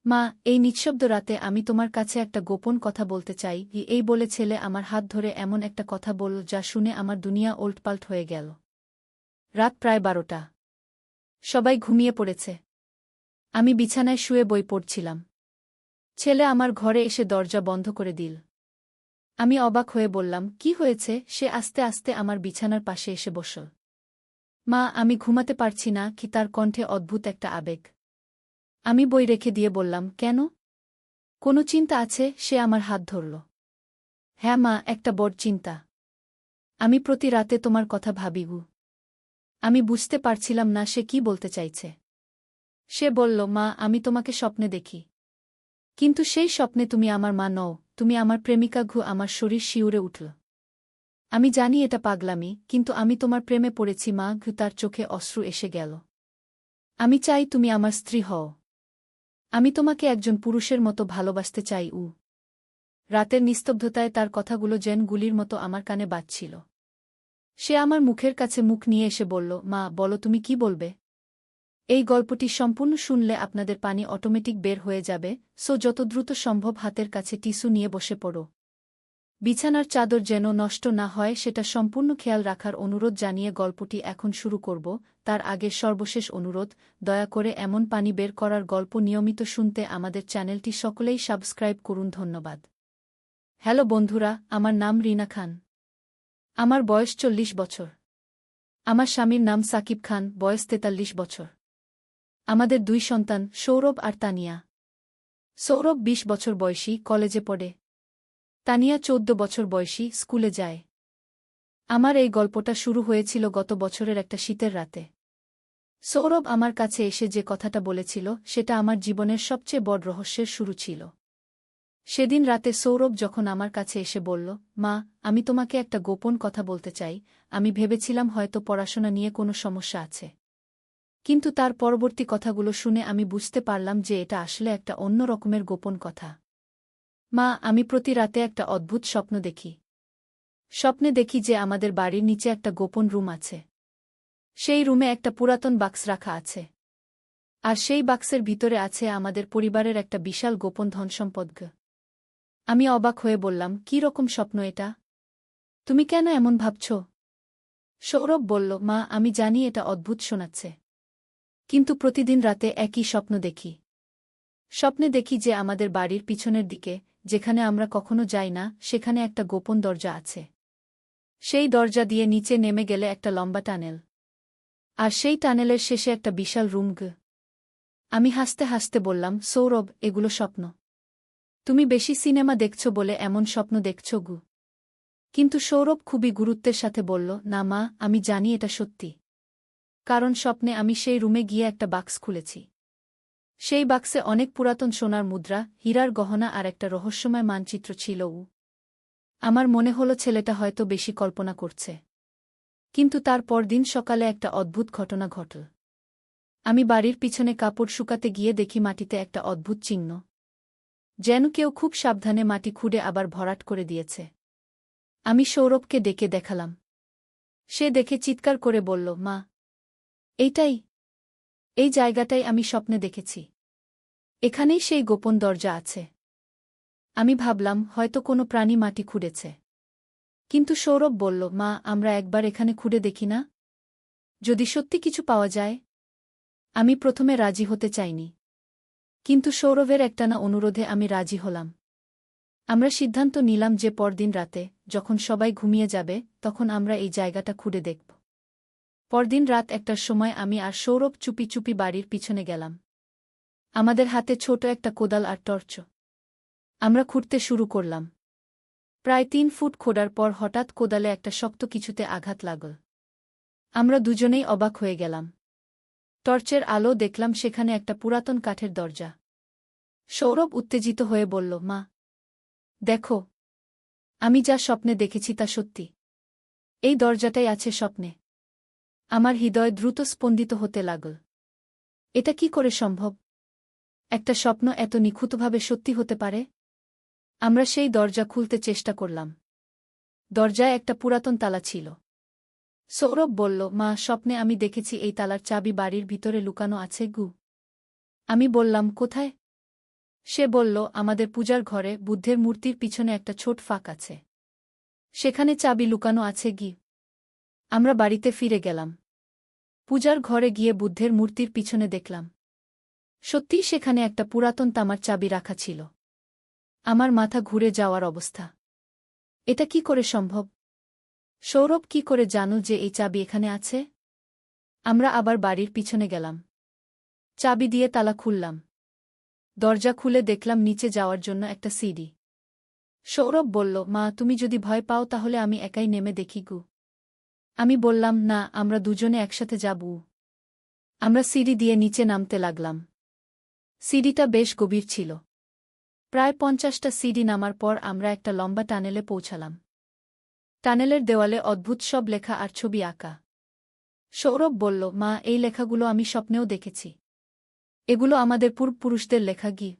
মা, এই নিঃশব্দ রাতে আমি তোমার কাছে একটা গোপন কথা বলতে চাই। এই বলে ছেলে আমার হাত ধরে এমন একটা কথা বলল যা শুনে আমার দুনিয়া ওলটপাল্ট হয়ে গেল। রাত প্রায় 12টা। সবাই ঘুমিয়ে পড়েছে। আমি বিছানায় শুয়ে বই পড়ছিলাম। ছেলে আমার ঘরে এসে দরজা বন্ধ করে দিল। আমি অবাক হয়ে বললাম, কি হয়েছে? সে আস্তে আস্তে আমার বিছানার পাশে এসে বসল। মা, আমি ঘুমাতে পারছি না। কি তার কণ্ঠে অদ্ভুত একটা আবেগ। আমি বই রেখে দিয়ে বললাম, কেন? কোনো চিন্তা আছে? সে আমার হাত ধরল। হ্যাঁ মা, একটা বড় চিন্তা। আমি প্রতি রাতে তোমার কথা ভাবি গু। আমি বুঝতে পারছিলাম না সে কি বলতে চাইছে। সে বলল, মা, আমি তোমাকে স্বপ্নে দেখি। কিন্তু সেই স্বপ্নে তুমি আমার মা নও, তুমি আমার প্রেমিকা। আমার শরীর শিউরে উঠল। আমি জানি এটা পাগলামি, কিন্তু আমি তোমার প্রেমে পড়েছি মা। তার চোখে অশ্রু এসে গেল। আমি চাই তুমি আমার স্ত্রী হও। আমি তোমাকে একজন পুরুষের মতো ভালোবাসতে চাই। রাতের নিস্তব্ধতায় তার কথাগুলো যেন গুলির মতো আমার কানে বাজছিল। সে আমার মুখের কাছে মুখ নিয়ে এসে বলল, মা, বলো তুমি কি বলবে? এই গল্পটি সম্পূর্ণ শুনলে আপনাদের পানি অটোমেটিক বের হয়ে যাবে, সো যত দ্রুত সম্ভব হাতের কাছে টিস্যু নিয়ে বসে পড়ো। বিছানার চাদর যেন নষ্ট না হয় সেটা সম্পূর্ণ খেয়াল রাখার অনুরোধ জানিয়ে গল্পটি এখন শুরু করব। তার আগে সর্বশেষ অনুরোধ, দয়া করে এমন পানি বের করার গল্প নিয়মিত শুনতে আমাদের চ্যানেলটি সকলেই সাবস্ক্রাইব করুন। ধন্যবাদ। হ্যালো বন্ধুরা, আমার নাম রিনা খান। আমার বয়স 40 বছর। আমার স্বামীর নাম সাকিব খান, বয়স 43 বছর। আমাদের 2 সন্তান, সৌরভ আর তানিয়া। সৌরভ 20 বছর বয়সী, কলেজে পড়ে। তানিয়া 14 বছর বয়সী, স্কুলে যায়। আমার এই গল্পটা শুরু হয়েছিল গত বছরের একটা শীতের রাতে। সৌরভ আমার কাছে এসে যে কথাটা বলেছিল সেটা আমার জীবনের সবচেয়ে বড় রহস্যের শুরু ছিল। সেদিন রাতে সৌরভ যখন আমার কাছে এসে বলল, মা, আমি তোমাকে একটা গোপন কথা বলতে চাই, আমি ভেবেছিলাম হয়তো পড়াশোনা নিয়ে কোনো সমস্যা আছে। কিন্তু তার পরবর্তী কথাগুলো শুনে আমি বুঝতে পারলাম যে এটা আসলে একটা অন্য রকমের গোপন কথা। মা, আমি প্রতি রাতে একটা অদ্ভুত স্বপ্ন দেখি। স্বপ্নে দেখি যে আমাদের বাড়ির নিচে একটা গোপন রুম আছে। সেই রুমে একটা পুরাতন বাক্স রাখা আছে। আর সেই বাক্সের ভিতরে আছে আমাদের পরিবারের একটা বিশাল গোপন ধনসম্পদ। আমি অবাক হয়ে বললাম, কী রকম স্বপ্ন এটা? তুমি কেন এমন ভাবছ? সৌরভ বলল, মা, আমি জানি এটা অদ্ভুত শোনাচ্ছে। কিন্তু প্রতিদিন রাতে একই স্বপ্ন দেখি। স্বপ্নে দেখি যে আমাদের বাড়ির পিছনের দিকে, যেখানে আমরা কখনো যাই না, সেখানে একটা গোপন দরজা আছে। সেই দরজা দিয়ে নিচে নেমে গেলে একটা লম্বা টানেল। আর সেই টানেলের শেষে একটা বিশাল রুম। আমি হাসতে হাসতে বললাম, সৌরভ, এগুলো স্বপ্ন। তুমি বেশি সিনেমা দেখছ বলে এমন স্বপ্ন দেখছ। কিন্তু সৌরভ খুবই গুরুত্বের সাথে বলল, না মা, আমি জানি এটা সত্যি। কারণ স্বপ্নে আমি সেই রুমে গিয়ে একটা বাক্স খুলেছি। সেই বাক্সে অনেক পুরাতন সোনার মুদ্রা, হীরার গহনা আর একটা রহস্যময় মানচিত্র ছিল। আমার মনে হলো ছেলেটা হয়তো বেশি কল্পনা করছে। কিন্তু তার পরদিন সকালে একটা অদ্ভুত ঘটনা ঘটল। আমি বাড়ির পিছনে কাপড় শুকাতে গিয়ে দেখি মাটিতে একটা অদ্ভুত চিহ্ন। যেন কেউ খুব সাবধানে মাটি খুঁড়ে আবার ভরাট করে দিয়েছে। আমি সৌরভকে ডেকে দেখালাম। সে দেখে চিৎকার করে বলল, মা, এইটাই, এই জায়গাটাই আমি স্বপ্নে দেখেছি। এখানেই সেই গোপন দরজা আছে। আমি ভাবলাম হয়তো কোনো প্রাণী মাটি খুঁড়েছে। কিন্তু সৌরভ বলল, মা, আমরা একবার এখানে খুঁড়ে দেখি না? যদি সত্যি কিছু পাওয়া যায়। আমি প্রথমে রাজি হতে চাইনি। কিন্তু সৌরভের একটানা অনুরোধে আমি রাজি হলাম। আমরা সিদ্ধান্ত নিলাম যে পরদিন রাতে, যখন সবাই ঘুমিয়ে যাবে, তখন আমরা এই জায়গাটা খুঁড়ে দেখব। পরদিন রাত 1টার সময় আমি আর সৌরভ চুপি চুপি বাড়ির পিছনে গেলাম। আমাদের হাতে ছোট একটা কোদাল আর টর্চ। আমরা খুঁড়তে শুরু করলাম। প্রায় 3 ফুট খোঁড়ার পর হঠাৎ কোদালে একটা শক্ত কিছুতে আঘাত লাগল। আমরা দুজনেই অবাক হয়ে গেলাম। টর্চের আলো দেখলাম সেখানে একটা পুরাতন কাঠের দরজা। সৌরভ উত্তেজিত হয়ে বলল, মা, দেখো, আমি যা স্বপ্নে দেখেছি তা সত্যি। এই দরজাটাই আছে স্বপ্নে। আমার হৃদয় দ্রুত স্পন্দিত হতে লাগল। এটা কি করে সম্ভব? একটা স্বপ্ন এত নিখুঁতভাবে সত্যি হতে পারে? আমরা সেই দরজা খুলতে চেষ্টা করলাম। দরজায় একটা পুরাতন তালা ছিল। সৌরভ বলল, মা, স্বপ্নে আমি দেখেছি এই তালার চাবি বাড়ির ভিতরে লুকানো আছে। আমি বললাম, কোথায়? সে বলল, আমাদের পূজার ঘরে বুদ্ধের মূর্তির পিছনে একটা ছোট ফাঁক আছে। সেখানে চাবি লুকানো আছে গি। আমরা বাড়িতে ফিরে গেলাম। পূজার ঘরে গিয়ে বুদ্ধের মূর্তির পিছনে দেখলাম, সত্যিই সেখানে একটা পুরাতন তামার চাবি রাখা ছিল। আমার মাথা ঘুরে যাওয়ার অবস্থা। এটা কি করে সম্ভব? সৌরভ কি করে জানো যে এই চাবি এখানে আছে? আমরা আবার বাড়ির পিছনে গেলাম। চাবি দিয়ে তালা খুললাম। দরজা খুলে দেখলাম নিচে যাওয়ার জন্য একটা সিঁড়ি। সৌরভ বলল, মা, তুমি যদি ভয় পাও তাহলে আমি একাই নেমে দেখি গু। আমি বললাম, না, আমরা দুজনে একসাথে যাব। আমরা সিঁড়ি দিয়ে নিচে নামতে লাগলাম। সিঁড়িটা বেশ গভীর ছিল। প্রায় 50টা সিঁড়ি নামার পর আমরা একটা লম্বা টানেলে পৌঁছালাম। টানেলের দেওয়ালে অদ্ভুত সব লেখা আর ছবি আঁকা। সৌরভ বলল, মা, এই লেখাগুলো আমি স্বপ্নেও দেখেছি। এগুলো আমাদের পূর্বপুরুষদের লেখা গি।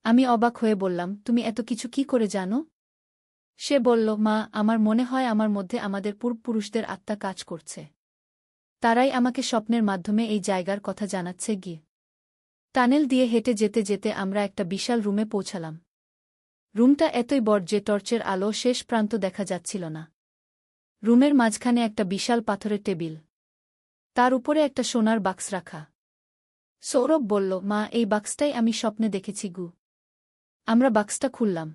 আমি অবাক হয়ে বললাম, তুমি এত কিছু কি করে জানো? সে বলল, মা, আমার মনে হয় আমার মধ্যে আমাদের পূর্বপুরুষদের আত্মা কাজ করছে। তারাই আমাকে স্বপ্নের মাধ্যমে এই জায়গার কথা জানাচ্ছে গি। টানেল দিয়ে হেঁটে যেতে যেতে আমরা একটা বিশাল রুমে পৌঁছালাম। রুমটা এতই বড় যে টর্চের আলো শেষ প্রান্ত দেখা যাচ্ছিল না। রুমের মাঝখানে একটা বিশাল পাথরের টেবিল। তার উপরে একটা সোনার বাক্স রাখা। সৌরভ বলল, মা, এই বাক্সটাই আমি স্বপ্নে দেখেছি গু। আমরা বাক্সটা খুললাম।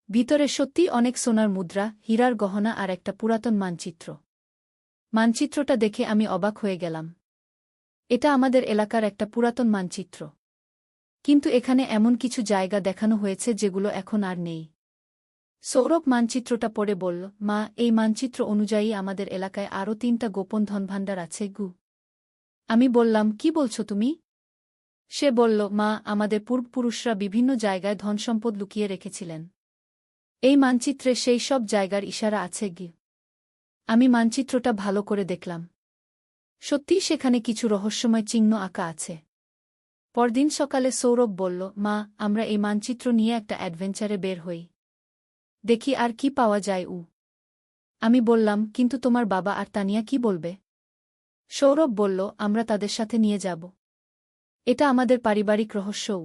ভিতরে সত্যিই অনেক সোনার মুদ্রা, হীরার গহনা আর একটা পুরাতন মানচিত্র। মানচিত্রটা দেখে আমি অবাক হয়ে গেলাম। এটা আমাদের এলাকার একটা পুরাতন মানচিত্র। কিন্তু এখানে এমন কিছু জায়গা দেখানো হয়েছে যেগুলো এখন আর নেই। সৌরভ মানচিত্রটা পড়ে বলল, মা, এই মানচিত্র অনুযায়ী আমাদের এলাকায় আরও 3টা গোপন ধনভাণ্ডার আছে গু। আমি বললাম, কি বলছো তুমি? সে বলল, মা, আমাদের পূর্বপুরুষরা বিভিন্ন জায়গায় ধনসম্পদ লুকিয়ে রেখেছিলেন। এই মানচিত্রে সেই সব জায়গার ইশারা আছে গি। আমি মানচিত্রটা ভালো করে দেখলাম। সত্যিই সেখানে কিছু রহস্যময় চিহ্ন আঁকা আছে। পরদিন সকালে সৌরভ বলল, মা, আমরা এই মানচিত্র নিয়ে একটা অ্যাডভেঞ্চারে বের হই। দেখি আর কি পাওয়া যায়। আমি বললাম, কিন্তু তোমার বাবা আর তানিয়া কি বলবে? সৌরভ বলল, আমরা তাদের সাথে নিয়ে যাব। এটা আমাদের পারিবারিক রহস্যও।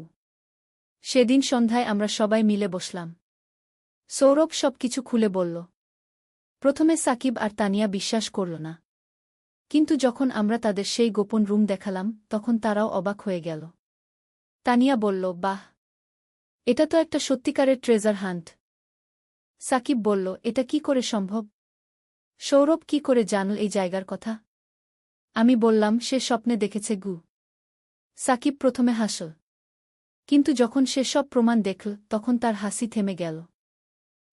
সেদিন সন্ধ্যায় আমরা সবাই মিলে বসলাম। সৌরভ সবকিছু খুলে বলল। প্রথমে সাকিব আর তানিয়া বিশ্বাস করল না। কিন্তু যখন আমরা তাদের সেই গোপন রুম দেখালাম তখন তারাও অবাক হয়ে গেল। তানিয়া বলল, বাহ, এটা তো একটা সত্যিকারের ট্রেজার হান্ট। সাকিব বলল, এটা কি করে সম্ভব? সৌরভ কি করে জানল এই জায়গার কথা? আমি বললাম, সে স্বপ্নে দেখেছে গু। সাকিব প্রথমে হাসল। কিন্তু যখন সে সব প্রমাণ দেখল তখন তার হাসি থেমে গেল।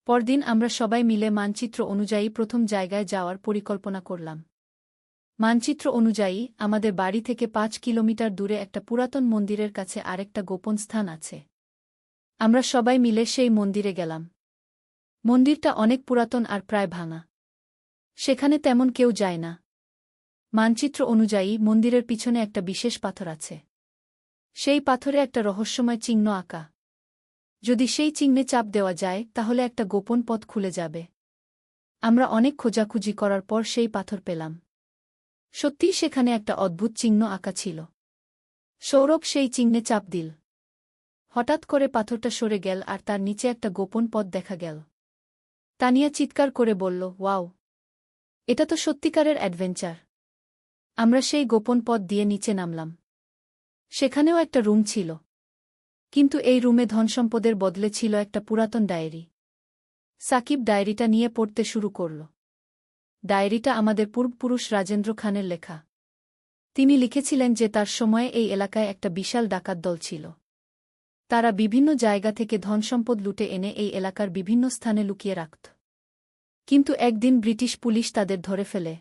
পরদিন আমরা সবাই মিলে মানচিত্র অনুযায়ী প্রথম জায়গায় যাওয়ার পরিকল্পনা করলাম। মানচিত্র অনুযায়ী আমাদের বাড়ি থেকে 5 কিলোমিটার দূরে একটা পুরাতন মন্দিরের কাছে আরেকটা গোপন স্থান আছে। আমরা সবাই মিলে সেই মন্দিরে গেলাম। মন্দিরটা অনেক পুরাতন আর প্রায় ভাঙা। সেখানে তেমন কেউ যায় না। মানচিত্র অনুযায়ী মন্দিরের পিছনে একটা বিশেষ পাথর আছে। সেই পাথরে একটা রহস্যময় চিহ্ন আঁকা। যদি সেই চিহ্নে চাপ দেওয়া যায় তাহলে একটা গোপন পথ খুলে যাবে। আমরা অনেক খোঁজাখুঁজি করার পর সেই পাথর পেলাম। সত্যিই সেখানে একটা অদ্ভুত চিহ্ন আঁকা ছিল। সৌরভ সেই চিহ্নে চাপ দিল। হঠাৎ করে পাথরটা সরে গেল আর তার নিচে একটা গোপন পথ দেখা গেল। তানিয়া চিৎকার করে বলল, ওয়াও, এটা তো সত্যিকারের অ্যাডভেঞ্চার। আমরা সেই গোপন পথ দিয়ে নিচে নামলাম। সেখানেও একটা রুম ছিল। কিন্তু এই রুমে ধনসম্পদের বদলে ছিল একটা পুরাতন ডায়েরি। সাকিব ডায়েরিটা নিয়ে পড়তে শুরু করল। ডায়েরিটা আমাদের পূর্বপুরুষ রাজেন্দ্র খানের লেখা। তিনি লিখেছিলেন যে তার সময়ে এই এলাকায় একটা বিশাল ডাকাত দল ছিল। তারা বিভিন্ন জায়গা থেকে ধনসম্পদ লুটে এনে এই এলাকার বিভিন্ন স্থানে লুকিয়ে রাখত। কিন্তু একদিন ব্রিটিশ পুলিশ তাদের ধরে ফেলে।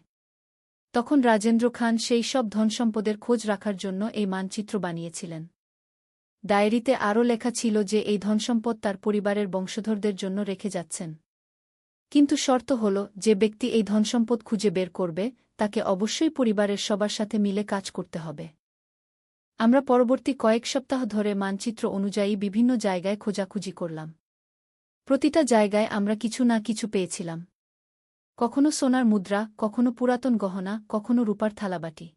তখন রাজেন্দ্র খান সেই সব ধনসম্পদের খোঁজ রাখার জন্য এই মানচিত্র বানিয়েছিলেন। ডায়েরিতে আরও লেখা ছিল যে এই ধনসম্পদ তার পরিবারের বংশধরদের জন্য রেখে যাচ্ছেন। কিন্তু শর্ত হল, যে ব্যক্তি এই ধনসম্পদ খুঁজে বের করবে তাকে অবশ্যই পরিবারের সবার সাথে মিলে কাজ করতে হবে। আমরা পরবর্তী কয়েক সপ্তাহ ধরে মানচিত্র অনুযায়ী বিভিন্ন জায়গায় খোঁজাখুঁজি করলাম। প্রতিটা জায়গায় আমরা কিছু না কিছু পেয়েছিলাম। কখনো সোনার মুদ্রা, কখনো পুরাতন গহনা, কখনো রূপার থালাবাটি।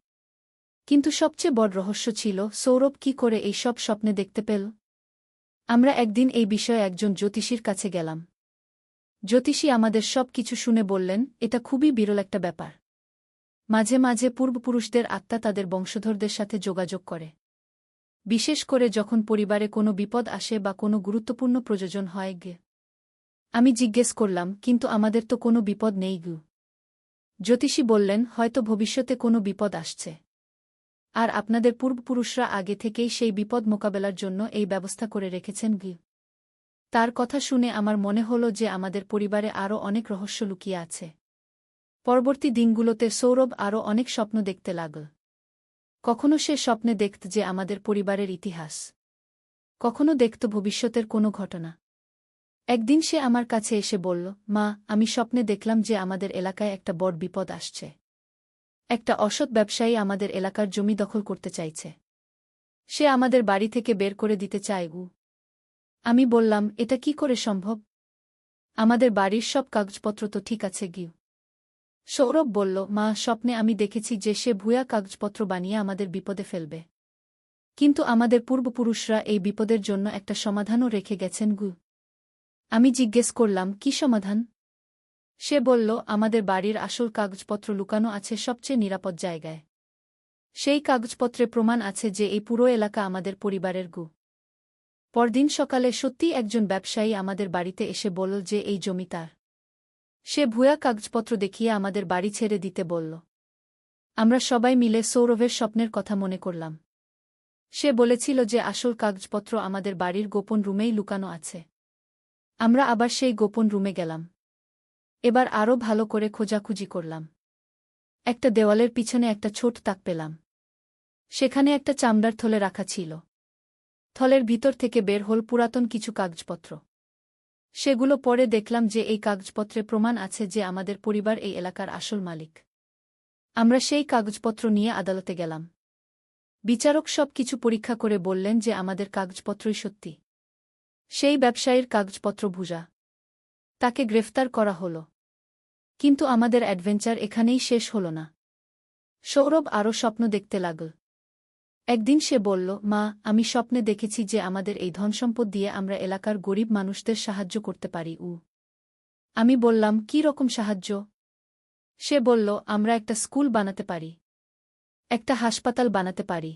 কিন্তু সবচেয়ে বড় রহস্য ছিল, সৌরভ কি করে এই সব স্বপ্নে দেখতে পেল। আমরা একদিন এই বিষয়ে একজন জ্যোতিষীর কাছে গেলাম। জ্যোতিষী আমাদের সব কিছু শুনে বললেন, এটা খুবই বিরল একটা ব্যাপার। মাঝে মাঝে পূর্বপুরুষদের আত্মা তাদের বংশধরদের সাথে যোগাযোগ করে, বিশেষ করে যখন পরিবারে কোনো বিপদ আসে বা কোনো গুরুত্বপূর্ণ প্রয়োজন হয় গে। আমি জিজ্ঞেস করলাম, কিন্তু আমাদের তো কোনো বিপদ নেই গু। জ্যোতিষী বললেন, হয়তো ভবিষ্যতে কোনো বিপদ আসছে, আর আপনাদের পূর্বপুরুষরা আগে থেকেই সেই বিপদ মোকাবেলার জন্য এই ব্যবস্থা করে রেখেছেন গু। তার কথা শুনে আমার মনে হল যে আমাদের পরিবারে আরও অনেক রহস্য লুকিয়ে আছে। পরবর্তী দিনগুলোতে সৌরভ আরও অনেক স্বপ্ন দেখতে লাগল। কখনো সে স্বপ্নে দেখত যে আমাদের পরিবারের ইতিহাস, কখনো দেখত ভবিষ্যতের কোনো ঘটনা। একদিন সে আমার কাছে এসে বলল, মা, আমি স্বপ্নে দেখলাম যে আমাদের এলাকায় একটা বড় বিপদ আসছে। একটা অসৎ ব্যবসায়ী আমাদের এলাকার জমি দখল করতে চাইছে। সে আমাদের বাড়ি থেকে বের করে দিতে চায় গু। আমি বললাম, এটা কি করে সম্ভব? আমাদের বাড়ির সব কাগজপত্র তো ঠিক আছে গিউ। সৌরভ বলল, মা, স্বপ্নে আমি দেখেছি যে সে ভুয়া কাগজপত্র বানিয়ে আমাদের বিপদে ফেলবে। কিন্তু আমাদের পূর্বপুরুষরা এই বিপদের জন্য একটা সমাধানও রেখে গেছেন গু। আমি জিজ্ঞেস করলাম, কি সমাধান? সে বলল, আমাদের বাড়ির আসল কাগজপত্র লুকানো আছে সবচেয়ে নিরাপদ জায়গায়। সেই কাগজপত্রে প্রমাণ আছে যে এই পুরো এলাকা আমাদের পরিবারের গু। পরদিন সকালে সত্যিই একজন ব্যবসায়ী আমাদের বাড়িতে এসে বলল যে এই জমি তার। সে ভুয়া কাগজপত্র দেখিয়ে আমাদের বাড়ি ছেড়ে দিতে বলল। আমরা সবাই মিলে সৌরভের স্বপ্নের কথা মনে করলাম। সে বলেছিল যে আসল কাগজপত্র আমাদের বাড়ির গোপন রুমেই লুকানো আছে। আমরা আবার সেই গোপন রুমে গেলাম। এবার আরও ভালো করে খোঁজাখুঁজি করলাম। একটা দেওয়ালের পিছনে একটা ছোট তাক পেলাম। সেখানে একটা চামড়ার থলে রাখা ছিল। থলের ভিতর থেকে বের হল পুরাতন কিছু কাগজপত্র। সেগুলো পরে দেখলাম যে এই কাগজপত্রে প্রমাণ আছে যে আমাদের পরিবার এই এলাকার আসল মালিক। আমরা সেই কাগজপত্র নিয়ে আদালতে গেলাম। বিচারক সব কিছু পরীক্ষা করে বললেন যে আমাদের কাগজপত্রই সত্যি। সেই ব্যবসায়ীর কাগজপত্র ভুয়া। তাকে গ্রেফতার করা হল। কিন্তু আমাদের অ্যাডভেঞ্চার এখানেই শেষ হল না। সৌরভ আরও স্বপ্ন দেখতে লাগল। একদিন সে বলল, মা, আমি স্বপ্নে দেখেছি যে আমাদের এই ধনসম্পদ দিয়ে আমরা এলাকার গরিব মানুষদের সাহায্য করতে পারি। আমি বললাম, কী রকম সাহায্য? সে বলল, আমরা একটা স্কুল বানাতে পারি, একটা হাসপাতাল বানাতে পারি।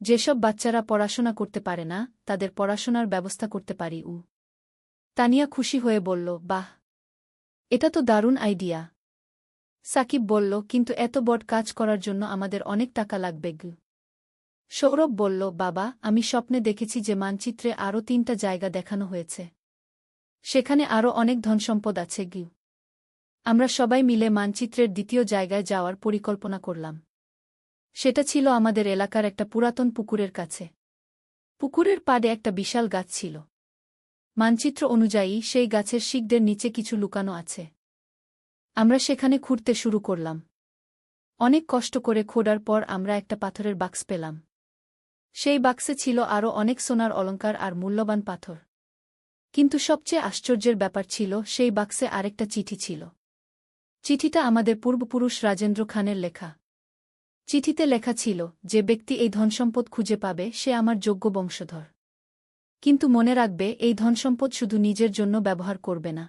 যেসব বাচ্চারা পড়াশোনা করতে পারে না, তাদের পড়াশোনার ব্যবস্থা করতে পারি। তানিয়া খুশি হয়ে বলল, বাহ, এটা তো দারুণ আইডিয়া। সাকিব বলল, কিন্তু এত বড় কাজ করার জন্য আমাদের অনেক টাকা লাগবে গু। সৌরভ বলল, বাবা, আমি স্বপ্নে দেখেছি যে মানচিত্রে আরও 3টা জায়গা দেখানো হয়েছে। সেখানে আরও অনেক ধনসম্পদ আছে গু। আমরা সবাই মিলে মানচিত্রের দ্বিতীয় জায়গায় যাওয়ার পরিকল্পনা করলাম। সেটা ছিল আমাদের এলাকার একটা পুরাতন পুকুরের কাছে। পুকুরের পাড়ে একটা বিশাল গাছ ছিল। মানচিত্র অনুযায়ী সেই গাছের শিকড়ের নিচে কিছু লুকানো আছে। আমরা সেখানে খুঁড়তে শুরু করলাম। অনেক কষ্ট করে খোঁড়ার পর আমরা একটা পাথরের বাক্স পেলাম। সেই বাক্সে ছিল আরও অনেক সোনার অলংকার আর মূল্যবান পাথর। কিন্তু সবচেয়ে আশ্চর্যের ব্যাপার ছিল, সেই বাক্সে আরেকটা চিঠি ছিল। চিঠিটা আমাদের পূর্বপুরুষ রাজেন্দ্র খানের লেখা। চিঠিতে লেখা ছিল, যে ব্যক্তি এই ধনসম্পদ খুঁজে পাবে সে আমার যোগ্য বংশধর। কিন্তু মনে রাখবে, এই ধনসম্পদ শুধু নিজের জন্য ব্যবহার করবে না,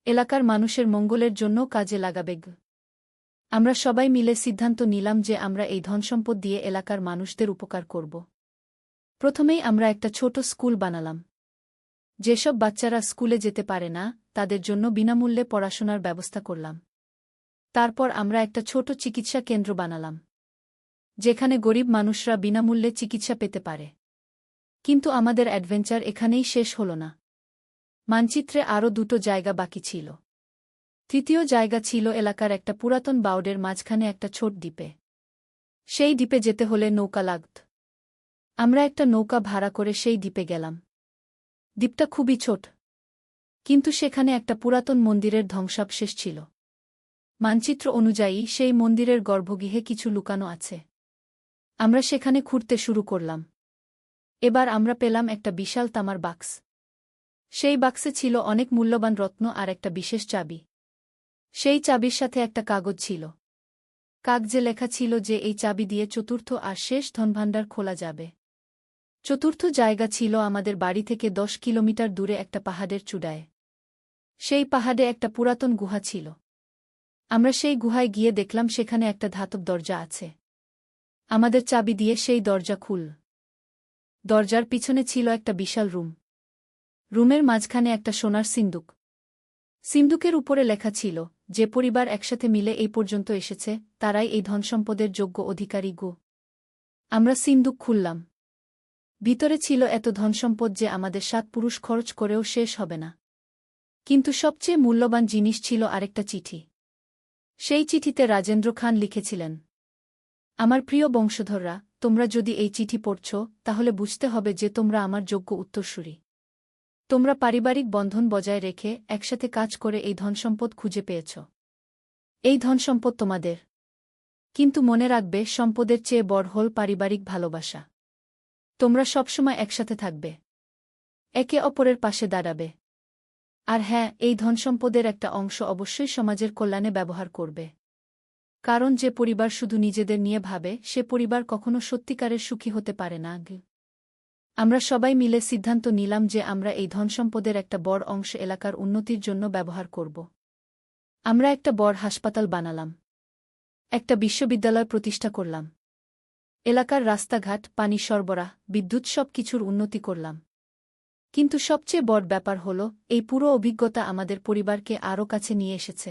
এলাকার মানুষের মঙ্গলের জন্যও কাজে লাগাবে। আমরা সবাই মিলে সিদ্ধান্ত নিলাম যে আমরা এই ধনসম্পদ দিয়ে এলাকার মানুষদের উপকার করব। প্রথমেই আমরা একটা ছোট স্কুল বানালাম। যেসব বাচ্চারা স্কুলে যেতে পারে না, তাদের জন্য বিনামূল্যে পড়াশোনার ব্যবস্থা করলাম। তারপর আমরা একটা ছোট চিকিৎসা কেন্দ্র বানালাম, যেখানে গরিব মানুষরা বিনামূল্যে চিকিৎসা পেতে পারে। কিন্তু আমাদের অ্যাডভেঞ্চার এখানেই শেষ হল না। মানচিত্রে আরও 2টো জায়গা বাকি ছিল। তৃতীয় জায়গা ছিল এলাকার একটা পুরাতন বাউডের মাঝখানে একটা ছোট দ্বীপে। সেই দ্বীপে যেতে হলে নৌকা লাগত। আমরা একটা নৌকা ভাড়া করে সেই দ্বীপে গেলাম। দ্বীপটা খুবই ছোট, কিন্তু সেখানে একটা পুরাতন মন্দিরের ধ্বংসাবশেষ ছিল। মানচিত্র অনুযায়ী সেই মন্দিরের গর্ভগৃহে কিছু লুকানো আছে। আমরা সেখানে খুঁড়তে শুরু করলাম। এবার আমরা পেলাম একটা বিশাল তামার বাক্স। সেই বাক্সে ছিল অনেক মূল্যবান রত্ন আর একটা বিশেষ চাবি। সেই চাবির সাথে একটা কাগজ ছিল। কাগজে লেখা ছিল যে এই চাবি দিয়ে চতুর্থ আর শেষ ধনভাণ্ডার খোলা যাবে। চতুর্থ জায়গা ছিল আমাদের বাড়ি থেকে 10 কিলোমিটার দূরে একটা পাহাড়ের চূড়ায়। সেই পাহাড়ে একটা পুরাতন গুহা ছিল। আমরা সেই গুহায় গিয়ে দেখলাম সেখানে একটা ধাতব দরজা আছে। আমাদের চাবি দিয়ে সেই দরজা খুল। দরজার পিছনে ছিল একটা বিশাল রুম। রুমের মাঝখানে একটা সোনার সিন্দুক। সিন্দুকের উপরে লেখা ছিল, যে পরিবার একসাথে মিলে এই পর্যন্ত এসেছে তারাই এই ধনসম্পদের যোগ্য অধিকারী গো। আমরা সিন্দুক খুললাম। ভিতরে ছিল এত ধনসম্পদ যে আমাদের 7 পুরুষ খরচ করেও শেষ হবে না। কিন্তু সবচেয়ে মূল্যবান জিনিস ছিল আরেকটা চিঠি। সেই চিঠিতে রাজেন্দ্র খান লিখেছিলেন, আমার প্রিয় বংশধররা, তোমরা যদি এই চিঠি পড়ছ তাহলে বুঝতে হবে যে তোমরা আমার যোগ্য উত্তরসূরি। তোমরা পারিবারিক বন্ধন বজায় রেখে একসাথে কাজ করে এই ধনসম্পদ খুঁজে পেয়েছ। এই ধনসম্পদ তোমাদের। কিন্তু মনে রাখবে, সম্পদের চেয়ে বড় হল পারিবারিক ভালোবাসা। তোমরা সবসময় একসাথে থাকবে, একে অপরের পাশে দাঁড়াবে। আর হ্যাঁ, এই ধনসম্পদের একটা অংশ অবশ্যই সমাজের কল্যাণে ব্যবহার করবে। কারণ যে পরিবার শুধু নিজেদের নিয়ে ভাবে সে পরিবার কখনো সত্যিকারের সুখী হতে পারে না। আমরা সবাই মিলে সিদ্ধান্ত নিলাম যে আমরা এই ধনসম্পদের একটা বড় অংশ এলাকার উন্নতির জন্য ব্যবহার করব। আমরা একটা বড় হাসপাতাল বানালাম, একটা বিশ্ববিদ্যালয় প্রতিষ্ঠা করলাম, এলাকার রাস্তাঘাট, পানি সরবরাহ, বিদ্যুৎ সব কিছুর উন্নতি করলাম। কিন্তু সবচেয়ে বড় ব্যাপার হল, এই পুরো অভিজ্ঞতা আমাদের পরিবারকে আরও কাছে নিয়ে এসেছে।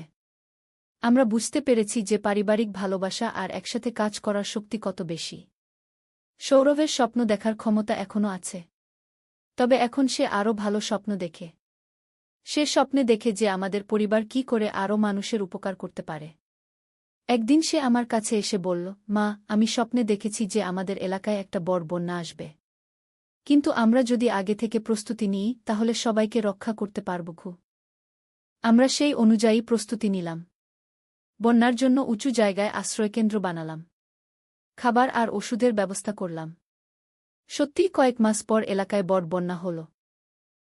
আমরা বুঝতে পেরেছি যে পারিবারিক ভালোবাসা আর একসাথে কাজ করার শক্তি কত বেশি। সৌরভের স্বপ্ন দেখার ক্ষমতা এখনও আছে, তবে এখন সে আরও ভালো স্বপ্ন দেখে। সে স্বপ্নে দেখে যে আমাদের পরিবার কি করে আরও মানুষের উপকার করতে পারে। একদিন সে আমার কাছে এসে বলল, মা, আমি স্বপ্নে দেখেছি যে আমাদের এলাকায় একটা বড় বন্যা আসবে। কিন্তু আমরা যদি আগে থেকে প্রস্তুতি নিই তাহলে সবাইকে রক্ষা করতে পারব। আমরা সেই অনুযায়ী প্রস্তুতি নিলাম। বন্যার জন্য উঁচু জায়গায় আশ্রয়কেন্দ্র বানালাম, খাবার আর ওষুধের ব্যবস্থা করলাম। সত্যিই কয়েক মাস পর এলাকায় বড় বন্যা হল।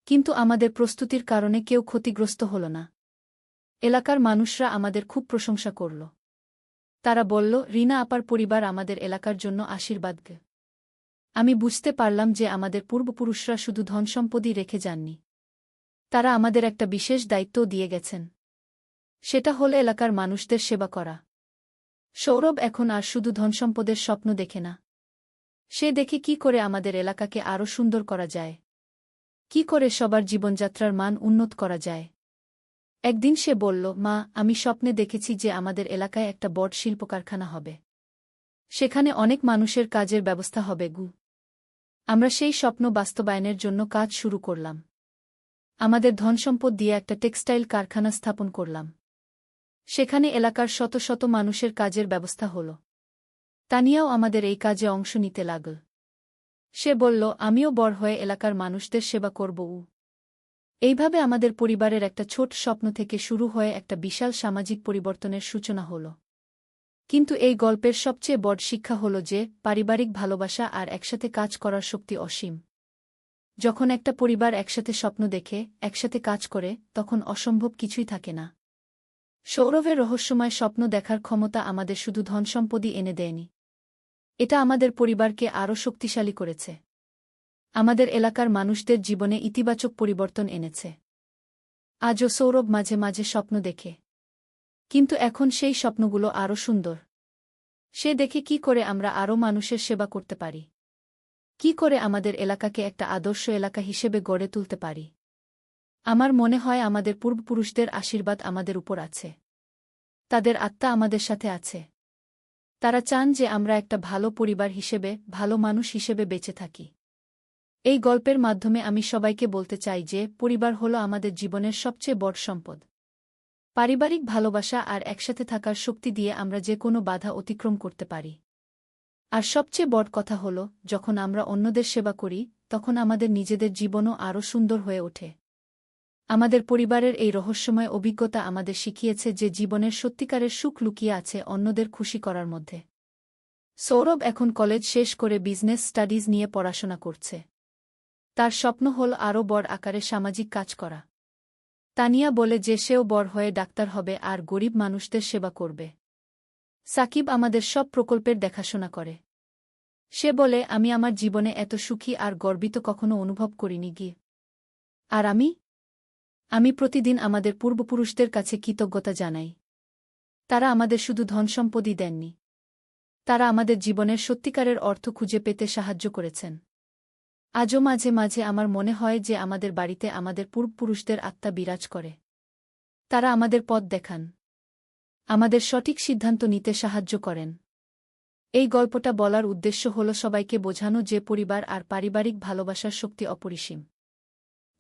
কিন্তু আমাদের প্রস্তুতির কারণে কেউ ক্ষতিগ্রস্ত হল না। এলাকার মানুষরা আমাদের খুব প্রশংসা করল। তারা বলল, রিনা আপার পরিবার আমাদের এলাকার জন্য আশীর্বাদ। আমি বুঝতে পারলাম যে আমাদের পূর্বপুরুষরা শুধু ধনসম্পদই রেখে যাননি, তারা আমাদের একটা বিশেষ দায়িত্বও দিয়ে গেছেন। সেটা হল এলাকার মানুষদের সেবা করা। সৌরভ এখন আর শুধু ধনসম্পদের স্বপ্ন দেখে না, সে দেখে কি করে আমাদের এলাকাকে আরও সুন্দর করা যায়, কি করে সবার জীবনযাত্রার মান উন্নত করা যায়। একদিন সে বলল, মা, আমি স্বপ্নে দেখেছি যে আমাদের এলাকায় একটা বড় শিল্প কারখানা হবে। সেখানে অনেক মানুষের কাজের ব্যবস্থা হবে। আমরা সেই স্বপ্ন বাস্তবায়নের জন্য কাজ শুরু করলাম। আমাদের ধনসম্পদ দিয়ে একটা টেক্সটাইল কারখানা স্থাপন করলাম। সেখানে এলাকার শত শত মানুষের কাজের ব্যবস্থা হল। তানিয়াও আমাদের এই কাজে অংশ নিতে লাগল। সে বলল, আমিও বড় হয়ে এলাকার মানুষদের সেবা করব। এইভাবে আমাদের পরিবারের একটা ছোট স্বপ্ন থেকে শুরু হয়ে একটা বিশাল সামাজিক পরিবর্তনের সূচনা হল। কিন্তু এই গল্পের সবচেয়ে বড় শিক্ষা হল যে পারিবারিক ভালোবাসা আর একসাথে কাজ করার শক্তি অসীম। যখন একটা পরিবার একসাথে স্বপ্ন দেখে, একসাথে কাজ করে, তখন অসম্ভব কিছুই থাকে না। সৌরভের রহস্যময় স্বপ্ন দেখার ক্ষমতা আমাদের শুধু ধনসম্পদই এনে দেয়নি, এটা আমাদের পরিবারকে আরও শক্তিশালী করেছে। আমাদের এলাকার মানুষদের জীবনে ইতিবাচক পরিবর্তন এনেছে। আজও সৌরভ মাঝে মাঝে স্বপ্ন দেখে, কিন্তু এখন সেই স্বপ্নগুলো আরও সুন্দর। সে দেখে কি করে আমরা আরও মানুষের সেবা করতে পারি, কি করে আমাদের এলাকাকে একটা আদর্শ এলাকা হিসেবে গড়ে তুলতে পারি। আমার মনে হয় আমাদের পূর্বপুরুষদের আশীর্বাদ আমাদের উপর আছে, তাদের আত্মা আমাদের সাথে আছে। তারা চান যে আমরা একটা ভালো পরিবার হিসেবে, ভালো মানুষ হিসেবে বেঁচে থাকি। এই গল্পের মাধ্যমে আমি সবাইকে বলতে চাই যে পরিবার হলো আমাদের জীবনের সবচেয়ে বড় সম্পদ। পারিবারিক ভালোবাসা আর একসাথে থাকার শক্তি দিয়ে আমরা যে কোনো বাধা অতিক্রম করতে পারি। আর সবচেয়ে বড় কথা হল, যখন আমরা অন্যদের সেবা করি তখন আমাদের নিজেদের জীবনও আরও সুন্দর হয়ে ওঠে। আমাদের পরিবারের এই রহস্যময় অভিজ্ঞতা আমাদের শিখিয়েছে যে জীবনের সত্যিকারের সুখ লুকিয়ে আছে অন্যদের খুশি করার মধ্যে। সৌরভ এখন কলেজ শেষ করে বিজনেস স্টাডিজ নিয়ে পড়াশোনা করছে। তার স্বপ্ন হল আরও বড় আকারে সামাজিক কাজ করা। তানিয়া বলে যে সেও বড় হয়ে ডাক্তার হবে আর গরিব মানুষদের সেবা করবে। সাকিব আমাদের সব প্রকল্পের দেখাশোনা করে। সে বলে, আমি আমার জীবনে এত সুখী আর গর্বিত কখনো অনুভব করিনি গিয়ে। আর আমি প্রতিদিন আমাদের পূর্বপুরুষদের কাছে কৃতজ্ঞতা জানাই। তারা আমাদের শুধু ধনসম্পদই দেননি। তারা আমাদের জীবনের সত্যিকারের অর্থ খুঁজে পেতে সাহায্য করেছেন। আজও মাঝে মাঝে আমার মনে হয় যে আমাদের বাড়িতে আমাদের পূর্বপুরুষদের আত্মা বিরাজ করে। তারা আমাদের পথ দেখান, আমাদের সঠিক সিদ্ধান্ত নিতে সাহায্য করেন। এই গল্পটা বলার উদ্দেশ্য হল সবাইকে বোঝানো যে পরিবার আর পারিবারিক ভালোবাসার শক্তি অপরিসীম।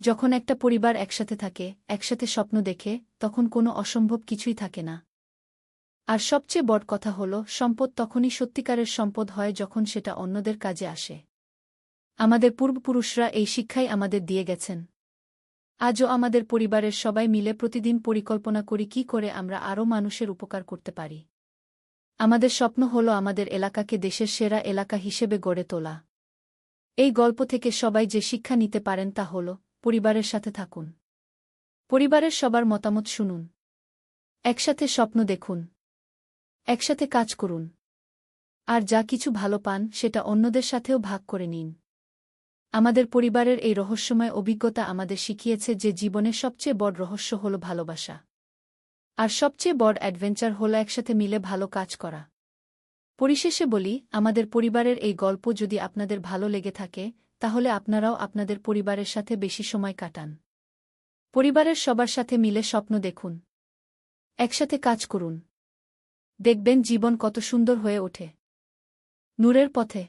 যখন একটা পরিবার একসাথে থাকে, একসাথে স্বপ্ন দেখে, তখন কোনো অসম্ভব কিছুই থাকে না। আর সবচেয়ে বড় কথা হল, সম্পদ তখনই সত্যিকারের সম্পদ হয় যখন সেটা অন্যদের কাজে আসে। আমাদের পূর্বপুরুষরা এই শিক্ষাই আমাদের দিয়ে গেছেন। আজও আমাদের পরিবারের সবাই মিলে প্রতিদিন পরিকল্পনা করি কী করে আমরা আরও মানুষের উপকার করতে পারি। আমাদের স্বপ্ন হল আমাদের এলাকাকে দেশের সেরা এলাকা হিসেবে গড়ে তোলা। এই গল্প থেকে সবাই যে শিক্ষা নিতে পারেন তা হল, পরিবারের সাথে থাকুন, পরিবারের সবার মতামত শুনুন, একসাথে স্বপ্ন দেখুন, একসাথে কাজ করুন, আর যা কিছু ভালো পান সেটা অন্যদের সাথেও ভাগ করে নিন। আমাদের পরিবারের এই রহস্যময় অভিজ্ঞতা আমাদের শিখিয়েছে যে জীবনের সবচেয়ে বড় রহস্য হল ভালোবাসা। আর সবচেয়ে বড় অ্যাডভেঞ্চার হল একসাথে মিলে ভালো কাজ করা। পরিশেষে বলি, আমাদের পরিবারের এই গল্প যদি আপনাদের ভালো লেগে থাকে, তাহলে আপনারাও আপনাদের পরিবারের সাথে বেশি সময় কাটান। পরিবারের সবার সাথে মিলে স্বপ্ন দেখুন, একসাথে কাজ করুন। দেখবেন জীবন কত সুন্দর হয়ে ওঠে। নূরের পথে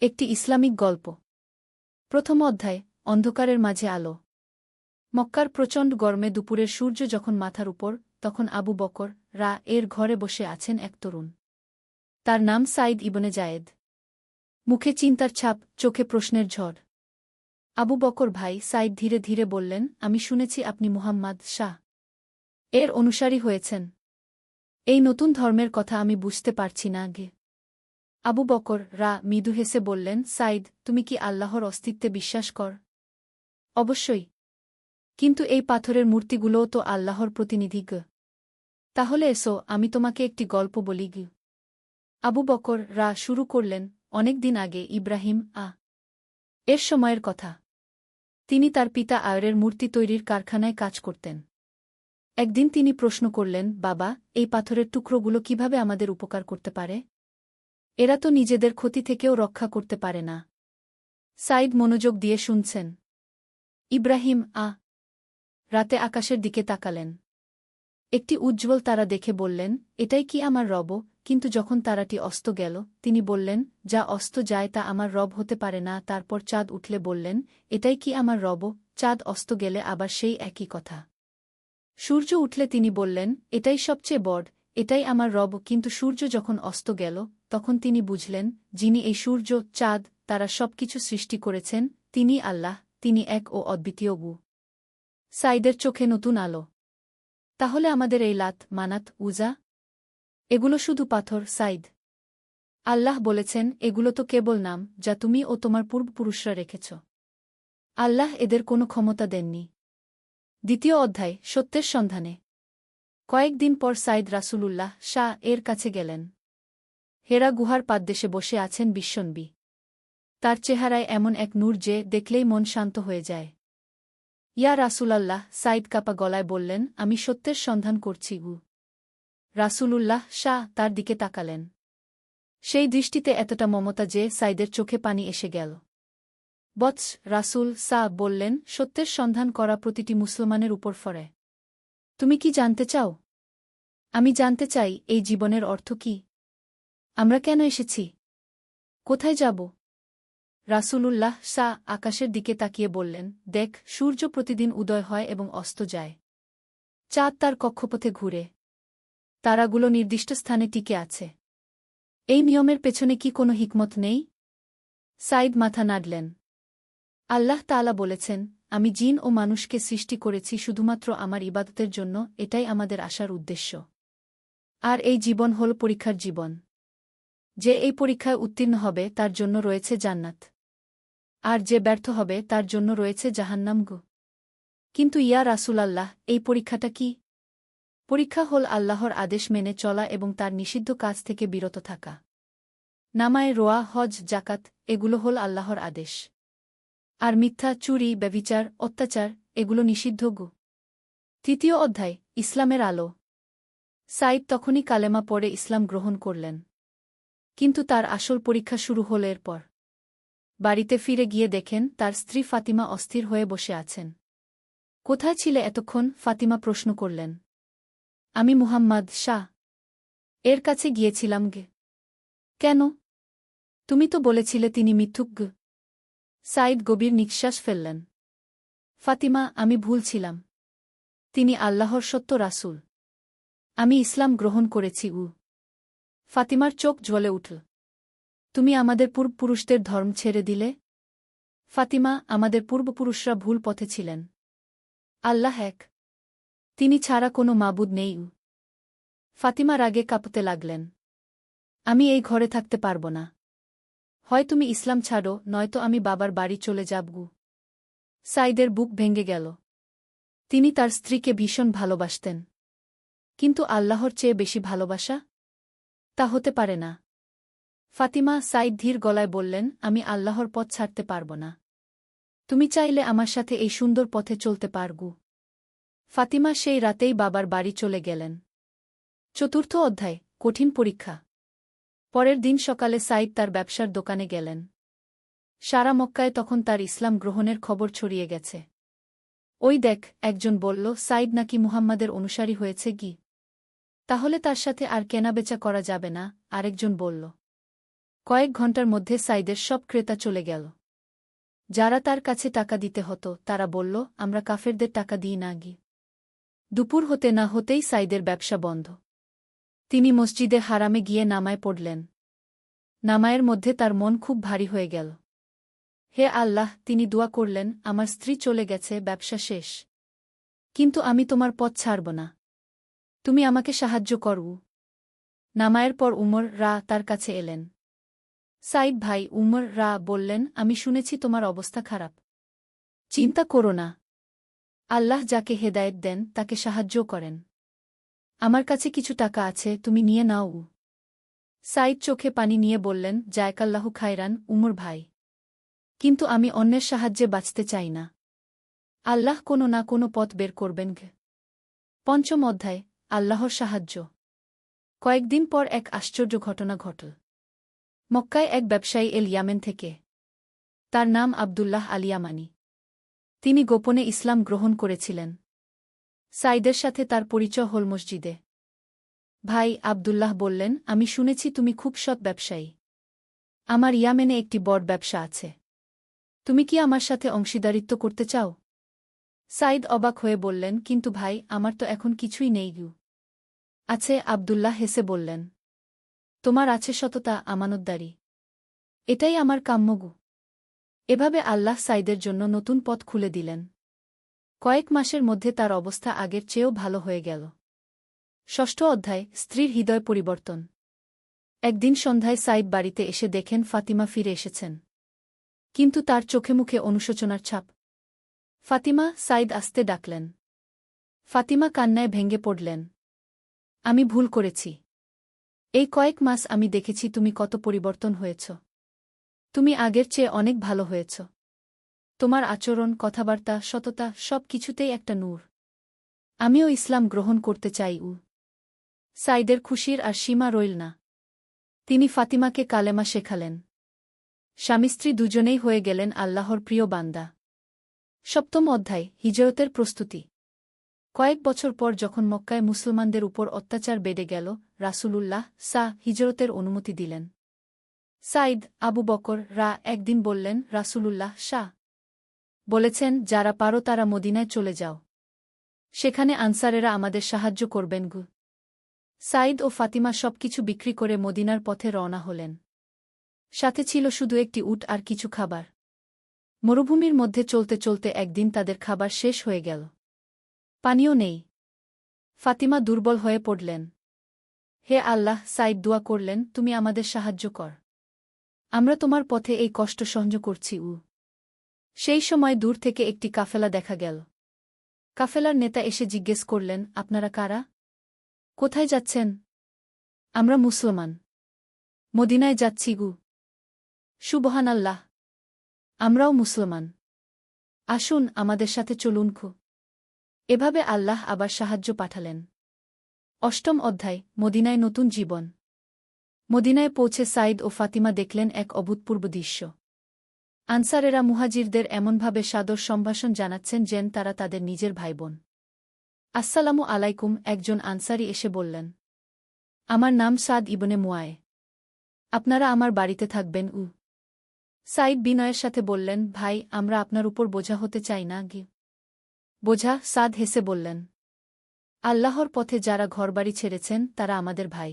একটি ইসলামিক গল্প। প্রথম অধ্যায়, অন্ধকারের মাঝে আলো। মক্কার প্রচণ্ড গরমে দুপুরের সূর্য যখন মাথার উপর, তখন আবু বকর এর ঘরে বসে আছেন এক তরুণ। তার নাম সাইদ ইবনে জায়েদ। মুখে চিন্তার ছাপ, চোখে প্রশ্নের ঝড়। আবু বকর ভাই, সাইদ ধীরে ধীরে বললেন, আমি শুনেছি আপনি মুহাম্মদ শাহ এর অনুসারী হয়েছেন। এই নতুন ধর্মের কথা আমি বুঝতে পারছি না গে। আবু বকর মৃদু হেসে বললেন, সাইদ, তুমি কি আল্লাহর অস্তিত্বে বিশ্বাস কর? অবশ্যই। কিন্তু এই পাথরের মূর্তিগুলোও তো আল্লাহর প্রতিনিধি গ। তাহলে এসো আমি তোমাকে একটি গল্প বলি গ। আবু বকর শুরু করলেন, অনেক দিন আগে ইব্রাহিম এর সময়ের কথা। তিনি তার পিতা আয়রের মূর্তি তৈরির কারখানায় কাজ করতেন। একদিন তিনি প্রশ্ন করলেন, বাবা, এই পাথরের টুকরোগুলো কিভাবে আমাদের উপকার করতে পারে? এরা তো নিজেদের ক্ষতি থেকেও রক্ষা করতে পারে না। সাইদ মনোযোগ দিয়ে শুনছেন। ইব্রাহিম রাতে আকাশের দিকে তাকালেন। একটি উজ্জ্বল তারা দেখে বললেন, এটাই কি আমার রব? কিন্তু যখন তারাটি অস্ত গেল, তিনি বললেন, যা অস্ত যায় তা আমার রব হতে পারে না। তারপর চাঁদ উঠলে বললেন, এটাই কি আমার রব? চাঁদ অস্ত গেলে আবার সেই একই কথা। সূর্য উঠলে তিনি বললেন, এটাই সবচেয়ে বড়, এটাই আমার রব। কিন্তু সূর্য যখন অস্ত গেল, তখন তিনি বুঝলেন, যিনি এই সূর্য, চাঁদ, তারা সবকিছু সৃষ্টি করেছেন, তিনি আল্লাহ, তিনি এক ও অদ্বিতীয় গু। সাইদের চোখে নতুন আলো। তাহলে আমাদের এই লাত, মানাত, উজা, এগুলো শুধু পাথর সাইদ? আল্লাহ বলেছেন, এগুলো তো কেবল নাম যা তুমি ও তোমার পূর্বপুরুষরা রেখেছ। আল্লাহ এদের কোনো ক্ষমতা দেননি। দ্বিতীয় অধ্যায়, সত্যের সন্ধানে। কয়েকদিন পর সাইদ রাসূলুল্লাহ এর কাছে গেলেন। হেরা গুহার পাদদেশে বসে আছেন বিশ্বনবী। তার চেহারায় এমন এক নূর যে দেখলেই মন শান্ত হয়ে যায়। ইয়া রাসূলাল্লাহ, সাইদ কাপা গলায় বললেন, আমি সত্যের সন্ধান করছি গু। রাসূলুল্লাহ তার দিকে তাকালেন। সেই দৃষ্টিতে এতটা মমতা যে সাইদের চোখে পানি এসে গেল। বৎস রাসূল বললেন, সত্যের সন্ধান করা প্রতিটি মুসলমানের উপর ফরে। তুমি কি জানতে চাও? আমি জানতে চাই, এই জীবনের অর্থ কি? আমরা কেন এসেছি? কোথায় যাব? রাসূলুল্লাহ আকাশের দিকে তাকিয়ে বললেন, দেখ, সূর্য প্রতিদিন উদয় হয় এবং অস্ত যায়। চাঁদ তার কক্ষপথে ঘুরে। তারাগুলো নির্দিষ্ট স্থানে টিকে আছে। এই নিয়মের পেছনে কি কোনো হিকমত নেই? সাইদ মাথা নাড়লেন। আল্লাহ তাআলা বলেছেন, আমি জিন ও মানুষকে সৃষ্টি করেছি শুধুমাত্র আমার ইবাদতের জন্য, এটাই আমাদের আসার উদ্দেশ্য। আর এই জীবন হল পরীক্ষার জীবন। যে এই পরীক্ষায় উত্তীর্ণ হবে তার জন্য রয়েছে জান্নাত। আর যে ব্যর্থ হবে তার জন্য রয়েছে জাহান্নাম গো। কিন্তু ইয়া রাসূলাল্লাহ, এই পরীক্ষাটা কি? পরীক্ষা হল আল্লাহর আদেশ মেনে চলা এবং তার নিষিদ্ধ কাজ থেকে বিরত থাকা। নামায় রোয়া, হজ, জাকাত এগুলো হল আল্লাহর আদেশ। আর মিথ্যা, চুরি, ব্যভিচার, অত্যাচার এগুলো নিষিদ্ধ। 3য় অধ্যায় ইসলামের আলো। সাইদ তখনই কালেমা পড়ে ইসলাম গ্রহণ করলেন। কিন্তু তার আসল পরীক্ষা শুরু হল এরপর। বাড়িতে ফিরে গিয়ে দেখেন তার স্ত্রী ফাতিমা অস্থির হয়ে বসে আছেন। কোথায় ছিলে এতক্ষণ? ফাতিমা প্রশ্ন করলেন। আমি মুহাম্মদ শাহ এর কাছে গিয়েছিলাম। কেন? তুমি তো বলেছিলে তিনি মিথ্যুক। সাইদ গভীর নিঃশ্বাস ফেললেন। ফাতিমা, আমি ভুল ছিলাম। তিনি আল্লাহর সত্য রাসূল। আমি ইসলাম গ্রহণ করেছি। ফাতিমার চোখ জ্বলে উঠল। তুমি আমাদের পূর্বপুরুষদের ধর্ম ছেড়ে দিলে? ফাতিমা, আমাদের পূর্বপুরুষরা ভুল পথে ছিলেন। আল্লাহ এক, তিনি ছাড়া কোনো মাবুদ নেই। ফাতিমা রাগে কাঁপতে লাগলেন। আমি এই ঘরে থাকতে পারব না। হয় তুমি ইসলাম ছাড়ো, নয়তো আমি বাবার বাড়ি চলে যাব। সাইদের বুক ভেঙে গেল। তিনি তার স্ত্রীকে ভীষণ ভালোবাসতেন। কিন্তু আল্লাহর চেয়ে বেশি ভালোবাসা? তা হতে পারে না। ফাতিমা, সাইদ ধীর গলায় বললেন, আমি আল্লাহর পথ ছাড়তে পারব না। তুমি চাইলে আমার সাথে এই সুন্দর পথে চলতে পারগু। ফাতিমা সেই রাতেই বাবার বাড়ি চলে গেলেন। 4র্থ অধ্যায় কঠিন পরীক্ষা। পরের দিন সকালে সাইদ তার ব্যবসার দোকানে গেলেন। সারা মক্কায় তখন তার ইসলাম গ্রহণের খবর ছড়িয়ে গেছে। ওই দেখ, একজন বলল, সাইদ নাকি মুহাম্মাদের অনুসারী হয়েছে। তাহলে তার সাথে আর কেনাবেচা করা যাবে না, আরেকজন বলল। কয়েক ঘণ্টার মধ্যে সাইদের সব ক্রেতা চলে গেল। যারা তার কাছে টাকা দিতে হতো তারা বলল, আমরা কাফেরদের টাকা দিই না। দুপুর হতে না হতেই সাইদের ব্যবসা বন্ধ। তিনি মসজিদে হারামে গিয়ে নামায় পড়লেন। নামায়ের মধ্যে তার মন খুব ভারী হয়ে গেল। হে আল্লাহ, তিনি দোয়া করলেন, আমার স্ত্রী চলে গেছে, ব্যবসা শেষ। কিন্তু আমি তোমার পথ ছাড়ব না। তুমি আমাকে সাহায্য করো। নামায়ের পর উমর তার কাছে এলেন। সাইদ ভাই, উমর বললেন, আমি শুনেছি তোমার অবস্থা খারাপ। চিন্তা করো না। আল্লাহ যাকে হেদায়েত দেন তাকে সাহায্য করেন। আমার কাছে কিছু টাকা আছে, তুমি নিয়ে নাও। সাইদ চোখে পানি নিয়ে বললেন, জায়কাল্লাহু খায়রান উমর ভাই। কিন্তু আমি অন্যের সাহায্যে বাঁচতে চাই না। আল্লাহ কোনো না কোনো পথ বের করবেন। 5ম অধ্যায় আল্লাহর সাহায্য। কয়েকদিন পর এক আশ্চর্য ঘটনা ঘটল। মক্কায় এক ব্যবসায়ী ইয়ামেন থেকে। তার নাম আবদুল্লাহ আল ইয়ামানি। তিনি গোপনে ইসলাম গ্রহণ করেছিলেন। সাইদের সাথে তার পরিচয় হল মসজিদে। ভাই, আবদুল্লাহ বললেন, আমি শুনেছি তুমি খুব সৎ ব্যবসায়ী। আমার ইয়ামেনে একটি বড় ব্যবসা আছে। তুমি কি আমার সাথে অংশীদারিত্ব করতে চাও? সাইদ অবাক হয়ে বললেন, কিন্তু ভাই, আমার তো এখন কিছুই নেই। আছে, আবদুল্লাহ হেসে বললেন। তোমার আছে সততা, আমানতদারি। এটাই আমার কাম্যগু। এভাবে আল্লাহ সাইদের জন্য নতুন পথ খুলে দিলেন। কয়েক মাসের মধ্যে তার অবস্থা আগের চেয়েও ভালো হয়ে গেল। 6ষ্ঠ অধ্যায় স্ত্রীর হৃদয় পরিবর্তন। একদিন সন্ধ্যায় সাইদ বাড়িতে এসে দেখেন ফাতিমা ফিরে এসেছেন। কিন্তু তার চোখে মুখে অনুশোচনার ছাপ। ফাতিমা, সাইদ আস্তে ডাকলেন। ফাতিমা কান্নায় ভেঙে পড়লেন। আমি ভুল করেছি। এই কয়েক মাস আমি দেখেছি তুমি কত পরিবর্তন হয়েছ। তুমি আগের চেয়ে অনেক ভালো হয়েছ। তোমার আচরণ, কথাবার্তা, সততা সব কিছুতেই একটা নূর। আমিও ইসলাম গ্রহণ করতে চাই। সাইদের খুশির আর সীমা রইল না। তিনি ফাতিমাকে কালেমা শেখালেন। স্বামী স্ত্রী দুজনেই হয়ে গেলেন আল্লাহর প্রিয় বান্দা। 7ম অধ্যায় হিজরতের প্রস্তুতি। কয়েক বছর পর যখন মক্কায় মুসলমানদের উপর অত্যাচার বেড়ে গেল, রাসূলুল্লাহ হিজরতের অনুমতি দিলেন। সাইদ, আবু বকর একদিন বললেন, রাসূলুল্লাহ বলেছেন, যারা পারো তারা মদিনায় চলে যাও। সেখানে আনসারেরা আমাদের সাহায্য করবেন। সাইদ ও ফাতিমা সবকিছু বিক্রি করে মদিনার পথে রওনা হলেন। সাথে ছিল শুধু একটি উট আর কিছু খাবার। মরুভূমির মধ্যে চলতে চলতে একদিন তাদের খাবার শেষ হয়ে গেল। পানিও নেই। ফাতিমা দুর্বল হয়ে পড়লেন। হে আল্লাহ, সাইদ দোয়া করলেন, তুমি আমাদের সাহায্য কর। আমরা তোমার পথে এই কষ্ট সহ্য করছি। সেই সময় দূর থেকে একটি কাফেলা দেখা গেল। কাফেলার নেতা এসে জিজ্ঞেস করলেন, আপনারা কারা? কোথায় যাচ্ছেন? আমরা মুসলমান। মদিনায় যাচ্ছি গু। সুবহানাল্লাহ। আমরাও মুসলমান। আসুন আমাদের সাথে চলুন খু। এভাবে আল্লাহ আবার সাহায্য পাঠালেন। অষ্টম অধ্যায়, মদিনায় নতুন জীবন। মদিনায় পৌঁছে সাইদ ও ফাতিমা দেখলেন এক অভূতপূর্ব দৃশ্য। আনসারেরা মুহাজিরদের এমনভাবে সাদর সম্ভাষণ জানাচ্ছেন যেন তারা তাদের নিজের ভাইবোন। আসসালামু আলাইকুম, একজন আনসারি এসে বললেন। আমার নাম সাদ ইবনে মুয়ায়ে। আপনারা আমার বাড়িতে থাকবেন উ। সাইদ বিনয়ের সাথে বললেন, ভাই, আমরা আপনার উপর বোঝা হতে চাই না গি। বোঝা? সাদ হেসে বললেন। আল্লাহর পথে যারা ঘরবাড়ি ছেড়েছেন তারা আমাদের ভাই।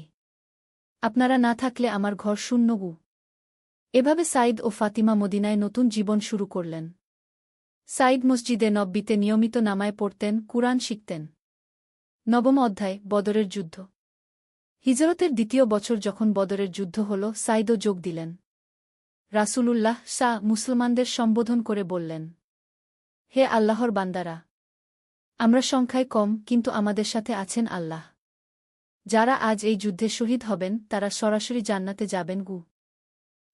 আপনারা না থাকলে আমার ঘর শূন্য গু। এভাবে সাইদ ও ফাতিমা মদিনায় নতুন জীবন শুরু করলেন। সাইদ মসজিদে নব্বীতে নিয়মিত নামায় পড়তেন, কুরআন শিখতেন। নবম অধ্যায়, বদরের যুদ্ধ। হিজরতের দ্বিতীয় বছর যখন বদরের যুদ্ধ হল, সাইদও যোগ দিলেন। রাসূলুল্লাহ মুসলমানদের সম্বোধন করে বললেন, হে আল্লাহর বান্দারা! আমরা সংখ্যায় কম, কিন্তু আমাদের সাথে আছেন আল্লাহ। যারা আজ এই যুদ্ধে শহীদ হবেন তারা সরাসরি জান্নাতে যাবেন গু।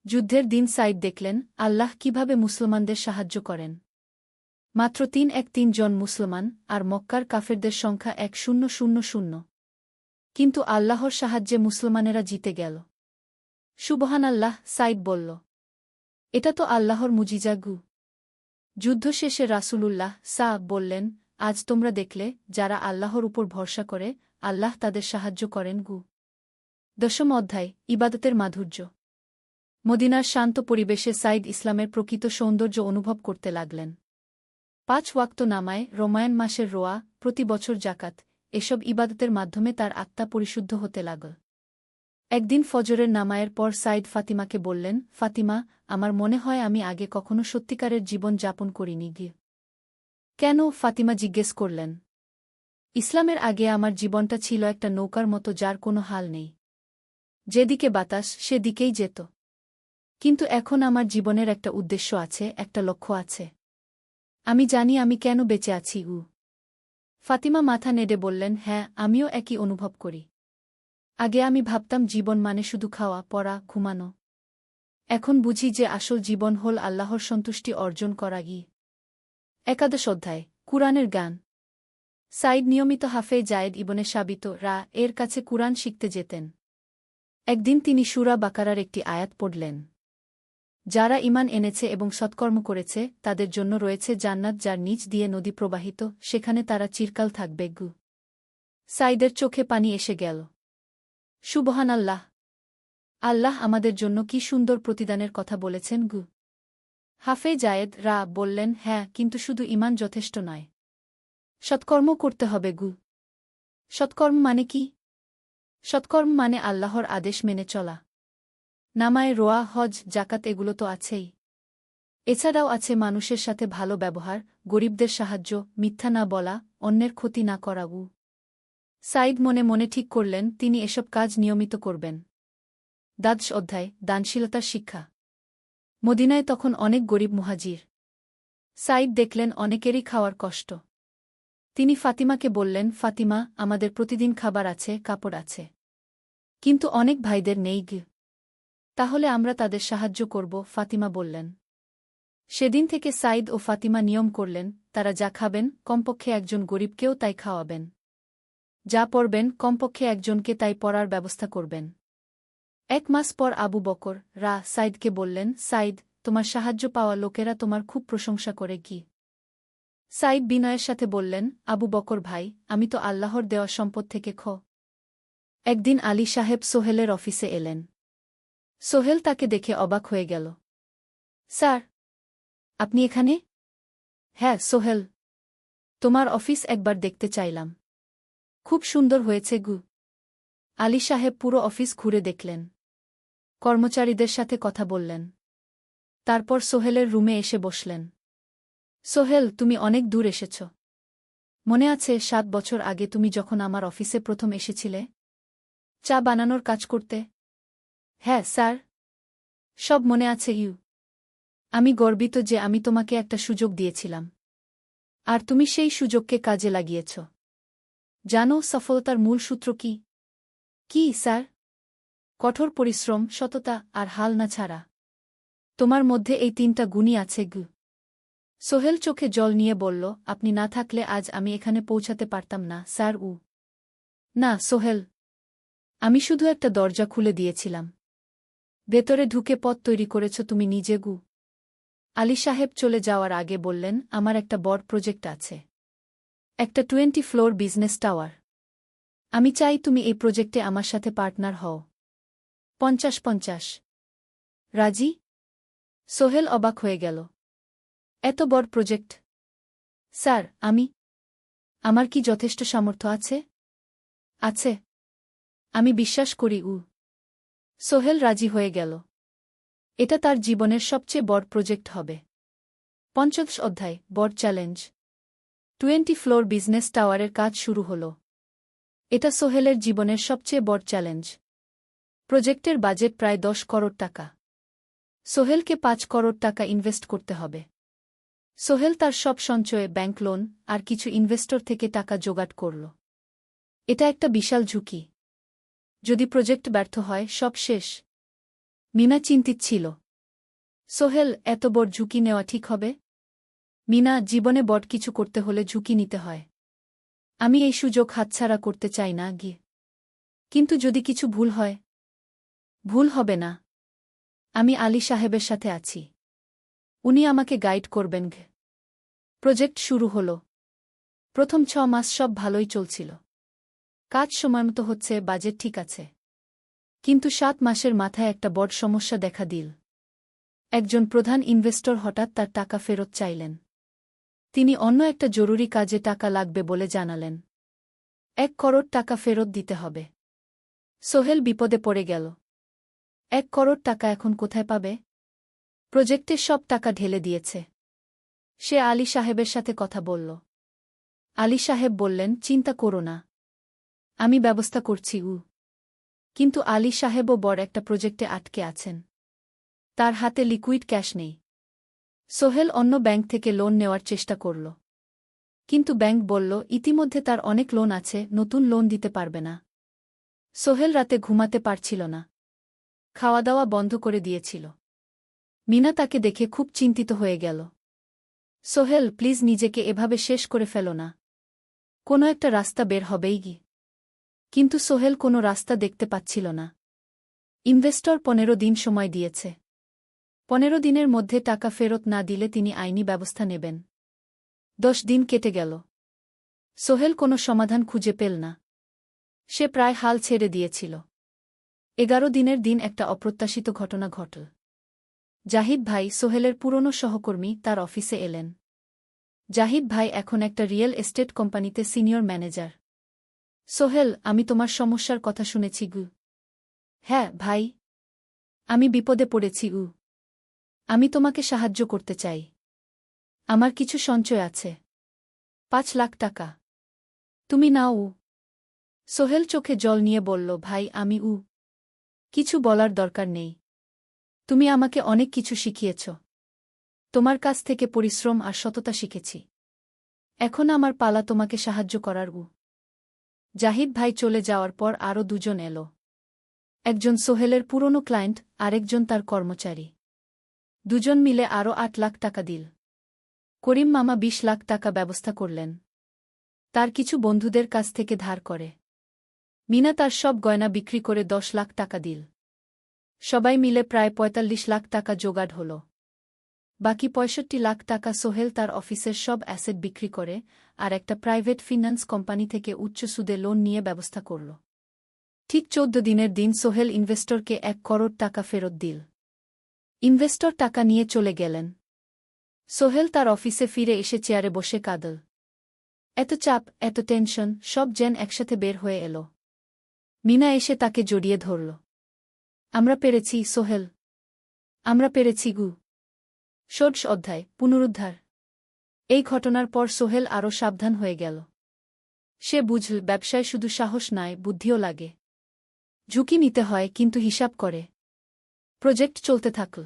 যুদ্ধের দিন সাইদ দেখলেন আল্লাহ কিভাবে মুসলমানদের সাহায্য করেন। মাত্র ৩ জন মুসলমান, আর মক্কার কাফেরদের সংখ্যা ১,০০০। কিন্তু আল্লাহর সাহায্যে মুসলমানেরা জিতে গেল। সুবহানাল্লাহ, সাইদ বলল। এটা তো আল্লাহর মুজিজা গু। যুদ্ধ শেষে রাসূলুল্লাহ বললেন, আজ তোমরা দেখলে যারা আল্লাহর উপর ভরসা করে আল্লাহ তাদের সাহায্য করেন গু। দশম অধ্যায়, ইবাদতের মাধুর্য। মদিনার শান্ত পরিবেশে সাইদ ইসলামের প্রকৃত সৌন্দর্য অনুভব করতে লাগলেন। ৫ ওয়াক্ত নামায়, রমায়ান মাসের রোয়া, প্রতি বছর জাকাত, এসব ইবাদতের মাধ্যমে তার আত্মা পরিশুদ্ধ হতে লাগল। একদিন ফজরের নামায়ের পর সাইদ ফাতিমাকে বললেন, ফাতিমা, আমার মনে হয় আমি আগে কখনো সত্যিকারের জীবন যাপন করিনি গিয়ে। কেন? ফাতিমা জিজ্ঞেস করলেন। ইসলামের আগে আমার জীবনটা ছিল একটা নৌকার মতো যার কোনো হাল নেই। যেদিকে বাতাস সেদিকেই যেত। কিন্তু এখন আমার জীবনের একটা উদ্দেশ্য আছে, একটা লক্ষ্য আছে। আমি জানি আমি কেন বেঁচে আছি উ। ফাতিমা মাথা নেড়ে বললেন, হ্যাঁ, আমিও একই অনুভব করি। আগে আমি ভাবতাম জীবন মানে শুধু খাওয়া, পড়া, ঘুমানো। এখন বুঝি যে আসল জীবন হল আল্লাহর সন্তুষ্টি অর্জন করা গি। একাদশ অধ্যায়, কুরআনের গান। সাইদ নিয়মিত হাফেজ জায়েদ ইবনে সাবিত এর কাছে কুরআন শিখতে যেতেন। একদিন তিনি সূরা বাকারার একটি আয়াত পড়লেন। যারা ঈমান এনেছে এবং সৎকর্ম করেছে তাদের জন্য রয়েছে জান্নাত যার নিচ দিয়ে নদী প্রবাহিত, সেখানে তারা চিরকাল থাকবে গু। সাইদের চোখে পানি এসে গেল। সুবহানাল্লাহ! আল্লাহ আমাদের জন্য কি সুন্দর প্রতিদানের কথা বলেছেন গু। হাফেজ জায়েদ বললেন, হ্যাঁ, কিন্তু শুধু ঈমান যথেষ্ট নয়। সৎকর্ম করতে হবে গু। সৎকর্ম মানে কি? সৎকর্ম মানে আল্লাহর আদেশ মেনে চলা। নামায়, রোয়া, হজ, জাকাত এগুলো তো আছেই। এছাড়াও আছে মানুষের সাথে ভালো ব্যবহার, গরিবদের সাহায্য, মিথ্যা না বলা, অন্যের ক্ষতি না করা গু। সাইদ মনে মনে ঠিক করলেন তিনি এসব কাজ নিয়মিত করবেন। দ্বাদশ অধ্যায়, দানশীলতার শিক্ষা। মদিনায় তখন অনেক গরিব মুহাজির। সাইদ দেখলেন অনেকেরই খাওয়ার কষ্ট। তিনি ফাতিমাকে বললেন, ফাতিমা, আমাদের প্রতিদিন খাবার আছে, কাপড় আছে। কিন্তু অনেক ভাইদের নেই গি। তাহলে আমরা তাদের সাহায্য করব, ফাতিমা বললেন। সেদিন থেকে সাইদ ও ফাতিমা নিয়ম করলেন, তারা যা খাবেন কমপক্ষে একজন গরিবকেও তাই খাওয়াবেন। যা পড়বেন কমপক্ষে একজনকে তাই পড়ার ব্যবস্থা করবেন। ১ মাস পর আবু বকর সাইদকে বললেন, সাইদ, তোমার সাহায্য পাওয়া লোকেরা তোমার খুব প্রশংসা করে কি। সাইদ বিনয়ের সাথে বললেন, আবু বকর ভাই, আমি তো আল্লাহর দেওয়া সম্পদ থেকে একদিন আলী সাহেব সোহেলের অফিসে এলেন। সোহেল তাকে দেখে অবাক হয়ে গেল। স্যার, আপনি এখানে? হ্যাঁ সোহেল, তোমার অফিস একবার দেখতে চাইলাম। খুব সুন্দর হয়েছে গু। আলী সাহেব পুরো অফিস ঘুরে দেখলেন। কর্মচারীদের সাথে কথা বললেন। তারপর সোহেলের রুমে এসে বসলেন। সোহেল, তুমি অনেক দূর এসেছ। মনে আছে ৭ বছর আগে তুমি যখন আমার অফিসে প্রথম এসেছিলে চা বানানোর কাজ করতে? হ্যাঁ স্যার, সব মনে আছে ইউ। আমি গর্বিত যে আমি তোমাকে একটা সুযোগ দিয়েছিলাম। আর তুমি সেই সুযোগকে কাজে লাগিয়েছ। জানো সফলতার মূল সূত্র কি? কি স্যার? কঠোর পরিশ্রম, সততা আর হাল না ছাড়া। তোমার মধ্যে এই 3টা গুণই আছে গু। সোহেল চোখে জল নিয়ে বলল, আপনি না থাকলে আজ আমি এখানে পৌঁছাতে পারতাম না স্যার। না সোহেল, আমি শুধু একটা দরজা খুলে দিয়েছিলাম। ভেতরে ঢুকে পথ তৈরি করেছ তুমি নিজে গু। আলী সাহেব চলে যাওয়ার আগে বললেন, আমার একটা বড় প্রজেক্ট আছে। একটা 20 ফ্লোর বিজনেস টাওয়ার। আমি চাই তুমি এই প্রজেক্টে আমার সাথে পার্টনার হও। 50-50। রাজি? সোহেল অবাক হয়ে গেল। এত বড় প্রজেক্ট? স্যার, আমার কি যথেষ্ট সামর্থ্য আছে? আছে। আমি বিশ্বাস করি। সোহেল রাজি হয়ে গেল। এটা তার জীবনের সবচেয়ে বড় প্রজেক্ট হবে। 50 অধ্যায়, বড় চ্যালেঞ্জ। 20 ফ্লোর বিজনেস টাওয়ারের কাজ শুরু হল। এটা সোহেলের জীবনের সবচেয়ে বড় চ্যালেঞ্জ। প্রজেক্টের বাজেট প্রায় 10 করোড় টাকা। সোহেলকে 5 করোড় টাকা ইনভেস্ট করতে হবে। সোহেল তার সব সঞ্চয়ে, ব্যাংক লোন আর কিছু ইনভেস্টর থেকে টাকা জোগাড় করল। এটা একটা বিশাল ঝুঁকি। যদি প্রজেক্ট ব্যর্থ হয়, সব শেষ। মিনা চিন্তিত ছিল। সোহেল, এত বড় ঝুঁকি নেওয়া ঠিক হবে? মিনা, জীবনে বড় কিছু করতে হলে ঝুঁকি নিতে হয়। আমি এই সুযোগ হাতছাড়া করতে চাই না গিয়ে। কিন্তু যদি কিছু ভুল হয়? ভুল হবে না। আমি আলী সাহেবের সাথে আছি। উনি আমাকে গাইড করবেন। প্রজেক্ট শুরু হল। প্রথম 6 মাস সব ভালোই চলছিল। কাজ সময়মতো হচ্ছে, বাজেট ঠিক আছে। কিন্তু 7 মাসের মাথায় একটা বড় সমস্যা দেখা দিল। একজন প্রধান ইনভেস্টর হঠাৎ তার টাকা ফেরত চাইলেন। তিনি অন্য একটা জরুরি কাজে টাকা লাগবে বলে জানালেন। 1 করোড় টাকা ফেরত দিতে হবে। সোহেল বিপদে পড়ে গেল। 1 করোড় টাকা এখন কোথায় পাবে? প্রজেক্টের সব টাকা ঢেলে দিয়েছে। সে আলী সাহেবের সাথে কথা বলল। আলী সাহেব বললেন, চিন্তা করো না, আমি ব্যবস্থা করছি। কিন্তু আলী সাহেবও বড় একটা প্রজেক্টে আটকে আছেন। তার হাতে লিকুইড ক্যাশ নেই। সোহেল অন্য ব্যাংক থেকে লোন নেওয়ার চেষ্টা করল। কিন্তু ব্যাংক বলল, ইতিমধ্যে তার অনেক লোন আছে, নতুন লোন দিতে পারবে না। সোহেল রাতে ঘুমাতে পারছিল না। খাওয়া দাওয়া বন্ধ করে দিয়েছিল। মিনা তাকে দেখে খুব চিন্তিত হয়ে গেল। সোহেল, প্লিজ নিজেকে এভাবে শেষ করে ফেলো না। কোনো একটা রাস্তা বের হবেই কি। কিন্তু সোহেল কোনো রাস্তা দেখতে পাচ্ছিল না। ইনভেস্টর 15 দিন সময় দিয়েছে। 15 দিনের মধ্যে টাকা ফেরত না দিলে তিনি আইনি ব্যবস্থা নেবেন। 10 দিন কেটে গেল। সোহেল কোনো সমাধান খুঁজে পেল না। সে প্রায় হাল ছেড়ে দিয়েছিল। 11 দিনের দিন একটা অপ্রত্যাশিত ঘটনা ঘটল। জাহিদ ভাই, সোহেলের পুরনো সহকর্মী, তার অফিসে এলেন। জাহিদ ভাই এখন একটা রিয়েল এস্টেট কোম্পানিতে সিনিয়র ম্যানেজার। সোহেল, আমি তোমার সমস্যার কথা শুনেছি গু। হ্যাঁ ভাই, আমি বিপদে পড়েছি। আমি তোমাকে সাহায্য করতে চাই। আমার কিছু সঞ্চয় আছে। 5 লাখ টাকা। তুমি নাও। সোহেল চোখে জল নিয়ে বলল, ভাই আমি কিছু বলার দরকার নেই। তুমি আমাকে অনেক কিছু শিখিয়েছ। তোমার কাছ থেকে পরিশ্রম আর সততা শিখেছি। এখন আমার পালা তোমাকে সাহায্য করার। জাহিদ ভাই চলে যাওয়ার পর আরও 2 জন এলো। একজন সোহেলের পুরনো ক্লায়েন্ট, আরেকজন তার কর্মচারী। 2 জন মিলে আরও 8 লাখ টাকা দিল। করিম মামা 20 লাখ টাকা ব্যবস্থা করলেন। তার কিছু বন্ধুদের কাছ থেকে ধার করে। মিনা তার সব গয়না বিক্রি করে 10 লাখ টাকা দিল। সবাই মিলে প্রায় 45 লাখ টাকা জোগাড় হল। বাকি 65 লাখ টাকা সোহেল তার অফিসের সব অ্যাসেট বিক্রি করে আর একটা প্রাইভেট ফিন্যান্স কোম্পানি থেকে উচ্চ সুদে লোন নিয়ে ব্যবস্থা করল। ঠিক 14 দিনের দিন সোহেল ইনভেস্টরকে 1 করোড় টাকা ফেরত দিল। ইনভেস্টর টাকা নিয়ে চলে গেলেন। সোহেল তার অফিসে ফিরে এসে চেয়ারে বসে কাঁদল। এত চাপ, এত টেনশন, সব যেন একসাথে বের হয়ে এলো। মিনা এসে তাকে জড়িয়ে ধরল। আমরা পেরেছি সোহেল, আমরা পেরেছি গু। 16 অধ্যায়, পুনরুদ্ধার। এই ঘটনার পর সোহেল আরও সাবধান হয়ে গেল। সে বুঝল, ব্যবসায় শুধু সাহস নয়, বুদ্ধিও লাগে। ঝুঁকি নিতে হয়, কিন্তু হিসাব করে। প্রজেক্ট চলতে থাকল।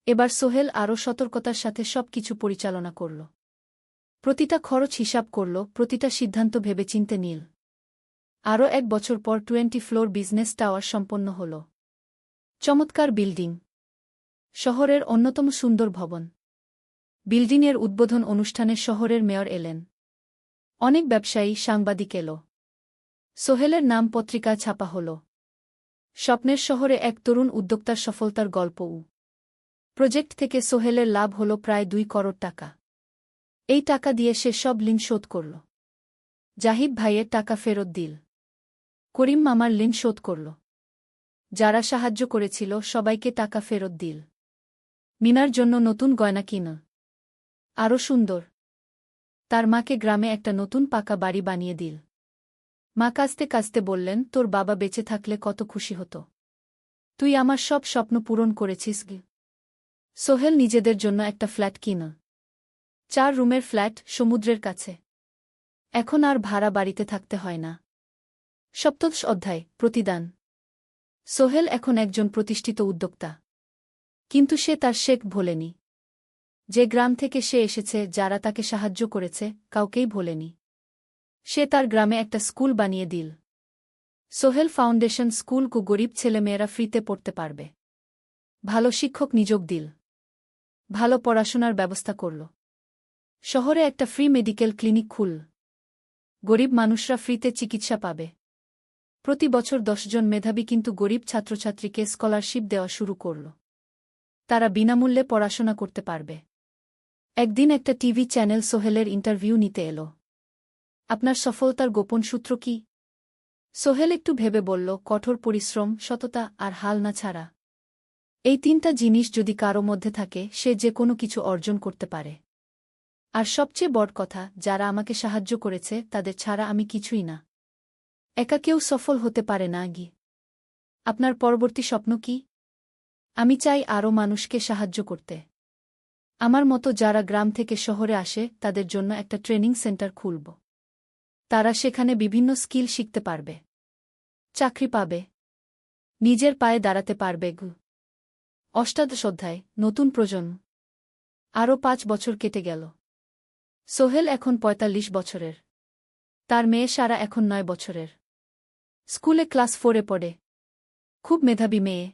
এবার সোহেল আরও সতর্কতার সাথে সবকিছু পরিচালনা করল। প্রতিটা খরচ হিসাব করল, প্রতিটা সিদ্ধান্ত ভেবেচিন্তে নিল। আরও 1 বছর পর 20 ফ্লোর বিজনেস টাওয়ার সম্পন্ন হল। চমৎকার বিল্ডিং, শহরের অন্যতম সুন্দর ভবন। বিল্ডিংয়ের উদ্বোধন অনুষ্ঠানে শহরের মেয়র এলেন। অনেক ব্যবসায়ী, সাংবাদিক এল। সোহেলের নাম পত্রিকায় ছাপা হল। স্বপ্নের শহরে এক তরুণ উদ্যোক্তার সফলতার গল্প। প্রজেক্ট থেকে সোহেলের লাভ হল প্রায় 2 করোড় টাকা। এই টাকা দিয়ে সে সব ঋণ শোধ করল। জাহিদ ভাইয়ের টাকা ফেরত দিল। করিম মামার ঋণ শোধ করল। যারা সাহায্য করেছিল সবাইকে টাকা ফেরত দিল। মিনার জন্য নতুন গয়না কিন, আরও সুন্দর। তার মাকে গ্রামে একটা নতুন পাকা বাড়ি বানিয়ে দিল। মা কাঁদতে কাঁদতে বললেন, তোর বাবা বেঁচে থাকলে কত খুশি হতো। তুই আমার সব স্বপ্ন পূরণ করেছিস। সোহেল নিজেদের জন্য একটা ফ্ল্যাট কিন, 4 রুমের ফ্ল্যাট, সমুদ্রের কাছে। এখন আর ভাড়া বাড়িতে থাকতে হয় না। 7ম অধ্যায়, প্রতিদান। সোহেল এখন একজন প্রতিষ্ঠিত উদ্যোক্তা। কিন্তু সে তার শেখ ভোলেনি। যে গ্রাম থেকে সে এসেছে, যারা তাকে সাহায্য করেছে, কাউকেই ভোলেনি। সে তার গ্রামে একটা স্কুল বানিয়ে দিল। সোহেল ফাউন্ডেশন স্কুল কু গরিব ছেলেমেয়েরা ফ্রিতে পড়তে পারবে। ভালো শিক্ষক নিযোগ দিল। ভালো পড়াশোনার ব্যবস্থা করল। শহরে একটা ফ্রি মেডিকেল ক্লিনিক খুল। গরিব মানুষরা ফ্রিতে চিকিৎসা পাবে। প্রতি বছর 10 জন মেধাবী কিন্তু গরিব ছাত্রছাত্রীকে স্কলারশিপ দেওয়া শুরু করল। তারা বিনামূল্যে পড়াশোনা করতে পারবে। একদিন একটা টিভি চ্যানেল সোহেলের ইন্টারভিউ নিতে এল। আপনার সফলতার গোপন সূত্র কি? সোহেল একটু ভেবে বলল, কঠোর পরিশ্রম, সততা আর হাল না ছাড়া। এই 3টা জিনিস যদি কারো মধ্যে থাকে, সে যে কোনো কিছু অর্জন করতে পারে। আর সবচেয়ে বড় কথা, যারা আমাকে সাহায্য করেছে তাদের ছাড়া আমি কিছুই না। একা কেউ সফল হতে পারে না। আপনার পরবর্তী স্বপ্ন কি? আমি চাই আরও মানুষকে সাহায্য করতে। আমার মতো যারা গ্রাম থেকে শহরে আসে তাদের জন্য একটা ট্রেনিং সেন্টার খুলব। তারা সেখানে বিভিন্ন স্কিল শিখতে পারবে, চাকরি পাবে, নিজের পায়ে দাঁড়াতে পারবে। 8ম অধ্যায়, নতুন প্রজন্ম। আরও 5 বছর কেটে গেল। সোহেল এখন 45 বছরের। তার মেয়ে সারা এখন 9 বছরের। স্কুলে ক্লাস 4-এ পড়ে। খুব মেধাবী মেয়ে।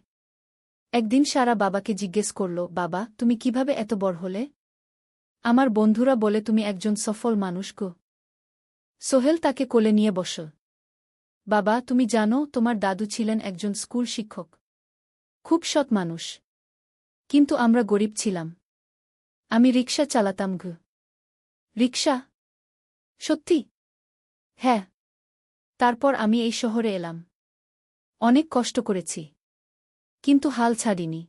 একদিন সারা বাবাকে জিজ্ঞেস করল, বাবা, তুমি কিভাবে এত বড় হলে? আমার বন্ধুরা বলে তুমি একজন সফল মানুষ গো। সোহেল তাকে কোলে নিয়ে বসল। বাবা, তুমি জানো, তোমার দাদু ছিলেন একজন স্কুল শিক্ষক। খুব সৎ মানুষ। কিন্তু আমরা গরিব ছিলাম। আমি রিকশা চালাতাম। রিকশা? সত্যি? হ্যাঁ। তারপর আমি এই শহরে এলাম। অনেক কষ্ট করেছি। কিন্তু হাল ছাড়িনি।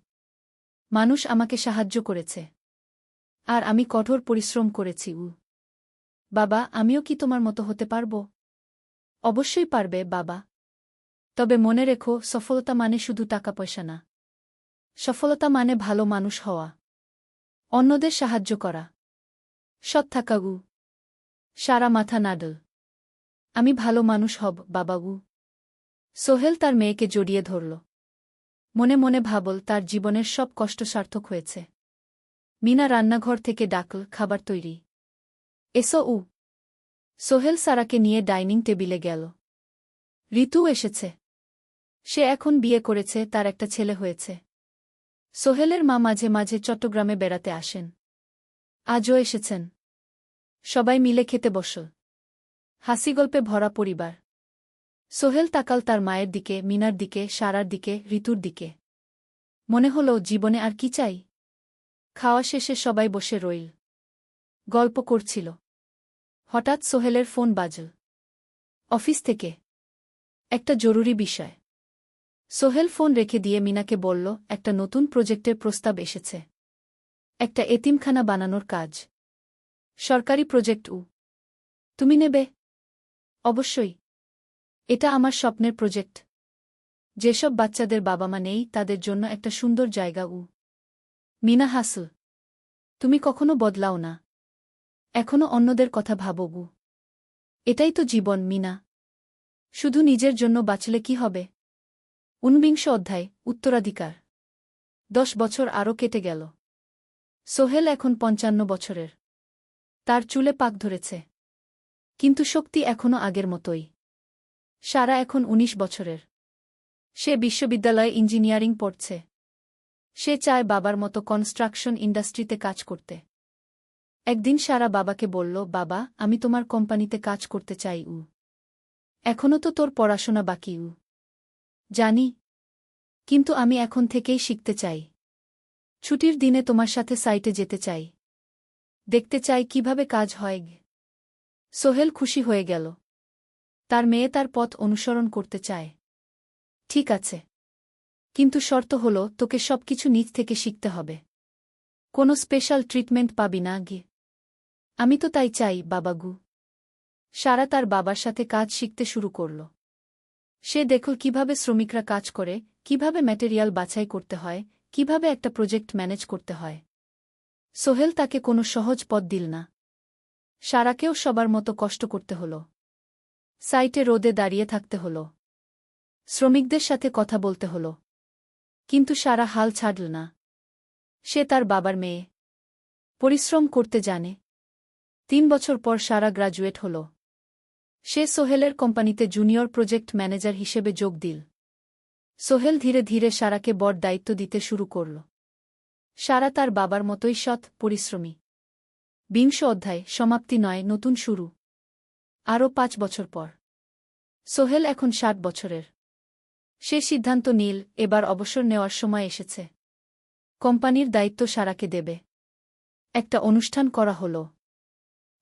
মানুষ আমাকে সাহায্য করেছে। আর আমি কঠোর পরিশ্রম করেছি। বাবা, আমিও কি তোমার মতো হতে পারব? অবশ্যই পারবে বাবা। তবে মনে রেখো, সফলতা মানে শুধু টাকা পয়সা না। সফলতা মানে ভালো মানুষ হওয়া, অন্যদের সাহায্য করা, সৎ থাকা। সারা মাথা নাডল। আমি ভালো মানুষ হব বাবা। সোহেল তার মেয়েকে জড়িয়ে ধরল। মনে মনে ভাবল, তার জীবনের সব কষ্ট সার্থক হয়েছে। মিনা রান্নাঘর থেকে ডাকল, খাবার তৈরি। এসো। সোহেল সারাকে নিয়ে ডাইনিং টেবিলে গেল। ঋতু এসেছে। সে এখন বিয়ে করেছে, তার একটা ছেলে হয়েছে। সোহেলের মা মাঝে মাঝে চট্টগ্রামে বেড়াতে আসেন। আজও এসেছেন। সবাই মিলে খেতে বসল। হাসিগল্পে ভরা পরিবার। সোহেল তাকাল তার মায়ের দিকে, মিনার দিকে, সারার দিকে, ঋতুর দিকে। মনে হল, জীবনে আর কি চাই? খাওয়া শেষে সবাই বসে রইল। গল্প করছিল। হঠাৎ সোহেলের ফোন বাজল। অফিস থেকে। একটা জরুরি বিষয়। সোহেল ফোন রেখে দিয়ে মিনাকে বলল, একটা নতুন প্রজেক্টের প্রস্তাব এসেছে। একটা এতিমখানা বানানোর কাজ। সরকারি প্রজেক্ট। তুমি নেবে? অবশ্যই। এটা আমার স্বপ্নের প্রজেক্ট। যেসব বাচ্চাদের বাবা মা নেই, তাদের জন্য একটা সুন্দর জায়গা। মিনা হাসল। তুমি কখনো বদলাও না। এখনো অন্যদের কথা ভাবো। এটাই তো জীবন মিনা। শুধু নিজের জন্য বাঁচলে কি হবে? 19 অধ্যায়, উত্তরাধিকার। 10 বছর আরও কেটে গেল। সোহেল এখন 55 বছরের। তার চুলে পাক ধরেছে। কিন্তু শক্তি এখনো আগের মতোই। সারা এখন ১৯ বছরের। সে বিশ্ববিদ্যালয়ে ইঞ্জিনিয়ারিং পড়ছে। সে চায় বাবার মতো কনস্ট্রাকশন ইন্ডাস্ট্রিতে কাজ করতে। একদিন সারা বাবাকে বলল, বাবা, আমি তোমার কোম্পানিতে কাজ করতে চাই। এখনও তো তোর পড়াশোনা বাকি। জানি, কিন্তু আমি এখন থেকেই শিখতে চাই। ছুটির দিনে তোমার সাথে সাইটে যেতে চাই। দেখতে চাই কিভাবে কাজ হয়। সোহেল খুশি হয়ে গেল। তার মেয়ে তার পথ অনুসরণ করতে চায়। ঠিক আছে, কিন্তু শর্ত হল তোকে সবকিছু নিজ থেকে শিখতে হবে। কোনো স্পেশাল ট্রিটমেন্ট পাবি না। আমি তো তাই চাই, বাবাগু। সারা তার বাবার সাথে কাজ শিখতে শুরু করল। সে দেখল কিভাবে শ্রমিকরা কাজ করে, কিভাবে ম্যাটেরিয়াল বাছাই করতে হয়, কিভাবে একটা প্রজেক্ট ম্যানেজ করতে হয়। সোহেল তাকে কোনো সহজ পথ দিল না। সারাকেও সবার মতো কষ্ট করতে হল। সাইটে রোদে দাঁড়িয়ে থাকতে হল। শ্রমিকদের সাথে কথা বলতে হল। কিন্তু সারা হাল ছাড়ল না। সে তার বাবার মেয়ে। পরিশ্রম করতে জানে। ৩ বছর পর সারা গ্রাজুয়েট হল। সে সোহেলের কোম্পানিতে জুনিয়র প্রজেক্ট ম্যানেজার হিসেবে যোগ দিল। সোহেল ধীরে ধীরে সারাকে বড় দায়িত্ব দিতে শুরু করল। সারা তার বাবার মতোই সৎ, পরিশ্রমী। ২০ অধ্যায়, সমাপ্তি নয়, নতুন শুরু। আরও ৫ বছর পর সোহেল এখন ৬০ বছরের। সে সিদ্ধান্ত নিল, এবার অবসর নেওয়ার সময় এসেছে। কোম্পানির দায়িত্ব সারাকে দেবে। একটা অনুষ্ঠান করা হল।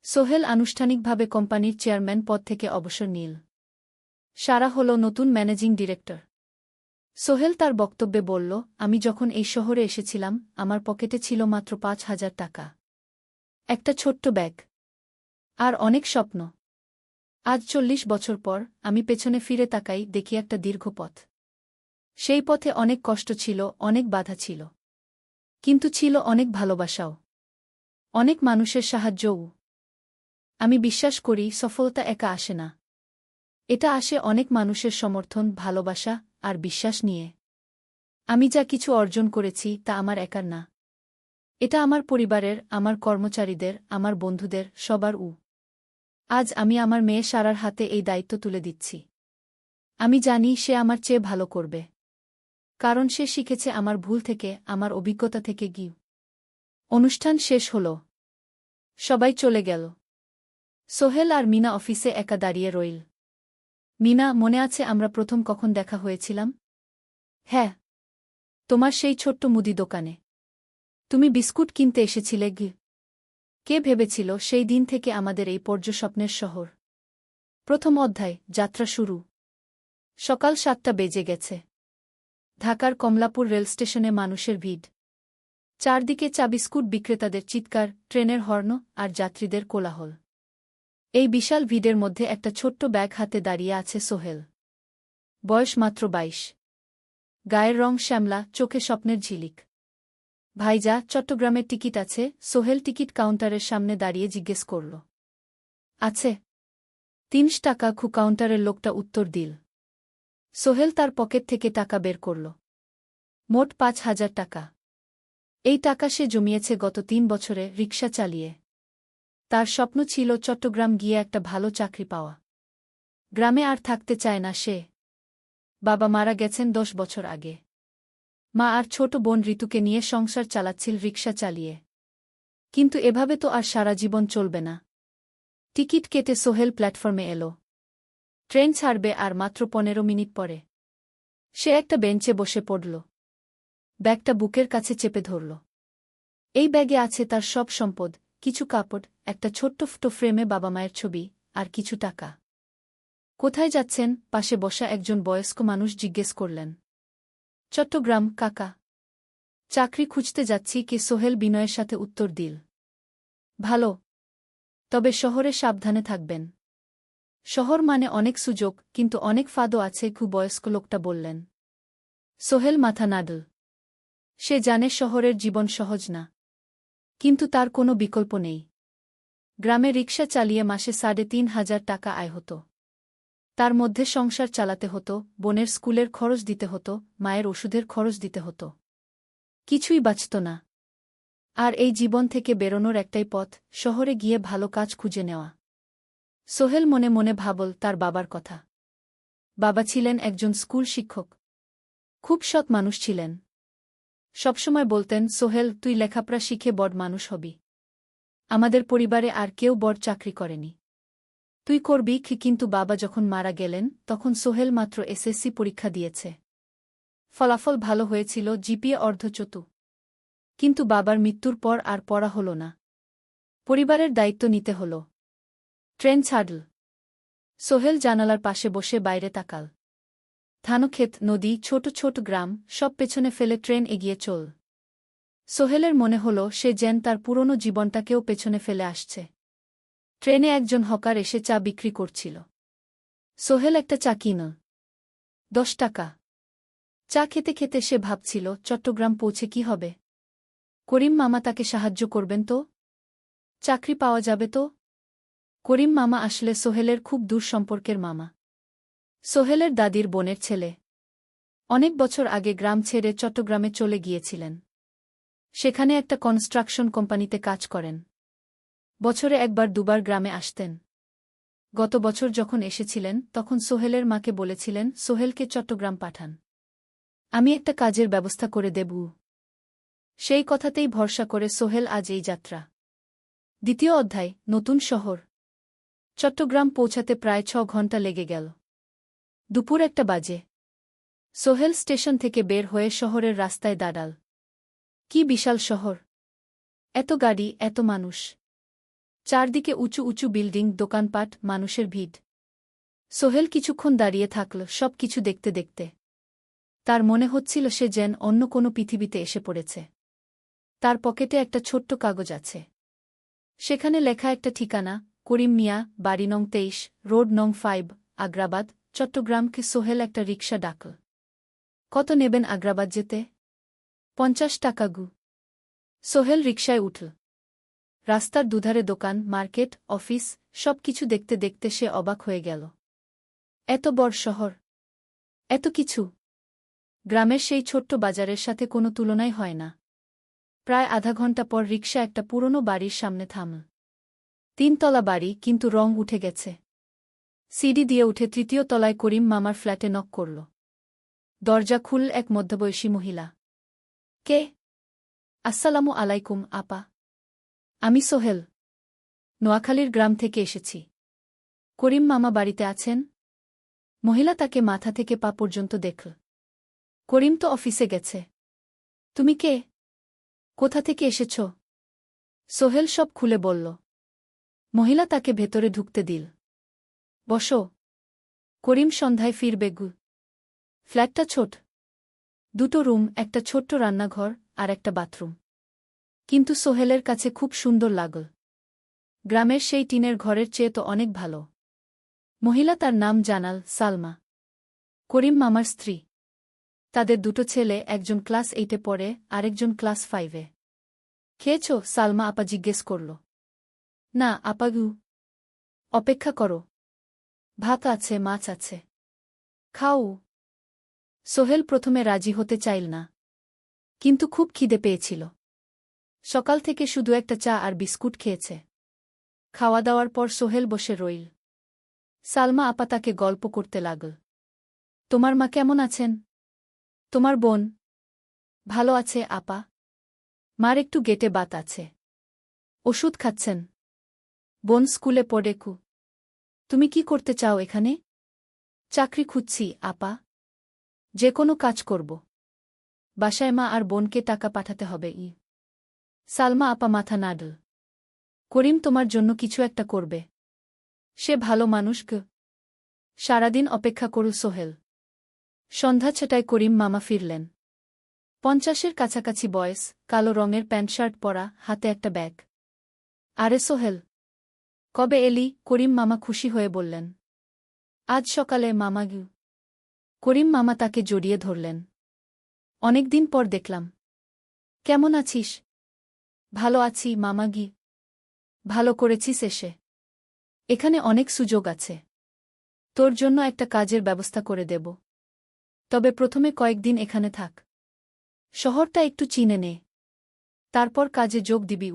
সোহেল আনুষ্ঠানিকভাবে কোম্পানির চেয়ারম্যান পদ থেকে অবসর নিল। সারা হল নতুন ম্যানেজিং ডিরেক্টর। সোহেল তার বক্তব্যে বলল, আমি যখন এই শহরে এসেছিলাম আমার পকেটে ছিল মাত্র ৫,০০০ টাকা। একটা ছোট্ট ব্যাগ। আর অনেক স্বপ্ন। আজ ৪০ বছর পর আমি পেছনে ফিরে তাকাই, দেখি একটা দীর্ঘ পথ। সেই পথে অনেক কষ্ট ছিল, অনেক বাধা ছিল। কিন্তু ছিল অনেক ভালোবাসাও। অনেক মানুষের সাহায্যও। আমি বিশ্বাস করি সফলতা একা আসে না। এটা আসে অনেক মানুষের সমর্থন, ভালোবাসা আর বিশ্বাস নিয়ে। আমি যা কিছু অর্জন করেছি তা আমার একার না। এটা আমার পরিবারের, আমার কর্মচারীদের, আমার বন্ধুদের, সবার। আজ আমি আমার মেয়ে সারার হাতে এই দায়িত্ব তুলে দিচ্ছি। আমি জানি সে আমার চেয়ে ভালো করবে। কারণ সে শিখেছে আমার ভুল থেকে, আমার অভিজ্ঞতা থেকে। অনুষ্ঠান শেষ হল। সবাই চলে গেল। সোহেল আর মিনা অফিসে একা দাঁড়িয়ে রইল। মিনা, মনে আছে আমরা প্রথম কখন দেখা হয়েছিলাম? হ্যাঁ, তোমার সেই ছোট্ট মুদি দোকানে। তুমি বিস্কুট কিনতে এসেছিলে। কে ভেবেছিল সেই দিন থেকে আমাদের এই পর্যস্বপ্নের শহর। প্রথম অধ্যায়, যাত্রা শুরু। সকাল ৭টা বেজে গেছে। ঢাকার কমলাপুর রেলস্টেশনে মানুষের ভিড়। চারদিকে চা বিস্কুট বিক্রেতাদের চিৎকার, ট্রেনের হর্ন আর যাত্রীদের কোলাহল। এই বিশাল ভিড়ের মধ্যে একটা ছোট্ট ব্যাগ হাতে দাঁড়িয়ে আছে সোহেল। বয়স মাত্র ২২। গায়ের রং শ্যামলা, চোখে স্বপ্নের ঝিলিক। ভাইজা, চট্টগ্রামের টিকিট আছে? সোহেল টিকিট কাউন্টারের সামনে দাঁড়িয়ে জিজ্ঞেস করল। আছে। ৩০ টাকা। কাউন্টারের লোকটা উত্তর দিল। সোহেল তার পকেট থেকে টাকা বের করল। মোট ৫,০০০ টাকা। এই টাকা সে জমিয়েছে গত ৩ বছরে রিকশা চালিয়ে। তার স্বপ্ন ছিল চট্টগ্রাম গিয়ে একটা ভালো চাকরি পাওয়া। গ্রামে আর থাকতে চায় না সে। বাবা মারা গেছেন ১০ বছর আগে। মা আর ছোট বোন ঋতুকে নিয়ে সংসার চালাচ্ছিল রিকশা চালিয়ে। কিন্তু এভাবে তো আর সারা জীবন চলবে না। টিকিট কেটে সোহেল প্ল্যাটফর্মে এল। ট্রেন ছাড়বে আর মাত্র ১৫ মিনিট পরে। সে একটা বেঞ্চে বসে পড়ল। ব্যাগটা বুকের কাছে চেপে ধরল। এই ব্যাগে আছে তার সব সম্পদ, কিছু কাপড়, একটা ছোট্ট ফটো ফ্রেমে বাবা মায়ের ছবি, আর কিছু টাকা। কোথায় যাচ্ছেন? পাশে বসা একজন বয়স্ক মানুষ জিজ্ঞেস করলেন। চট্টগ্রাম, কাকা। চাকরি খুঁজতে যাচ্ছি। সোহেল বিনয়ের সাথে উত্তর দিল। ভালো। তবে শহরে সাবধানে থাকবেন। শহর মানে অনেক সুযোগ, কিন্তু অনেক ফাঁদও আছে। বয়স্ক লোকটা বললেন। সোহেল মাথা নাড়ল। সে জানে শহরের জীবন সহজ না। কিন্তু তার কোনো বিকল্প নেই। গ্রামে রিকশা চালিয়ে মাসে ৩,৫০০ টাকা আয় হতো। তার মধ্যে সংসার চালাতে হতো, বোনের স্কুলের খরচ দিতে হতো, মায়ের ওষুধের খরচ দিতে হতো। কিছুই বাঁচত না। আর এই জীবন থেকে বেরোনোর একটাই পথ, শহরে গিয়ে ভালো কাজ খুঁজে নেওয়া। সোহেল মনে মনে ভাবল তার বাবার কথা। বাবা ছিলেন একজন স্কুল শিক্ষক। খুব সৎ মানুষ ছিলেন। সবসময় বলতেন, সোহেল, তুই লেখাপড়া শিখে বড় মানুষ হবি। আমাদের পরিবারে আর কেউ বড় চাকরি করেনি, তুই করবি। কিন্তু বাবা যখন মারা গেলেন তখন সোহেল মাত্র এসএসসি পরীক্ষা দিয়েছে। ফলাফল ভালো হয়েছিল, জিপিএ অর্ধচতু। কিন্তু বাবার মৃত্যুর পর আর পড়া হল না। পরিবারের দায়িত্ব নিতে হল। ট্রেন ছাড়ল। সোহেল জানালার পাশে বসে বাইরে তাকাল। ধানক্ষেত, নদী, ছোট ছোট গ্রাম, সব পেছনে ফেলে ট্রেন এগিয়ে চল। সোহেলের মনে হল সে যেন তার পুরনো জীবনটাকেও পেছনে ফেলে আসছে। ট্রেনে একজন হকার এসে চা বিক্রি করছিল। সোহেল একটা চা কিনল। 10 টাকা। চা খেতে খেতে সে ভাবছিল, চট্টগ্রাম পৌঁছে কি হবে? করিম মামা তাকে সাহায্য করবেন তো? চাকরি পাওয়া যাবে তো? করিম মামা আসলে সোহেলের খুব দূর সম্পর্কের মামা। সোহেলের দাদির বোনের ছেলে। অনেক বছর আগে গ্রাম ছেড়ে চট্টগ্রামে চলে গিয়েছিলেন। সেখানে একটা কনস্ট্রাকশন কোম্পানিতে কাজ করেন। বছরে একবার দুবার গ্রামে আসতেন। গত বছর যখন এসেছিলেন তখন সোহেলের মাকে বলেছিলেন, সোহেলকে চট্টগ্রাম পাঠান, আমি একটা কাজের ব্যবস্থা করে দেব। সেই কথাতেই ভরসা করে সোহেল আজ এই যাত্রা। দ্বিতীয় অধ্যায়, নতুন শহর। চট্টগ্রাম পৌঁছাতে প্রায় 6 ঘণ্টা লেগে গেল। দুপুর 1টা বাজে। সোহেল স্টেশন থেকে বের হয়ে শহরের রাস্তায় দাঁড়াল। কি বিশাল শহর! এত গাড়ি, এত মানুষ। চারদিকে উঁচু উঁচু বিল্ডিং, দোকানপাট, মানুষের ভিড়। সোহেল কিছুক্ষণ দাঁড়িয়ে থাকল সব কিছু দেখতে দেখতে। তার মনে হচ্ছিল সে যেন অন্য কোনো পৃথিবীতে এসে পড়েছে। তার পকেটে একটা ছোট্ট কাগজ আছে। সেখানে লেখা একটা ঠিকানা, করিম মিয়া, বাড়ি নং 23, রোড নং 5, আগ্রাবাদ, চট্টগ্রামকে। সোহেল একটা রিকশা ডাকল। কত নেবেন আগ্রাবাদ যেতে? 50 টাকা গু। সোহেল রিকশায় উঠল। রাস্তার দুধারে দোকান, মার্কেট, অফিস, সব কিছু দেখতে দেখতে সে অবাক হয়ে গেল। এত বড় শহর, এত কিছু! গ্রামের সেই ছোট্ট বাজারের সাথে কোনো তুলনাই হয় না। প্রায় আধা ঘণ্টা পর রিকশা একটা পুরনো বাড়ির সামনে থামল। 3 তলা বাড়ি, কিন্তু রং উঠে গেছে। সিঁড়ি দিয়ে উঠে 3য় তলায় করিম মামার ফ্ল্যাটে নক করল। দরজা খুলল এক মধ্যবয়সী মহিলা। কে? আসসালামু আলাইকুম আপা। আমি সোহেল। নোয়াখালীর গ্রাম থেকে এসেছি। করিম মামা বাড়িতে আছেন? মহিলা তাকে মাথা থেকে পা পর্যন্ত দেখল। করিম তো অফিসে গেছে। তুমি কে? কোথা থেকে এসেছ? সোহেল সব খুলে বলল। মহিলা তাকে ভেতরে ঢুকতে দিল। বসো। করিম সন্ধ্যায় ফিরবে গু। ফ্ল্যাটটা ছোট। 2টো রুম, একটা ছোট্ট রান্নাঘর আর একটা বাথরুম। কিন্তু সোহেলের কাছে খুব সুন্দর লাগল। গ্রামের সেই টিনের ঘরের চেয়ে তো অনেক ভালো। মহিলা তার নাম জানাল, সালমা। করিম মামার স্ত্রী। তাদের 2টো ছেলে, একজন ক্লাস 8-এ পড়ে, আরেকজন ক্লাস 5-এ। খেয়েছ? সালমা আপা জিজ্ঞেস করল। না আপা গু। অপেক্ষা করো। ভাত আছে, মাছ আছে। খাও। সোহেল প্রথমে রাজি হতে চাইল না, কিন্তু খুব খিদে পেয়েছিল। সকাল থেকে শুধু একটা চা আর বিস্কুট খেয়েছে। খাওয়া দাওয়ার পর সোহেল বসে রইল। সালমা আপা তাকে গল্প করতে লাগল। তোমার মা কেমন আছেন? তোমার বোন? ভালো আছে আপা। মার একটু গেটে বাত আছে। ওষুধ খাচ্ছেন। বোন স্কুলে পড়ে কু। তুমি কি করতে চাও এখানে? চাকরি খুঁজছি আপা। যে কোনো কাজ করব। বাসায় মা আর বোনকে টাকা পাঠাতে হবে। সালমা আপা মাথা নাড়ল। করিম তোমার জন্য কিছু একটা করবে। সে ভালো মানুষ গ। সারাদিন অপেক্ষা করু সোহেল। সন্ধ্যা 6টায় করিম মামা ফিরলেন। 50-এর কাছাকাছি বয়স, কালো রঙের প্যান্ট শার্ট পরা, হাতে একটা ব্যাগ। আরে সোহেল, কবে এলি? করিম মামা খুশি হয়ে বললেন। আজ সকালে মামা গু। করিম মামা তাকে জড়িয়ে ধরলেন। অনেকদিন পর দেখলাম। কেমন আছিস? ভালো আছি মামা গি। ভালো করেছিস এসে। এখানে অনেক সুযোগ আছে। তোর জন্য একটা কাজের ব্যবস্থা করে দেব। তবে প্রথমে কয়েকদিন এখানে থাক। শহরটা একটু চিনে নে। তারপর কাজে যোগ দিবি।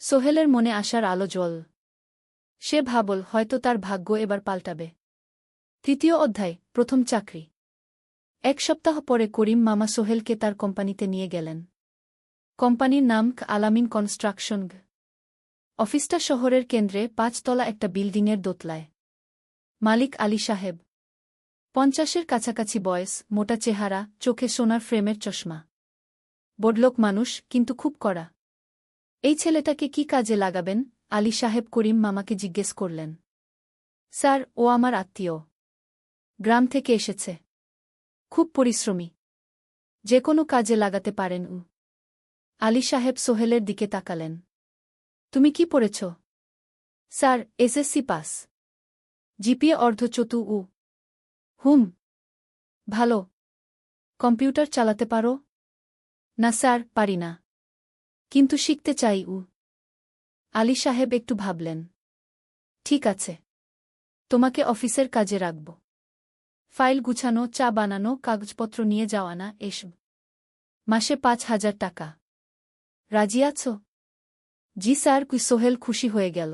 সোহেলের মনে আসার আলো জ্বল। সে ভাবল হয়তো তার ভাগ্য এবার পাল্টাবে। তৃতীয় অধ্যায়, প্রথম চাকরি। এক সপ্তাহ পরে করিম মামা সোহেলকে তার কোম্পানিতে নিয়ে গেলেন। কোম্পানির নাম আলামিন কনস্ট্রাকশন। অফিসটা শহরের কেন্দ্রে ৫ তলা একটা বিল্ডিংয়ের দোতলায়। মালিক আলী সাহেব, ৫০-এর কাছাকাছি বয়স, মোটা চেহারা, চোখে সোনার ফ্রেমের চশমা। বড়লোক মানুষ, কিন্তু খুব কড়া। এই ছেলেটাকে কি কাজে লাগাবেন? আলী সাহেব করিম মামাকে জিজ্ঞেস করলেন। স্যার, ও আমার আত্মীয়। গ্রাম থেকে এসেছে। খুব পরিশ্রমী। যে কোনো কাজে লাগাতে পারেন উ। আলী সাহেব সোহেলের দিকে তাকালেন। তুমি কি পড়েছ? Sir, SSC pass. জিপিএ অর্ধচতু উ। হুম। ভালো। কম্পিউটার চালাতে পারো? না স্যার, পারি না। কিন্তু শিখতে চাই উ। আলী সাহেব একটু ভাবলেন। ঠিক আছে। তোমাকে অফিসের কাজে রাখব। ফাইল গুছানো, চা বানানো, কাগজপত্র নিয়ে যাওয়া না, এসব। মাসে ৫,০০০ টাকা। রাজি আছো? জি স্যার। সোহেল খুশি হয়ে গেল।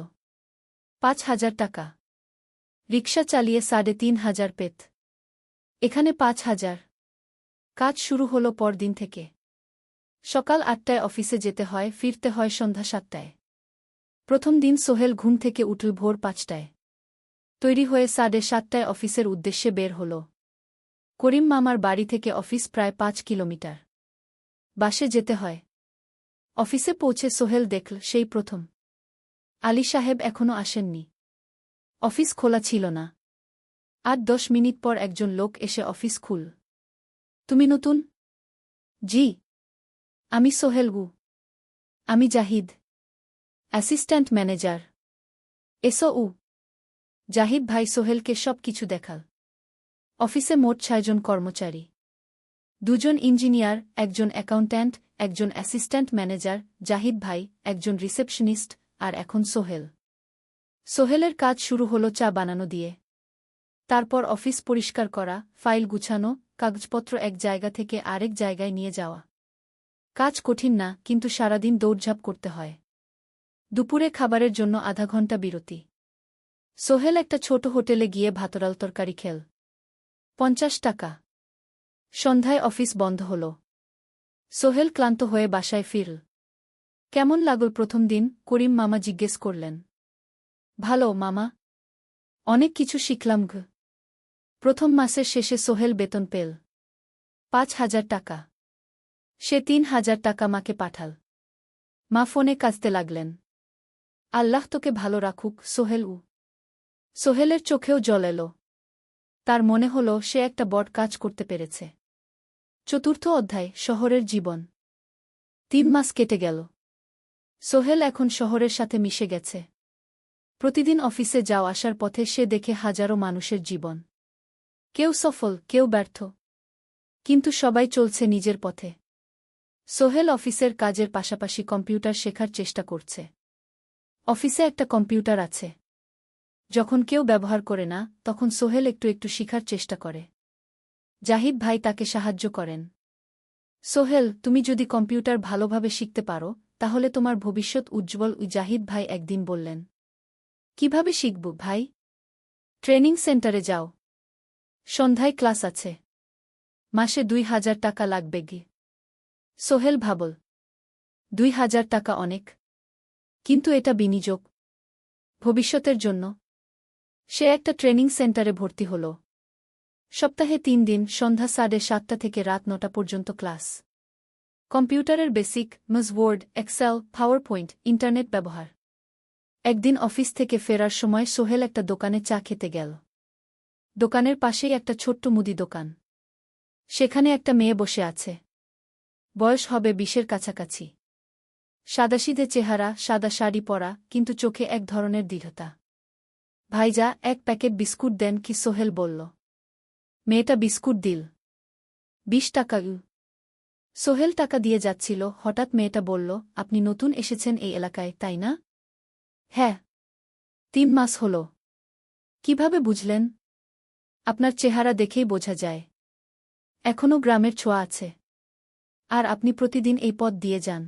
৫,০০০ টাকা। রিকশা চালিয়ে ৩,৫০০ পেত। এখানে ৫,০০০। কাজ শুরু হলো পরদিন থেকে। সকাল ৮টায় অফিসে যেতে হয়, ফিরতে হয় সন্ধ্যা ৭টায়। প্রথম দিন সোহেল ঘুম থেকে উঠল ভোর ৫টায়। তৈরি হয়ে ৭:৩০টায় অফিসের উদ্দেশ্যে বের হল। করিম মামার বাড়ি থেকে অফিস প্রায় ৫ কিলোমিটার। বাসে যেতে হয়। অফিসে পৌঁছে সোহেল দেখল সেই প্রথম আলী সাহেব এখনও আসেননি। অফিস খোলা ছিল না। ৮-১০ মিনিট পর একজন লোক এসে অফিস খুল। তুমি নতুন? জি। আমি সোহেল গু। আমি জাহিদ, অ্যাসিস্ট্যান্ট ম্যানেজার। এসো উ। জাহিদ ভাই সোহেলকে সব কিছু দেখাল। অফিসে মোট ৬ জন কর্মচারী। ২ জন ইঞ্জিনিয়ার, একজন অ্যাকাউন্ট্যান্ট, একজন অ্যাসিস্ট্যান্ট ম্যানেজার, জাহিদ ভাই, একজন রিসেপশনিস্ট, আর এখন সোহেল। সোহেলের কাজ শুরু হলো চা বানানো দিয়ে। তারপর অফিস পরিষ্কার করা, ফাইল গুছানো, কাগজপত্র এক জায়গা থেকে আরেক জায়গায় নিয়ে যাওয়া। কাজ কঠিন না, কিন্তু সারাদিন দৌড়ঝাঁপ করতে হয়। দুপুরে খাবারের জন্য আধা ঘণ্টা বিরতি। সোহেল একটা ছোট হোটেলে গিয়ে ভাতরাল তরকারি খেল। ৫০ টাকা। সন্ধ্যায় অফিস বন্ধ হল। সোহেল ক্লান্ত হয়ে বাসায় ফিরল। কেমন লাগল প্রথম দিন? করিম মামা জিজ্ঞেস করলেন। ভালো মামা। অনেক কিছু শিখলাম ঘ। প্রথম মাসের শেষে সোহেল বেতন পেল ৫,০০০ টাকা। সে ৩,০০০ টাকা মাকে পাঠাল। মা ফোনে কাঁদতে লাগলেন। আল্লাহ তোকে ভালো রাখুক সোহেল উ। সোহেলের চোখেও জল এলো। তার মনে হল সে একটা বড় কাজ করতে পেরেছে। চতুর্থ অধ্যায়, শহরের জীবন। ৩ মাস কেটে গেল। সোহেল এখন শহরের সাথে মিশে গেছে। প্রতিদিন অফিসে যাওয়া আসার পথে সে দেখে হাজারো মানুষের জীবন। কেউ সফল, কেউ ব্যর্থ। কিন্তু সবাই চলছে নিজের পথে। সোহেল অফিসের কাজের পাশাপাশি কম্পিউটার শেখার চেষ্টা করছে। অফিসে একটা কম্পিউটার আছে। যখন কেউ ব্যবহার করে না, তখন সোহেল একটু একটু শিখার চেষ্টা করে। জাহিদ ভাই তাকে সাহায্য করেন। সোহেল, তুমি যদি কম্পিউটার ভালোভাবে শিখতে পারো, তাহলে তোমার ভবিষ্যৎ উজ্জ্বল। জাহিদ ভাই একদিন বললেন। কিভাবে শিখব ভাই? ট্রেনিং সেন্টারে যাও। সন্ধ্যায় ক্লাস আছে। মাসে ২,০০০ টাকা লাগবে গে। সোহেল ভাবল। ২,০০০ টাকা অনেক। কিন্তু এটা বিনিয়োগ। ভবিষ্যতের জন্য। সে একটা ট্রেনিং সেন্টারে ভর্তি হল। সপ্তাহে ৩ দিন, সন্ধ্যা ৭:৩০ থেকে রাত ৯টা পর্যন্ত ক্লাস। কম্পিউটারের basic, MS Word, Excel, PowerPoint, internet ব্যবহার। একদিন অফিস থেকে ফেরার সময় সোহেল একটা দোকানে চা খেতে গেল। দোকানের পাশেই একটা ছোট্ট মুদি দোকান। সেখানে একটা মেয়ে বসে আছে। বয়স হবে ২০-এর কাছাকাছি। সাদাসিধে চেহারা, সাদা শাড়ি পরা, কিন্তু চোখে এক ধরনের দৃঢ়তা। ভাইজা, ১ প্যাকেট বিস্কুট দেন কি? সোহেল বলল। মেয়েটা বিস্কুট দিল। ২০ টাকা। সোহেল টাকা দিয়ে যাচ্ছিল, হঠাৎ মেয়েটা বলল, আপনি নতুন এসেছেন এই এলাকায়, তাই না? হ্যাঁ। ৩ মাস হল। কিভাবে বুঝলেন? আপনার চেহারা দেখেই বোঝা যায়। এখনও গ্রামের ছোঁয়া আছে। আর আপনি প্রতিদিন এই পথ দিয়ে যান।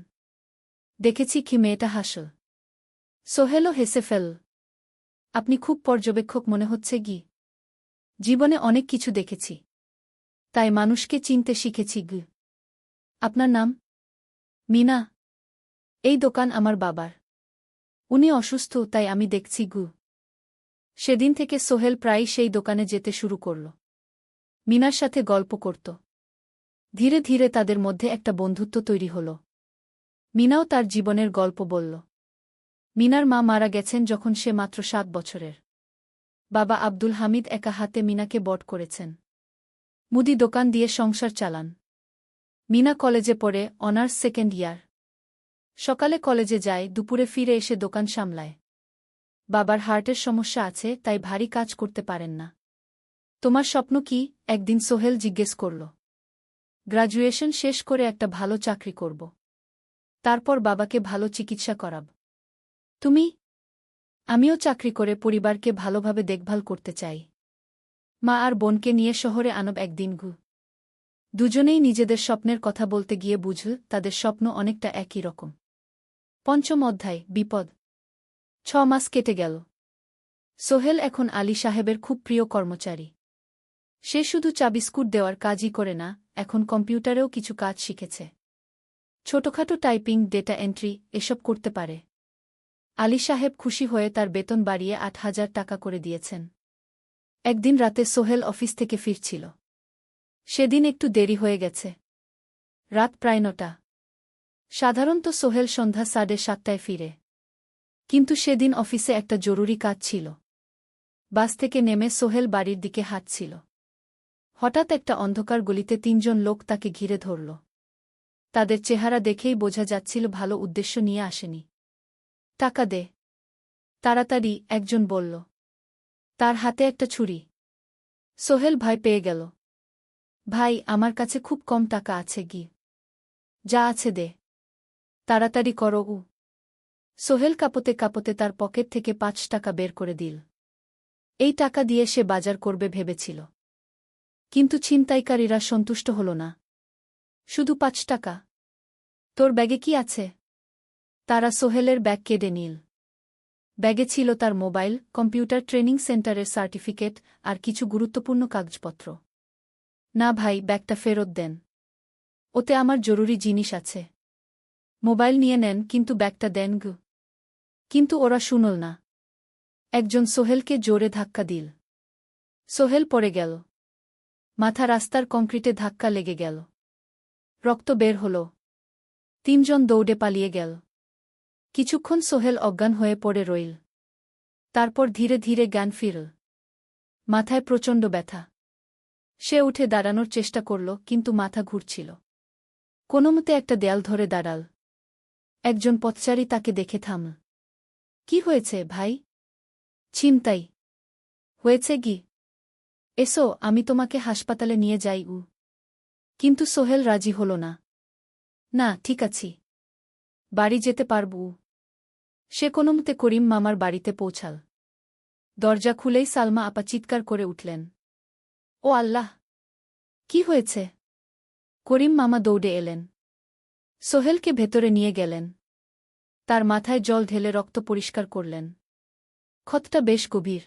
দেখেছি কি? মেয়েটা হাসল। সোহেলও হেসে ফেলল। আপনি খুব পর্যবেক্ষক মনে হচ্ছে গি। জীবনে অনেক কিছু দেখেছি, তাই মানুষকে চিনতে শিখেছি। আপনার নাম? মিনা। এই দোকান আমার বাবার। উনি অসুস্থ, তাই আমি দেখছি। সেদিন থেকে সোহেল প্রায়ই সেই দোকানে যেতে শুরু করল। মিনার সাথে গল্প করত। ধীরে ধীরে তাদের মধ্যে একটা বন্ধুত্ব তৈরি হল। মিনাও তার জীবনের গল্প বলল। মিনার মা মারা গেছেন যখন সে মাত্র 7 বছরের। বাবা আব্দুল হামিদ একা হাতে মিনাকে বড় করেছেন। মুদি দোকান দিয়ে সংসার চালান। মিনা কলেজে পড়ে, অনার্স সেকেন্ড ইয়ার। সকালে কলেজে যায়, দুপুরে ফিরে এসে দোকান সামলায়। বাবার হার্টের সমস্যা আছে, তাই ভারী কাজ করতে পারেন না। তোমার স্বপ্ন কি? একদিন সোহেল জিজ্ঞেস করল। গ্র্যাজুয়েশন শেষ করে একটা ভালো চাকরি করব। তারপর বাবাকে ভালো চিকিৎসা করাব। তুমি? আমিও চাকরি করে পরিবারকে ভালোভাবে দেখভাল করতে চাই। মা আর বোনকে নিয়ে শহরে আনব একদিন। দুজনেই নিজেদের স্বপ্নের কথা বলতে গিয়ে বুঝল তাদের স্বপ্ন অনেকটা একই রকম। ৫ম অধ্যায়, বিপদ। ৬ মাস কেটে গেল। সোহেল এখন আলী সাহেবের খুব প্রিয় কর্মচারী। সে শুধু চা বিস্কুট দেওয়ার কাজই করে না, এখন কম্পিউটারেও কিছু কাজ শিখেছে। ছোটখাটো টাইপিং, ডেটা এন্ট্রি এসব করতে পারে। আলী সাহেব খুশি হয়ে তার বেতন বাড়িয়ে ৮,০০০ টাকা করে দিয়েছেন। একদিন রাতে সোহেল অফিস থেকে ফিরছিল। সেদিন একটু দেরি হয়ে গেছে। রাত প্রায় ৯টা। সাধারণত সোহেল সন্ধ্যা ৭:৩০টায় ফিরে। কিন্তু সেদিন অফিসে একটা জরুরি কাজ ছিল। বাস থেকে নেমে সোহেল বাড়ির দিকে হাঁটছিল। হঠাৎ একটা অন্ধকার গলিতে ৩ জন লোক তাকে ঘিরে ধরল। তাদের চেহারা দেখেই বোঝা যাচ্ছিল ভালো উদ্দেশ্য নিয়ে আসেনি। টাকা দে, তাড়াতাড়ি, একজন বলল। তার হাতে একটা ছুরি। সোহেল ভয় পেয়ে গেল। ভাই, আমার কাছে খুব কম টাকা আছে। যা আছে দে, তাড়াতাড়ি করো। সোহেল কাঁপতে কাঁপতে তার পকেট থেকে ৫ টাকা বের করে দিল। এই টাকা দিয়ে সে বাজার করবে ভেবেছিল। কিন্তু ছিনতাইকারীরা সন্তুষ্ট হল না। শুধু ৫ টাকা? তোর ব্যাগে কি আছে? তারা সোহেলের ব্যাগ কেড়ে নিল। ব্যাগে ছিল তার মোবাইল, কম্পিউটার ট্রেনিং সেন্টারের সার্টিফিকেট আর কিছু গুরুত্বপূর্ণ কাগজপত্র। না ভাই, ব্যাগটা ফেরত দেন। ওতে আমার জরুরি জিনিস আছে। মোবাইল নিয়ে নেন, কিন্তু ব্যাগটা দেন। কিন্তু ওরা শুনল না। একজন সোহেলকে জোরে ধাক্কা দিল। সোহেল পড়ে গেল। মাথা রাস্তার কংক্রিটে ধাক্কা লেগে গেল। রক্ত বের হল। ৩ জন দৌড়ে পালিয়ে গেল। কিছুক্ষণ সোহেল অজ্ঞান হয়ে পড়ে রইল। তারপর ধীরে ধীরে জ্ঞান ফিরল। মাথায় প্রচণ্ড ব্যথা। সে উঠে দাঁড়ানোর চেষ্টা করল, কিন্তু মাথা ঘুরছিল। কোনোমতে একটা দেয়াল ধরে দাঁড়াল। একজন পথচারী তাকে দেখে থামল। কি হয়েছে ভাই? ছিনতাই হয়েছে। এসো, আমি তোমাকে হাসপাতালে নিয়ে যাই। কিন্তু সোহেল রাজি হল না। না, ঠিক আছি, বাড়ি যেতে পারব। সে কোনোমতে করিম মামার বাড়িতে পৌঁছাল। দরজা খুলেই সালমা আপা চিৎকার করে উঠলেন। ও আল্লাহ! কি হয়েছে? করিম মামা দৌড়ে এলেন। সোহেলকে ভেতরে নিয়ে গেলেন। তার মাথায় জল ঢেলে রক্ত পরিষ্কার করলেন। ক্ষতটা বেশ গভীর।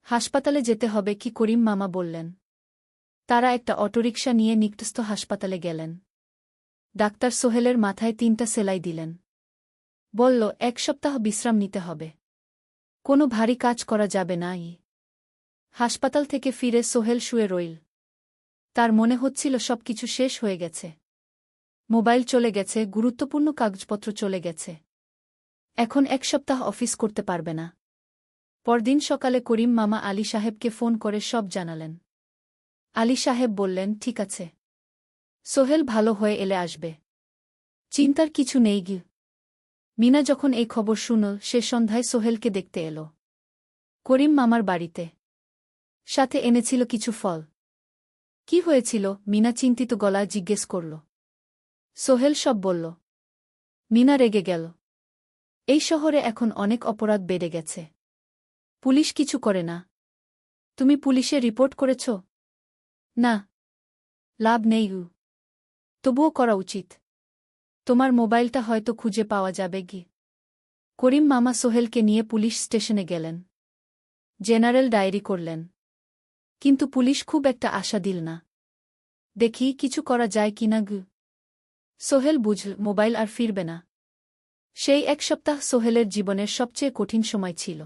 হাসপাতালে যেতে হবে কি? করিম মামা বললেন। তারা একটা অটোরিকশা নিয়ে নিকটস্থ হাসপাতালে গেলেন। ডাক্তার সোহেলের মাথায় ৩টা সেলাই দিলেন। বলল, ১ সপ্তাহ বিশ্রাম নিতে হবে। কোনো ভারী কাজ করা যাবে না। হাসপাতাল থেকে ফিরে সোহেল শুয়ে রইল। তার মনে হচ্ছিল সবকিছু শেষ হয়ে গেছে। মোবাইল চলে গেছে, গুরুত্বপূর্ণ কাগজপত্র চলে গেছে। এখন ১ সপ্তাহ অফিস করতে পারবে না। পরদিন সকালে করিম মামা আলী সাহেবকে ফোন করে সব জানালেন। আলী সাহেব বললেন, ঠিক আছে, সোহেল ভালো হয়ে এলে আসবে, চিন্তার কিছু নেই। মিনা যখন এই খবর শুনল, সে সন্ধ্যায় সোহেলকে দেখতে এল করিম মামার বাড়িতে। সাথে এনেছিল কিছু ফল। কি হয়েছিল? মিনা চিন্তিত গলায় জিজ্ঞেস করল। সোহেল সব বলল। মিনা রেগে গেল। এই শহরে এখন অনেক অপরাধ বেড়ে গেছে। পুলিশ কিছু করে না। তুমি পুলিশে রিপোর্ট করেছ? না, লাভ নেই। তবুও করা উচিত। তোমার মোবাইলটা হয়তো খুঁজে পাওয়া যাবে। করিম মামা সোহেলকে নিয়ে পুলিশ স্টেশনে গেলেন। জেনারেল ডায়েরি করলেন। কিন্তু পুলিশ খুব একটা আশা দিল না। দেখি কিছু করা যায় কিনা গু। সোহেল বুঝল মোবাইল আর ফিরবে না। সেই এক সপ্তাহ সোহেলের জীবনের সবচেয়ে কঠিন সময় ছিল।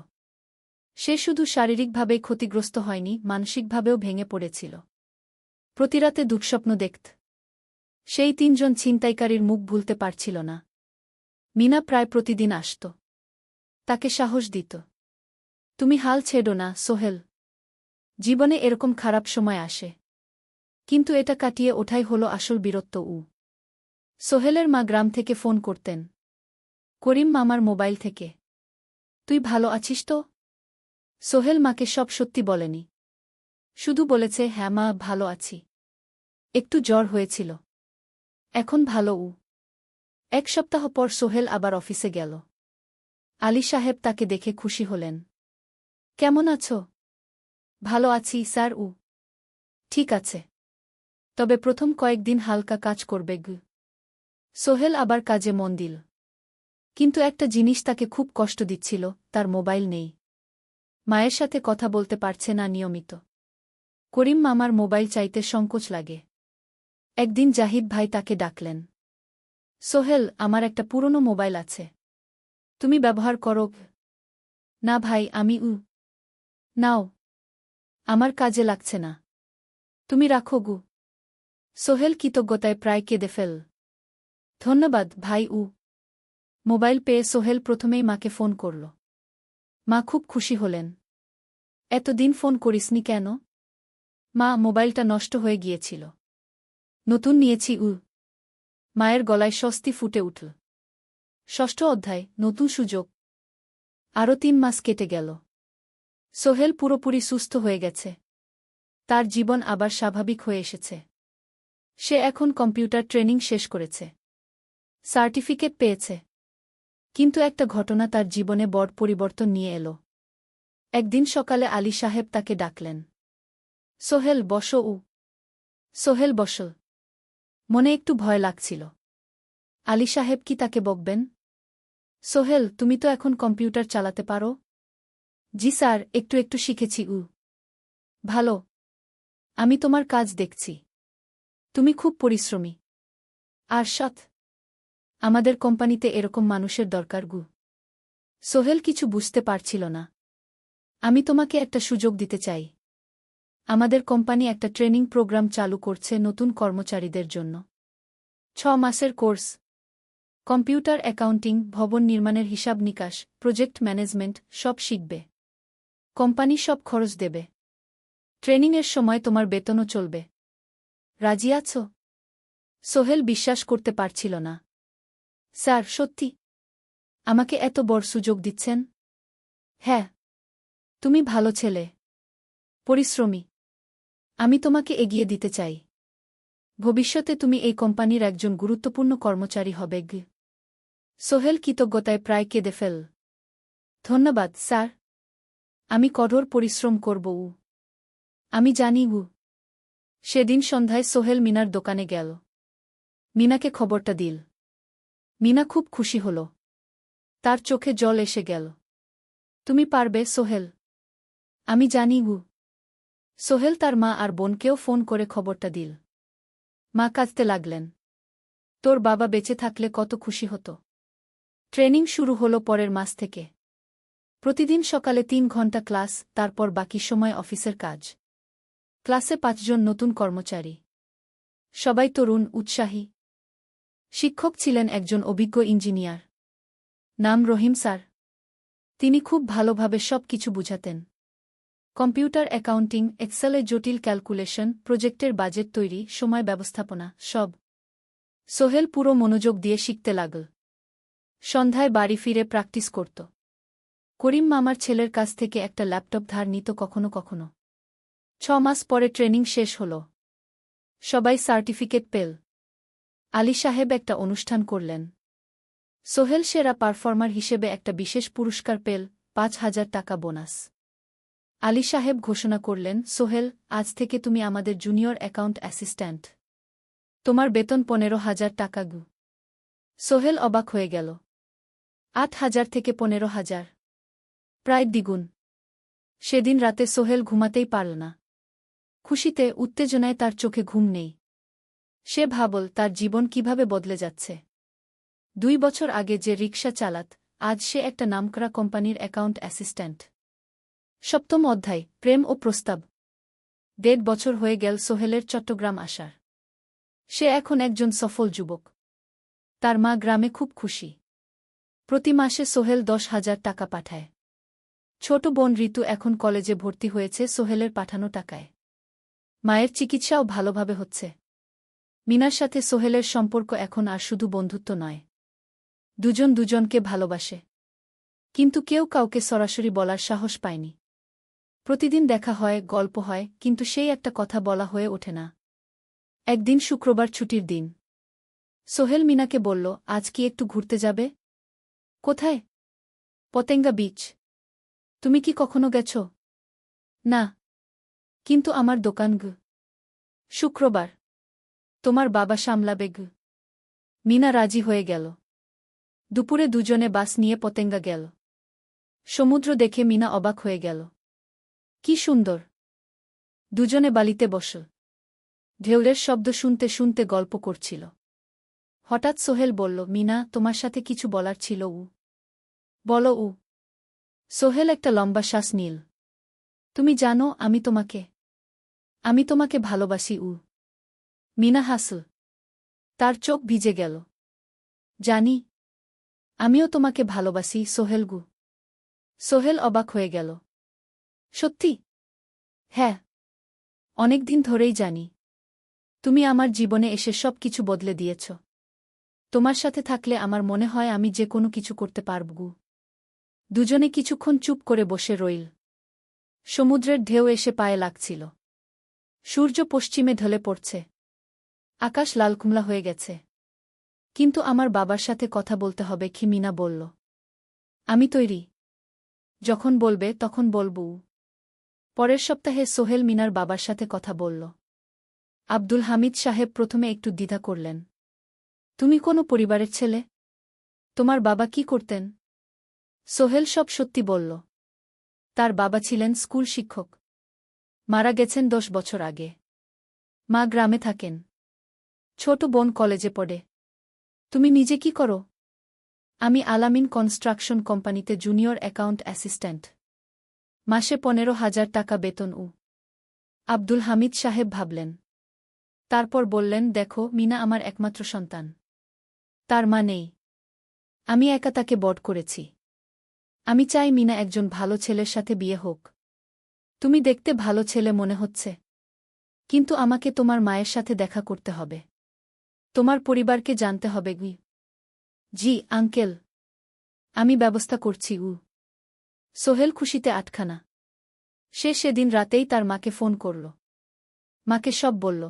সে শুধু শারীরিকভাবেই ক্ষতিগ্রস্ত হয়নি, মানসিকভাবেও ভেঙে পড়েছিল। প্রতিরাতে দুঃস্বপ্ন দেখত। সেই ৩ জন ছিনতাইকারীর মুখ ভুলতে পারছিল না। মিনা প্রায় প্রতিদিন আসত। তাকে সাহস দিত। তুমি হাল ছেড়ো না সোহেল। জীবনে এরকম খারাপ সময় আসে। কিন্তু এটা কাটিয়ে ওঠাই হলো আসল বীরত্ব। সোহেলের মা গ্রাম থেকে ফোন করতেন। করিম মামার মোবাইল থেকে। তুই ভালো আছিস তো? সোহেল মাকে সব সত্যি বলেনি। শুধু বলেছে, হ্যাঁ মা, ভালো আছি। একটু জ্বর হয়েছিল। এখন ভালো। ১ সপ্তাহ পর সোহেল আবার অফিসে গেল। আলী সাহেব তাকে দেখে খুশি হলেন। কেমন আছো? ভালো আছি স্যার। ঠিক আছে। তবে প্রথম কয়েকদিন হালকা কাজ করবে গু। সোহেল আবার কাজে মন দিল। কিন্তু একটা জিনিস তাকে খুব কষ্ট দিচ্ছিল, তার মোবাইল নেই। মায়ের সাথে কথা বলতে পারছে না নিয়মিত। করিম মামার মোবাইল চাইতে সংকোচ লাগে। একদিন জাহিদ ভাই তাকে ডাকলেন। সোহেল, আমার একটা পুরনো মোবাইল আছে। তুমি ব্যবহার করো? না ভাই, আমি নাও। আমার কাজে লাগছে না। তুমি রাখো গু। সোহেল কৃতজ্ঞতায় প্রায় কেঁদে ফেল। ধন্যবাদ ভাই। মোবাইল পেয়ে সোহেল প্রথমেই মাকে ফোন করল। মা খুব খুশি হলেন। এতদিন ফোন করিসনি কেন? মা, মোবাইলটা নষ্ট হয়ে গিয়েছিল। নতুন নিয়েছি। মায়ের গলায় স্বস্তি ফুটে উঠল। ৬ষ্ঠ অধ্যায়, নতুন সুযোগ। আরও ৩ মাস কেটে গেল। সোহেল পুরোপুরি সুস্থ হয়ে গেছে। তার জীবন আবার স্বাভাবিক হয়ে এসেছে। সে এখন কম্পিউটার ট্রেনিং শেষ করেছে। সার্টিফিকেট পেয়েছে। কিন্তু একটা ঘটনা তার জীবনে বড় পরিবর্তন নিয়ে এলো। একদিন সকালে আলী সাহেব তাকে ডাকলেন। সোহেল, বসো। সোহেল বসল। মনে একটু ভয় লাগছিল। আলী সাহেব কি তাকে বকবেন? সোহেল, তুমি তো এখন কম্পিউটার চালাতে পারো? জি স্যার, একটু একটু শিখেছি। ভালো। আমি তোমার কাজ দেখছি। তুমি খুব পরিশ্রমী আর সৎ। আমাদের কোম্পানিতে এরকম মানুষের দরকার গু। সোহেল কিছু বুঝতে পারছিল না। আমি তোমাকে একটা সুযোগ দিতে চাই। আমাদের কোম্পানি একটা ট্রেনিং প্রোগ্রাম চালু করছে নতুন কর্মচারীদের জন্য। ৬ মাসের কোর্স। কম্পিউটার অ্যাকাউন্টিং, ভবন নির্মাণের হিসাব নিকাশ, প্রজেক্ট ম্যানেজমেন্ট সব শিখবে। কোম্পানি সব খরচ দেবে। ট্রেনিংয়ের সময় তোমার বেতনও চলবে। রাজি আছো? সোহেল বিশ্বাস করতে পারছিল না। স্যার, সত্যি? আমাকে এত বড় সুযোগ দিচ্ছেন? হ্যাঁ। তুমি ভালো ছেলে, পরিশ্রমী। আমি তোমাকে এগিয়ে দিতে চাই। ভবিষ্যতে তুমি এই কোম্পানির একজন গুরুত্বপূর্ণ কর্মচারী হবে। সোহেল কৃতজ্ঞতায় প্রায় কেঁদে ফেল। ধন্যবাদ স্যার। আমি কঠোর পরিশ্রম করব। আমি জানি। সেদিন সন্ধ্যায় সোহেল মিনার দোকানে গেল। মিনাকে খবরটা দিল। মিনা খুব খুশি হল। তার চোখে জল এসে গেল। তুমি পারবে সোহেল। আমি জানি। সোহেল তার মা আর বোনকেও ফোন করে খবরটা দিল। মা কাঁদতে লাগলেন। তোর বাবা বেঁচে থাকলে কত খুশি হতো। ট্রেনিং শুরু হলো পরের মাস থেকে। প্রতিদিন সকালে ৩ ঘন্টা ক্লাস, তারপর বাকি সময় অফিসের কাজ। ক্লাসে ৫ জন নতুন কর্মচারী। সবাই তরুণ, উৎসাহী। শিক্ষক ছিলেন একজন অভিজ্ঞ ইঞ্জিনিয়ার। নাম রহিম স্যার। তিনি খুব ভালোভাবে সব কিছু বুঝাতেন। কম্পিউটার অ্যাকাউন্টিং, এক্সেলে জটিল ক্যালকুলেশন, প্রজেক্টের বাজেট তৈরি, সময় ব্যবস্থাপনা সব। সোহেল পুরো মনোযোগ দিয়ে শিখতে লাগল। সন্ধ্যায় বাড়ি ফিরে প্র্যাকটিস করত। করিম মামার ছেলের কাছ থেকে একটা ল্যাপটপ ধার নিত কখনো কখনো। ৬ মাস পরে ট্রেনিং শেষ হল। সবাই সার্টিফিকেট পেল। আলী সাহেব একটা অনুষ্ঠান করলেন। সোহেল সেরা পারফর্মার হিসেবে একটা বিশেষ পুরস্কার পেল, ৫,০০০ টাকা বোনাস। আলী সাহেব ঘোষণা করলেন, সোহেল, আজ থেকে তুমি আমাদের জুনিয়র অ্যাকাউন্ট অ্যাসিস্ট্যান্ট। তোমার বেতন ১৫,০০০ টাকা। সোহেল অবাক হয়ে গেল। ৮,০০০ থেকে ১৫,০০০, প্রায় দ্বিগুণ। সেদিন রাতে সোহেল ঘুমাতেই পারল না। খুশিতে উত্তেজনায় তার চোখে ঘুম নেই। সে ভাবল তার জীবন কিভাবে বদলে যাচ্ছে। 2 বছর আগে যে রিকশা চালাত, আজ সে একটা নামকরা কোম্পানির অ্যাকাউন্ট অ্যাসিস্ট্যান্ট। 7ম অধ্যায়, প্রেম ও প্রস্তাব। 1.5 বছর হয়ে গেল সোহেলের চট্টগ্রাম আসার। সে এখন একজন সফল যুবক। তার মা গ্রামে খুব খুশি। প্রতি মাসে সোহেল 10,000 টাকা পাঠায়। ছোট বোন ঋতু এখন কলেজে ভর্তি হয়েছে সোহেলের পাঠানো টাকায়। মায়ের চিকিৎসাও ভালোভাবে হচ্ছে। মিনার সাথে সোহেলের সম্পর্ক এখন আর শুধু বন্ধুত্ব নয়। দুজন দুজনকে ভালোবাসে। কিন্তু কেউ কাউকে সরাসরি বলার সাহস পায়নি। প্রতিদিন দেখা হয়, গল্প হয়, কিন্তু সেই একটা কথা বলা হয়ে ওঠে না। একদিন শুক্রবার ছুটির দিন। সোহেল মিনাকে বলল, আজ কি একটু ঘুরতে যাবে? কোথায়? পতেঙ্গা বিচ। তুমি কি কখনো গেছ? না। কিন্তু আমার দোকান গ। শুক্রবার। তোমার বাবা সামলাবে গ। মিনা রাজি হয়ে গেল। দুপুরে দুজনে বাস নিয়ে পতেঙ্গা গেল। সমুদ্র দেখে মিনা অবাক হয়ে গেল। কি সুন্দর! দুজনে বালিতে বসল। ঢেউয়ের শব্দ শুনতে শুনতে গল্প করছিল। হঠাৎ সোহেল বলল, মিনা, তোমার সাথে কিছু বলার ছিল। বলো। সোহেল একটা লম্বা শ্বাস নিল। তুমি জানো আমি তোমাকে ভালোবাসি। মিনা হাসল। তার চোখ ভিজে গেল। জানি। আমিও তোমাকে ভালোবাসি সোহেল। সোহেল অবাক হয়ে গেল। সত্যি? হ্যাঁ। অনেকদিন ধরেই জানি। তুমি আমার জীবনে এসে সব কিছু বদলে দিয়েছ। তোমার সাথে থাকলে আমার মনে হয় আমি যে কোনো কিছু করতে পারব। দুজনে কিছুক্ষণ চুপ করে বসে রইল। সমুদ্রের ঢেউ এসে পায়ে লাগছিল। সূর্য পশ্চিমে ঢলে পড়ছে। আকাশ লালকুমলা হয়ে গেছে। কিন্তু আমার বাবার সাথে কথা বলতে হবে কি? মিনা বলল। আমি তৈরি। যখন বলবে তখন বলব। পরের সপ্তাহে সোহেল মিনার বাবার সাথে কথা বলল। আব্দুল হামিদ সাহেব প্রথমে একটু দ্বিধা করলেন। তুমি কোনো পরিবারের ছেলে? তোমার বাবা কি করতেন? সোহেল সব সত্যি বলল। তার বাবা ছিলেন স্কুল শিক্ষক। মারা গেছেন 10 বছর আগে। মা গ্রামে থাকেন। ছোট বোন কলেজে পড়ে। তুমি নিজে কি করো? আমি আলামিন কনস্ট্রাকশন কোম্পানিতে জুনিয়র অ্যাকাউন্ট অ্যাসিস্ট্যান্ট। মাসে 15,000 টাকা বেতন। আব্দুল হামিদ সাহেব ভাবলেন। তারপর বললেন, দেখো, মিনা আমার একমাত্র সন্তান। তার মা নেই। আমি একা তাকে বড় করেছি। আমি চাই মিনা একজন ভালো ছেলের সাথে বিয়ে হোক। তুমি দেখতে ভালো ছেলে মনে হচ্ছে। কিন্তু আমাকে তোমার মায়ের সাথে দেখা করতে হবে। তোমার পরিবারকে জানতে হবে। জি আঙ্কেল। আমি ব্যবস্থা করছি। সোহেল খুশিতে আটখানা। সে সেদিন রাতেই তার মাকে ফোন করল। মাকে সব বলল।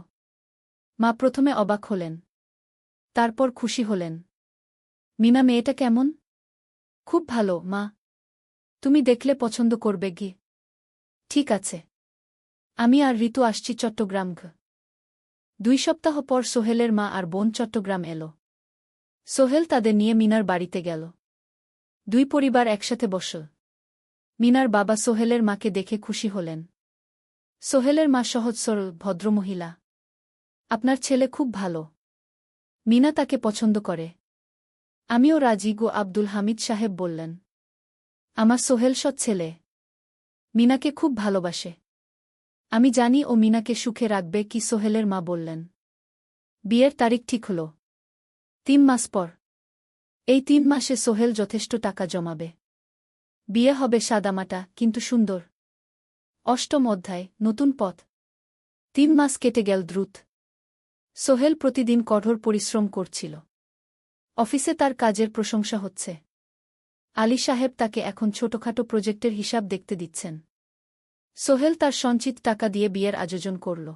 মা প্রথমে অবাক হলেন। তারপর খুশি হলেন। মিনা মেয়েটা কেমন? খুব ভালো মা। তুমি দেখলে পছন্দ করবে। ঠিক আছে। আমি আর ঋতু আসছি চট্টগ্রাম। 2 সপ্তাহ পর সোহেলের মা আর বোন চট্টগ্রাম এল। সোহেল তাদের নিয়ে মিনার বাড়িতে গেল। 2 পরিবার একসাথে বসল। মিনার বাবা সোহেলের মাকে দেখে খুশি হলেন। সোহেলের মা সহজ সরল ভদ্রমহিলা। আপনার ছেলে খুব ভালো। মিনা তাকে পছন্দ করে। আমিও রাজি। আব্দুল হামিদ সাহেব বললেন। আমার সোহেল সৎ ছেলে। মিনাকে খুব ভালোবাসে। আমি জানি ও মিনাকে সুখে রাখবে। কি? সোহেলের মা বললেন। বিয়ের তারিখ ঠিক হল 3 মাস পর। এই 3 মাসে সোহেল যথেষ্ট টাকা জমাবে। বিয়ে হবে সাদামাটা কিন্তু সুন্দর। 8ম অধ্যায়, নতুন পথ। 3 মাস কেটে গেল দ্রুত। সোহেল প্রতিদিন কঠোর পরিশ্রম করছিল। অফিসে তার কাজের প্রশংসা হচ্ছে। আলী সাহেব তাকে এখন ছোটখাটো প্রজেক্টের হিসাব দেখতে দিচ্ছেন। সোহেল তার সঞ্চিত টাকা দিয়ে বিয়ের আয়োজন করল।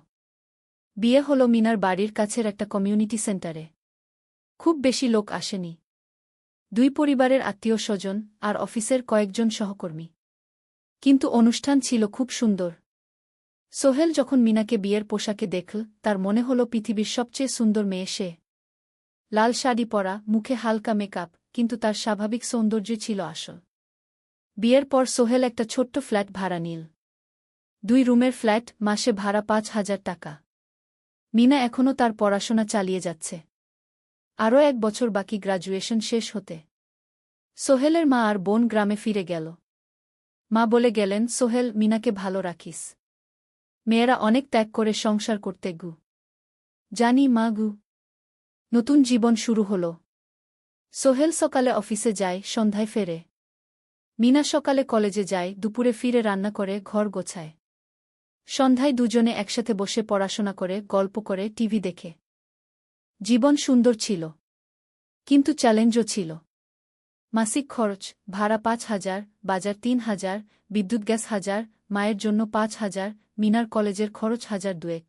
বিয়ে হল মিনার বাড়ির কাছের একটা কমিউনিটি সেন্টারে। খুব বেশি লোক আসেনি। 2 পরিবারের আত্মীয় স্বজন আর অফিসের কয়েকজন সহকর্মী। কিন্তু অনুষ্ঠান ছিল খুব সুন্দর। সোহেল যখন মিনাকে বিয়ের পোশাকে দেখল, তার মনে হল পৃথিবীর সবচেয়ে সুন্দর মেয়ে সে। লাল শাড়ি পরা, মুখে হালকা মেকআপ, কিন্তু তার স্বাভাবিক সৌন্দর্য ছিল আসল। বিয়ের পর সোহেল একটা ছোট্ট ফ্ল্যাট ভাড়া নিল। 2 রুমের ফ্ল্যাট, মাসে ভাড়া 5,000 টাকা। মিনা এখনও তার পড়াশোনা চালিয়ে যাচ্ছে। আরও 1 বছর বাকি গ্র্যাজুয়েশন শেষ হতে। সোহেলের মা আর বোন গ্রামে ফিরে গেল। মা বলে গেলেন, সোহেল, মিনাকে ভালো রাখিস। মেয়েরা অনেক ত্যাগ করে সংসার করতে গু। জানি মা গু। নতুন জীবন শুরু হল। সোহেল সকালে অফিসে যায়, সন্ধ্যায় ফেরে। মিনা সকালে কলেজে যায়, দুপুরে ফিরে রান্না করে, ঘর গোছায়। সন্ধ্যায় দুজনে একসাথে বসে পড়াশোনা করে, গল্প করে, টিভি দেখে। জীবন সুন্দর ছিল। কিন্তু চ্যালেঞ্জও ছিল। মাসিক খরচ, ভাড়া 5,000, বাজার 3,000, বিদ্যুৎ গ্যাস 1,000, মায়ের জন্য 5,000, মিনার কলেজের খরচ 1,200।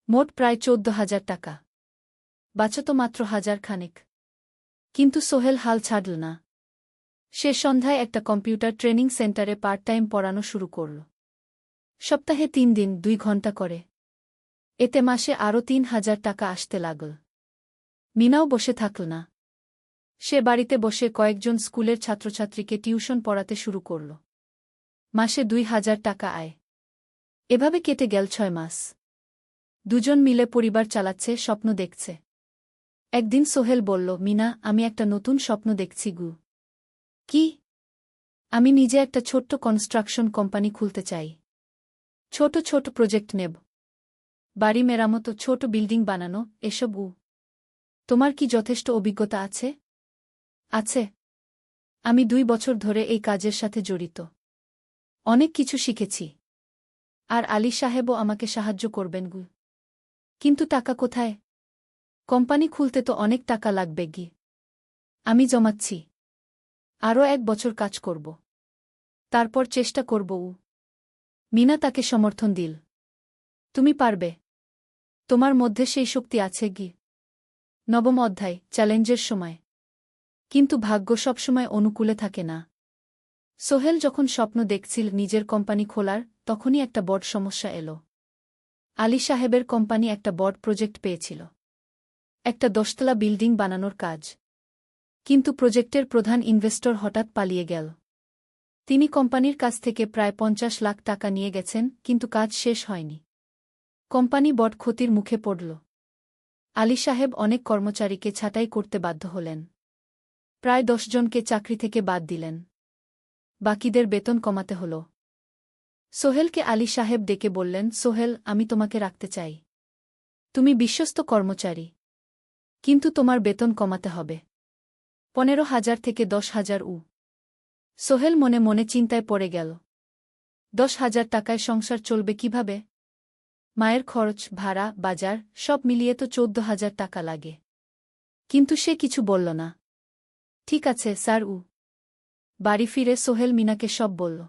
মোট প্রায় 14,000 টাকা। বাঁচত মাত্র 1,000 খানেক। কিন্তু সোহেল হাল ছাড়ল না। সে সন্ধ্যায় একটা কম্পিউটার ট্রেনিং সেন্টারে পার্ট টাইম পড়ানো শুরু করল। সপ্তাহে 3 দিন 2 ঘন্টা করে। এতে মাসে আরও 3,000 টাকা আসতে লাগল। মিনাও বসে থাকল না। সে বাড়িতে বসে কয়েকজন স্কুলের ছাত্রছাত্রীকে টিউশন পড়াতে শুরু করল। মাসে 2,000 টাকা আয়। এভাবে কেটে গেল 6 মাস। দুজন মিলে পরিবার চালাচ্ছে, স্বপ্ন দেখছে। একদিন সোহেল বলল, মিনা, আমি একটা নতুন স্বপ্ন দেখছি গু। কি? আমি নিজে একটা ছোট্ট কনস্ট্রাকশন কোম্পানি খুলতে চাই। ছোট ছোট প্রজেক্ট নেব। বাড়ি মেরামত, ছোট বিল্ডিং বানানো, এসব। তোমার কি যথেষ্ট অভিজ্ঞতা আছে? আছে। আমি 2 বছর ধরে এই কাজের সাথে জড়িত। অনেক কিছু শিখেছি। আর আলী সাহেবও আমাকে সাহায্য করবেন গু। কিন্তু টাকা কোথায়? কোম্পানি খুলতে তো অনেক টাকা লাগবে গি। আমি জমাচ্ছি। আরও 1 বছর কাজ করব। তারপর চেষ্টা করব। মিনা তাকে সমর্থন দিল। তুমি পারবে। তোমার মধ্যে সেই শক্তি আছে গি। নবম অধ্যায়, চ্যালেঞ্জের সময়। কিন্তু ভাগ্য সবসময় অনুকূলে থাকে না। সোহেল যখন স্বপ্ন দেখছিল নিজের কোম্পানি খোলার, তখনই একটা বড় সমস্যা এলো। আলী সাহেবের কোম্পানি একটা বড় প্রজেক্ট পেয়েছিল। একটা 10তলা বিল্ডিং বানানোর কাজ। কিন্তু প্রজেক্টের প্রধান ইনভেস্টর হঠাৎ পালিয়ে গেল। তিনি কোম্পানির কাছ থেকে প্রায় 50 লাখ টাকা নিয়ে গেছেন, কিন্তু কাজ শেষ হয়নি। কোম্পানি বড় ক্ষতির মুখে পড়ল। আলী সাহেব অনেক কর্মচারীকে ছাঁটাই করতে বাধ্য হলেন। প্রায় 10 জনকে চাকরি থেকে বাদ দিলেন। বাকিদের বেতন কমাতে হল। সোহেলকে আলী সাহেব ডেকে বললেন, সোহেল, আমি তোমাকে রাখতে চাই। তুমি বিশ্বস্ত কর্মচারী। কিন্তু তোমার বেতন কমাতে হবে। 15,000 থেকে 10,000। সোহেল মনে মনে চিন্তায় পড়ে গেল। 10,000 টাকায় সংসার চলবে কিভাবে? মায়ের খরচ, ভাড়া, বাজার সব মিলিয়ে তো 14,000 টাকা লাগে। কিন্তু সে কিছু বলল না। ঠিক আছে স্যার। বাড়ি ফিরে সোহেল মিনাকে সব বলল।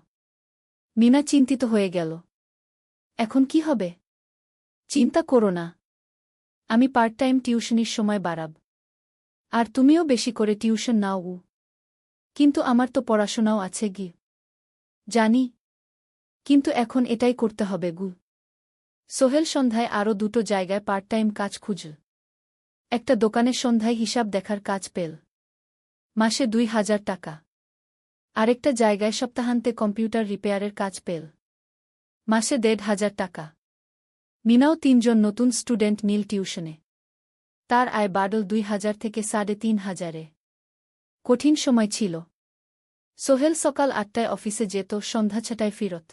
মিনা চিন্তিত হয়ে গেল। এখন কি হবে? চিন্তা করো না। আমি পার্ট টাইম টিউশনির সময় বাড়াব। আর তুমিও বেশি করে টিউশন নাও। কিন্তু আমার তো পড়াশোনাও আছে গি। জানি। কিন্তু এখন এটাই করতে হবে গু। সোহেল সন্ধ্যায় আরও 2টো জায়গায় পার্ট টাইম কাজ খুঁজল। একটা দোকানের সন্ধ্যায় হিসাব দেখার কাজ পেল। মাসে 2,000 টাকা। আরেকটা জায়গায় সপ্তাহান্তে কম্পিউটার রিপেয়ারের কাজ পেল। মাসে 1,500 টাকা। মিনাও 3 জন নতুন স্টুডেন্ট নীল টিউশনে। তার আয় বাড়ল 2,000 থেকে 3,500-এ। কঠিন সময় ছিল। সোহেল সকাল 8টায় অফিসে যেত, সন্ধ্যা 6টায় ফিরত।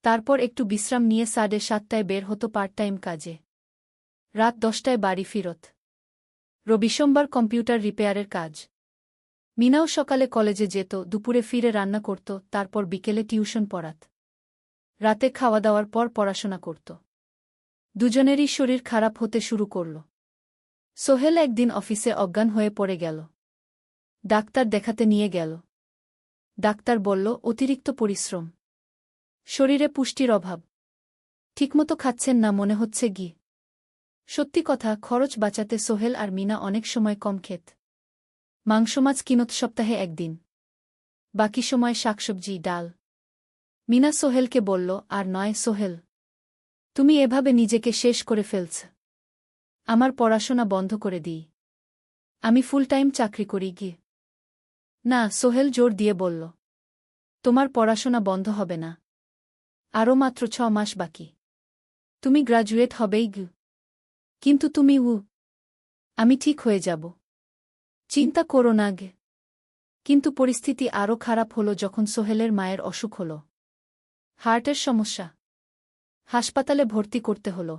তারপর একটু বিশ্রাম নিয়ে 7:30টায় বের হতো পার্ট টাইম কাজে। রাত 10টায় বাড়ি ফিরত। রবি সোমবার কম্পিউটার রিপেয়ারের কাজ। মিনাও সকালে কলেজে যেত, দুপুরে ফিরে রান্না করত, তারপর বিকেলে টিউশন পড়াত। রাতে খাওয়া দাওয়ার পর পড়াশোনা করত। দুজনেরই শরীর খারাপ হতে শুরু করল। সোহেল একদিন অফিসে অজ্ঞান হয়ে পড়ে গেল। ডাক্তার দেখাতে নিয়ে গেল। ডাক্তার বলল, অতিরিক্ত পরিশ্রম। শরীরে পুষ্টির অভাব। ঠিকমতো খাচ্ছেন না মনে হচ্ছে গি। সত্যি কথা, খরচ বাঁচাতে সোহেল আর মিনা অনেক সময় কম খেত। মাংস মাছ কিনত সপ্তাহে 1 দিন। বাকি সময় শাকসবজি, ডাল। মিনা সোহেলকে বলল, আর নয় সোহেল। তুমি এভাবে নিজেকে শেষ করে ফেলছ। আমার পড়াশোনা বন্ধ করে দিই। আমি ফুল টাইম চাকরি করি গি। না, সোহেল জোর দিয়ে বলল। তোমার পড়াশোনা বন্ধ হবে না। আরও মাত্র 6 মাস বাকি। তুমি গ্রাজুয়েট হবেই গু। কিন্তু তুমি আমি ঠিক হয়ে যাব। চিন্তা করো না গে। কিন্তু পরিস্থিতি আরও খারাপ হলো যখন সোহেলের মায়ের অসুখ হল। হার্টের সমস্যা। হাসপাতালে ভর্তি করতে হল।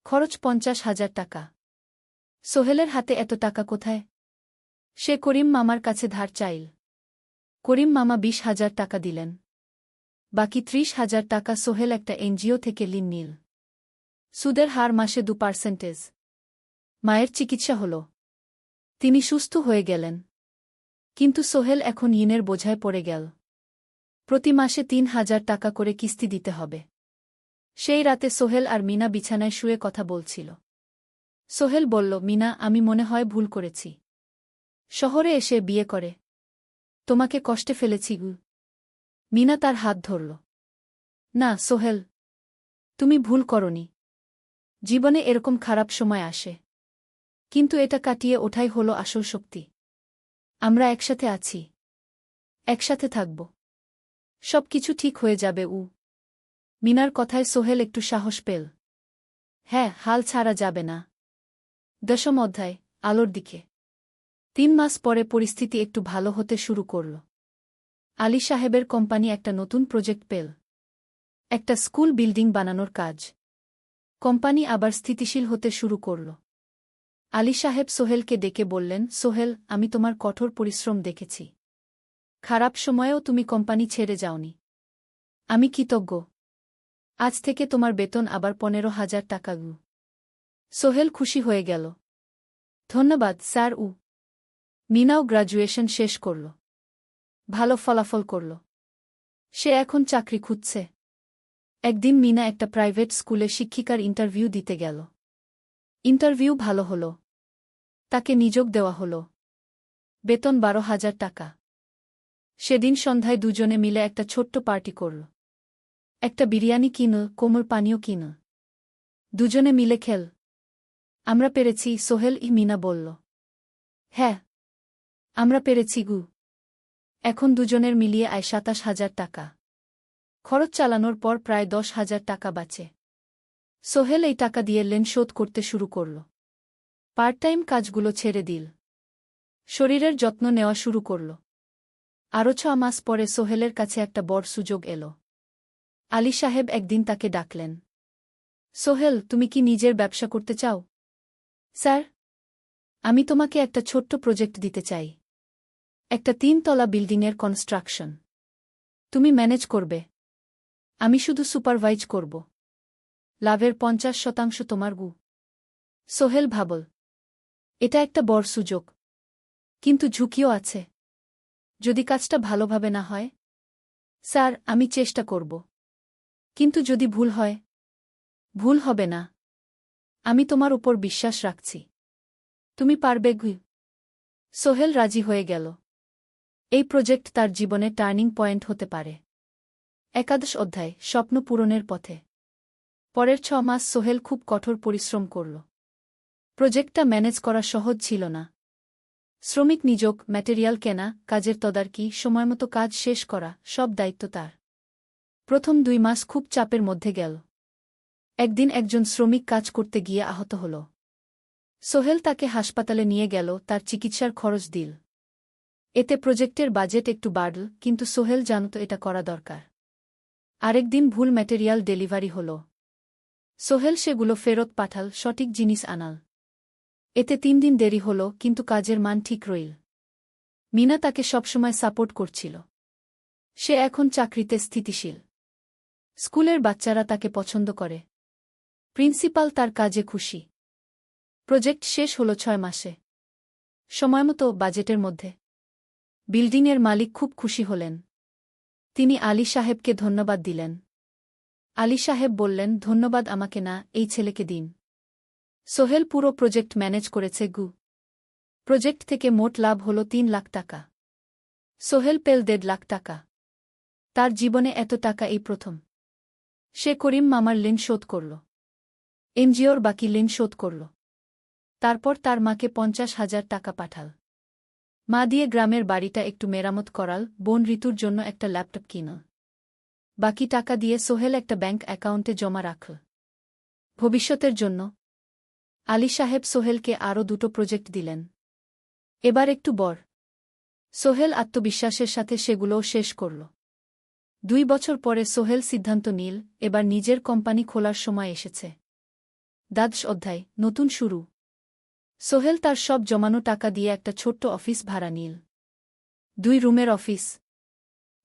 খরচ 50,000 টাকা। সোহেলের হাতে এত টাকা কোথায়? সে করিম মামার কাছে ধার চাইল। করিম মামা 20,000 টাকা দিলেন। বাকি 30,000 টাকা সোহেল একটা এনজিও থেকে ঋণ নিল। সুদের হার মাসে 2%। মায়ের চিকিৎসা হল। তিনি সুস্থ হয়ে গেলেন। কিন্তু সোহেল এখন ঋণের বোঝায় পড়ে গেল। প্রতি মাসে 3,000 টাকা করে কিস্তি দিতে হবে। সেই রাতে সোহেল আর মিনা বিছানায় শুয়ে কথা বলছিল। সোহেল বলল, মিনা, আমি মনে হয় ভুল করেছি। শহরে এসে বিয়ে করে তোমাকে কষ্টে ফেলেছি গু। মিনা তার হাত ধরল। না সোহেল, তুমি ভুল করনি। জীবনে এরকম খারাপ সময় আসে, কিন্তু এটা কাটিয়ে ওঠাই হলো আসল শক্তি। আমরা একসাথে আছি, একসাথে থাকব। সব কিছু ঠিক হয়ে যাবে। মিনার কথায় সোহেল একটু সাহস পেল। হ্যাঁ, হাল ছাড়া যাবে না। 10ম অধ্যায়, আলোর দিকে। 3 মাস পরে পরিস্থিতি একটু ভালো হতে শুরু করল। আলী সাহেবের কোম্পানি একটা নতুন প্রজেক্ট পেল। একটা স্কুল বিল্ডিং বানানোর কাজ। কোম্পানি আবার স্থিতিশীল হতে শুরু করল। আলী সাহেব সোহেলকে ডেকে বললেন, সোহেল, আমি তোমার কঠোর পরিশ্রম দেখেছি। খারাপ সময়েও তুমি কোম্পানি ছেড়ে যাওনি। আমি কৃতজ্ঞ। আজ থেকে তোমার বেতন আবার 15,000 টাকা গু। সোহেল খুশি হয়ে গেল। ধন্যবাদ স্যার। মিনাও গ্রাজুয়েশন শেষ করল। ভালো ফলাফল করল। সে এখন চাকরি খুঁজছে। একদিন মিনা একটা প্রাইভেট স্কুলে শিক্ষিকার ইন্টারভিউ দিতে গেল। ইন্টারভিউ ভালো হল। তাকে নিযোগ দেওয়া হল। বেতন 12,000 টাকা। সেদিন সন্ধ্যায় দুজনে মিলে একটা ছোট্ট পার্টি করল। একটা বিরিয়ানি কিনল, কোমল পানীয় কিনল। দুজনে মিলে খেল। আমরা পেরেছি সোহেল, মিনা বলল। হ্যাঁ, আমরা পেরেছি গু। এখন দুজনের মিলিয়ে আয় 27,000 টাকা। খরচ চালানোর পর প্রায় 10,000 টাকা বাঁচে। সোহেল এই টাকা দিয়ে লোন শোধ করতে শুরু করল। পার্ট টাইম কাজগুলো ছেড়ে দিল। শরীরের যত্ন নেওয়া শুরু করল। আরও 6 মাস পরে সোহেলের কাছে একটা বড় সুযোগ এল। আলী সাহেব একদিন তাকে ডাকলেন। সোহেল, তুমি কি নিজের ব্যবসা করতে চাও? স্যার, আমি তোমাকে একটা ছোট্ট প্রজেক্ট দিতে চাই। একটা 3 তলা বিল্ডিংয়ের কনস্ট্রাকশন। তুমি ম্যানেজ করবে, আমি শুধু সুপারভাইজ করব। লাভের 50% তোমার গু। সোহেল ভাবল, এটা একটা বড় সুযোগ, কিন্তু ঝুঁকিও আছে। যদি কাজটা ভালোভাবে না হয়? স্যার, আমি চেষ্টা করব। কিন্তু যদি ভুল হয়? ভুল হবে না। আমি তোমার উপর বিশ্বাস রাখছি। তুমি পারবে গু। সোহেল রাজি হয়ে গেল। এই প্রজেক্ট তার জীবনে টার্নিং পয়েন্ট হতে পারে। 11 অধ্যায়, স্বপ্ন পূরণের পথে। পরের 6 মাস সোহেল খুব কঠোর পরিশ্রম করল। প্রজেক্টটা ম্যানেজ করা সহজ ছিল না। শ্রমিক নিযোগ, ম্যাটেরিয়াল কেনা, কাজের তদারকি, সময়মতো কাজ শেষ করা, সব দায়িত্ব তার। প্রথম 2 মাস খুব চাপের মধ্যে গেল। একদিন একজন শ্রমিক কাজ করতে গিয়ে আহত হল। সোহেল তাকে হাসপাতালে নিয়ে গেল, তার চিকিৎসার খরচ দিল। এতে প্রজেক্টের বাজেট একটু বাড়ল, কিন্তু সোহেল জানত এটা করা দরকার। আরেকদিন ভুল ম্যাটেরিয়াল ডেলিভারি হল। সোহেল সেগুলো ফেরত পাঠাল, সঠিক জিনিস আনাল। এতে 3 দিন দেরি হল, কিন্তু কাজের মান ঠিক রইল। মিনা তাকে সবসময় সাপোর্ট করছিল। সে এখন চাকরিতে স্থিতিশীল। স্কুলের বাচ্চারা তাকে পছন্দ করে। প্রিন্সিপাল তার কাজে খুশি। প্রজেক্ট শেষ হল 6 মাসে। সময়মতো, বাজেটের মধ্যে। বিল্ডিংয়ের মালিক খুব খুশি হলেন। তিনি আলী সাহেবকে ধন্যবাদ দিলেন। আলী সাহেব বললেন, ধন্যবাদ আমাকে না, এই ছেলেকে দিন। সোহেল পুরো প্রজেক্ট ম্যানেজ করেছে গু। প্রজেক্ট থেকে মোট লাভ হল 3 লাখ টাকা। সোহেল পেল 1.5 লাখ টাকা। তার জীবনে এত টাকা এই প্রথম। সে করিম মামার ঋণ শোধ করল। এনজিওর বাকি ঋণ শোধ করল। তারপর তার মাকে 50,000 টাকা পাঠাল। মা দিয়ে গ্রামের বাড়িটা একটু মেরামত করাল, বোন ঋতুর জন্য একটা ল্যাপটপ কিনল। বাকি টাকা দিয়ে সোহেল একটা ব্যাংক অ্যাকাউন্টে জমা রাখল ভবিষ্যতের জন্য। আলী সাহেব সোহেলকে আরও 2টো প্রজেক্ট দিলেন। এবার একটু বড়। সোহেল আত্মবিশ্বাসের সাথে সেগুলোও শেষ করল। 2 বছর পরে সোহেল সিদ্ধান্ত নিল, এবার নিজের কোম্পানি খোলার সময় এসেছে। দ্বাদশ অধ্যায়, নতুন শুরু। সোহেল তার সব জমানো টাকা দিয়ে একটা ছোট্ট অফিস ভাড়া নিল। 2 রুমের অফিস।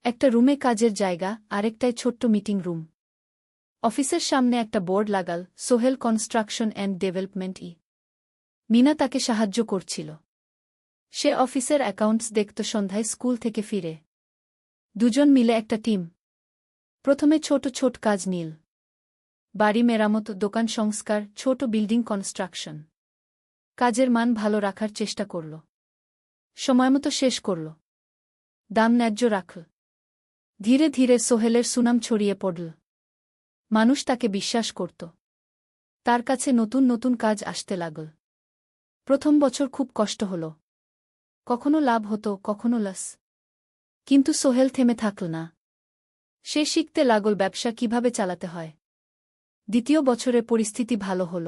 একটা রুমে কাজের জায়গা, আরেকটায় ছোট্ট মিটিং রুম। অফিসের সামনে একটা বোর্ড লাগাল, Sohel construction and development. Mina তাকে সাহায্য করছিল। সে অফিসের অ্যাকাউন্টস দেখত সন্ধ্যায় স্কুল থেকে ফিরে। 2জন মিলে একটা টিম। প্রথমে ছোট ছোট কাজ নিল। বাড়ি মেরামত, দোকান সংস্কার, ছোট বিল্ডিং কনস্ট্রাকশন। কাজের মান ভালো রাখার চেষ্টা করল। সময়মতো শেষ করল। দাম ন্যায্য রাখল। ধীরে ধীরে সোহেলের সুনাম ছড়িয়ে পড়ল। মানুষ তাকে বিশ্বাস করত। তার কাছে নতুন নতুন কাজ আসতে লাগল। প্রথম বছর খুব কষ্ট হল। কখনো লাভ হতো, কখনো লস। কিন্তু সোহেল থেমে থাকল না। সে শিখতে লাগল ব্যবসা কিভাবে চালাতে হয়। দ্বিতীয় বছরে পরিস্থিতি ভালো হল।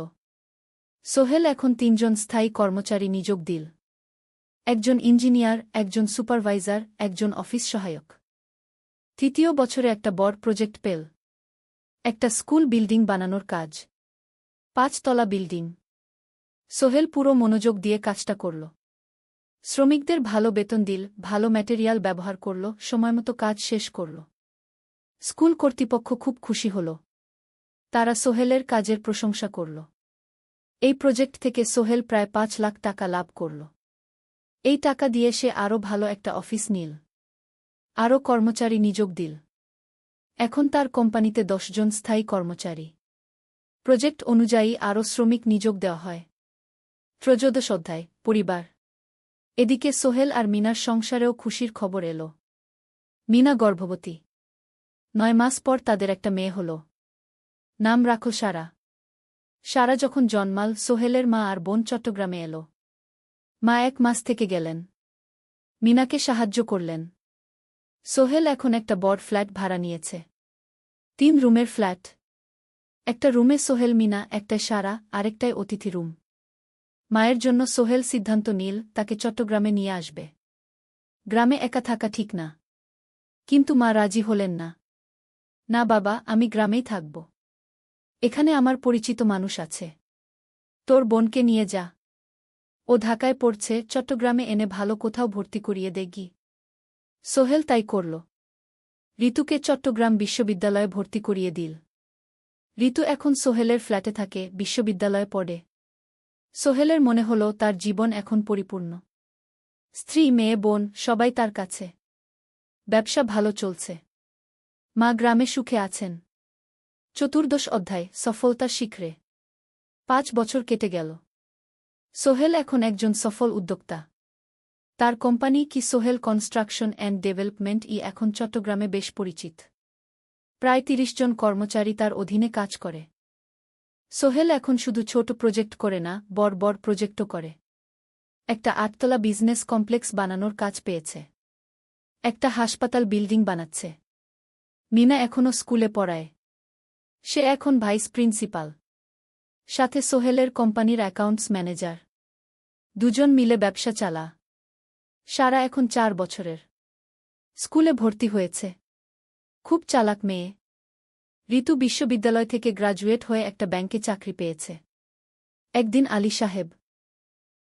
সোহেল এখন 3জন স্থায়ী কর্মচারী নিয়োগ দিল। একজন ইঞ্জিনিয়ার, একজন সুপারভাইজার, একজন অফিস সহায়ক। তৃতীয় বছরে একটা বড় প্রজেক্ট পেল। একটা স্কুল বিল্ডিং বানানোর কাজ। 5 তলা বিল্ডিং। সোহেল পুরো মনোযোগ দিয়ে কাজটা করল। শ্রমিকদের ভালো বেতন দিল, ভালো ম্যাটেরিয়াল ব্যবহার করল, সময়মতো কাজ শেষ করল। স্কুল কর্তৃপক্ষ খুব খুশি হল। তারা সোহেলের কাজের প্রশংসা করল। এই প্রজেক্ট থেকে সোহেল প্রায় 5 লাখ টাকা লাভ করল। এই টাকা দিয়ে সে আরও ভালো একটা অফিস নিল। আরও কর্মচারী নিয়োগ দিল। এখন তার কোম্পানিতে 10 জন স্থায়ী কর্মচারী। প্রজেক্ট অনুযায়ী আরও শ্রমিক নিয়োগ দেওয়া হয়। ত্রয়োদশ অধ্যায়, পরিবার। এদিকে সোহেল আর মিনার সংসারেও খুশির খবর এল। মিনা গর্ভবতী। 9 মাস পর তাদের একটা মেয়ে হল। নাম রাখল সারা। সারা যখন জন্মাল, সোহেলের মা আর বোন চট্টগ্রামে এল। মা 1 মাস থেকে গেলেন। মিনাকে সাহায্য করলেন। সোহেল এখন একটা বড় ফ্ল্যাট ভাড়া নিয়েছে। 3 রুমের ফ্ল্যাট। একটা রুমে সোহেল, মিনা, একটায় সারা, আরেকটায় অতিথি রুম। মায়ের জন্য সোহেল সিদ্ধান্ত নিল তাকে চট্টগ্রামে নিয়ে আসবে। গ্রামে একা থাকা ঠিক না। কিন্তু মা রাজি হলেন না। না বাবা, আমি গ্রামেই থাকব। এখানে আমার পরিচিত মানুষ আছে। তোর বোনকে নিয়ে যা। ও ঢাকায় পড়ছে, চট্টগ্রামে এনে ভালো কোথাও ভর্তি করিয়ে দেগি। সোহেল তাই করল। ঋতুকে চট্টগ্রাম বিশ্ববিদ্যালয়ে ভর্তি করিয়ে দিল। ঋতু এখন সোহেলের ফ্ল্যাটে থাকে, বিশ্ববিদ্যালয়ে পড়ে। সোহেলের মনে হল তার জীবন এখন পরিপূর্ণ। স্ত্রী, মেয়ে, বোন সবাই তার কাছে। ব্যবসা ভালো চলছে। মা গ্রামে সুখে আছেন। চতুর্দশ অধ্যায়, সফলতার শিখরে। 5 বছর কেটে গেল। সোহেল এখন একজন সফল উদ্যোক্তা। তার কোম্পানি কি সোহেল কনস্ট্রাকশন অ্যান্ড ডেভেলপমেন্ট এখন চট্টগ্রামে বেশ পরিচিত। প্রায় 30 জন কর্মচারী তার অধীনে কাজ করে। সোহেল এখন শুধু ছোট প্রজেক্ট করে না, বড় বড় প্রজেক্টও করে। একটা 8তলা বিজনেস কমপ্লেক্স বানানোর কাজ পেয়েছে। একটা হাসপাতাল বিল্ডিং বানাচ্ছে। মিনা এখনও স্কুলে পড়ায়। সে এখন ভাইস প্রিন্সিপাল। সাথে সোহেলের কোম্পানির অ্যাকাউন্টস ম্যানেজার। 2জন মিলে ব্যবসা চালা। সারা এখন 4 বছরের। স্কুলে ভর্তি হয়েছে। খুব চালাক মেয়ে। ঋতু বিশ্ববিদ্যালয় থেকে গ্রাজুয়েট হয়ে একটা ব্যাংকে চাকরি পেয়েছে। একদিন আলী সাহেব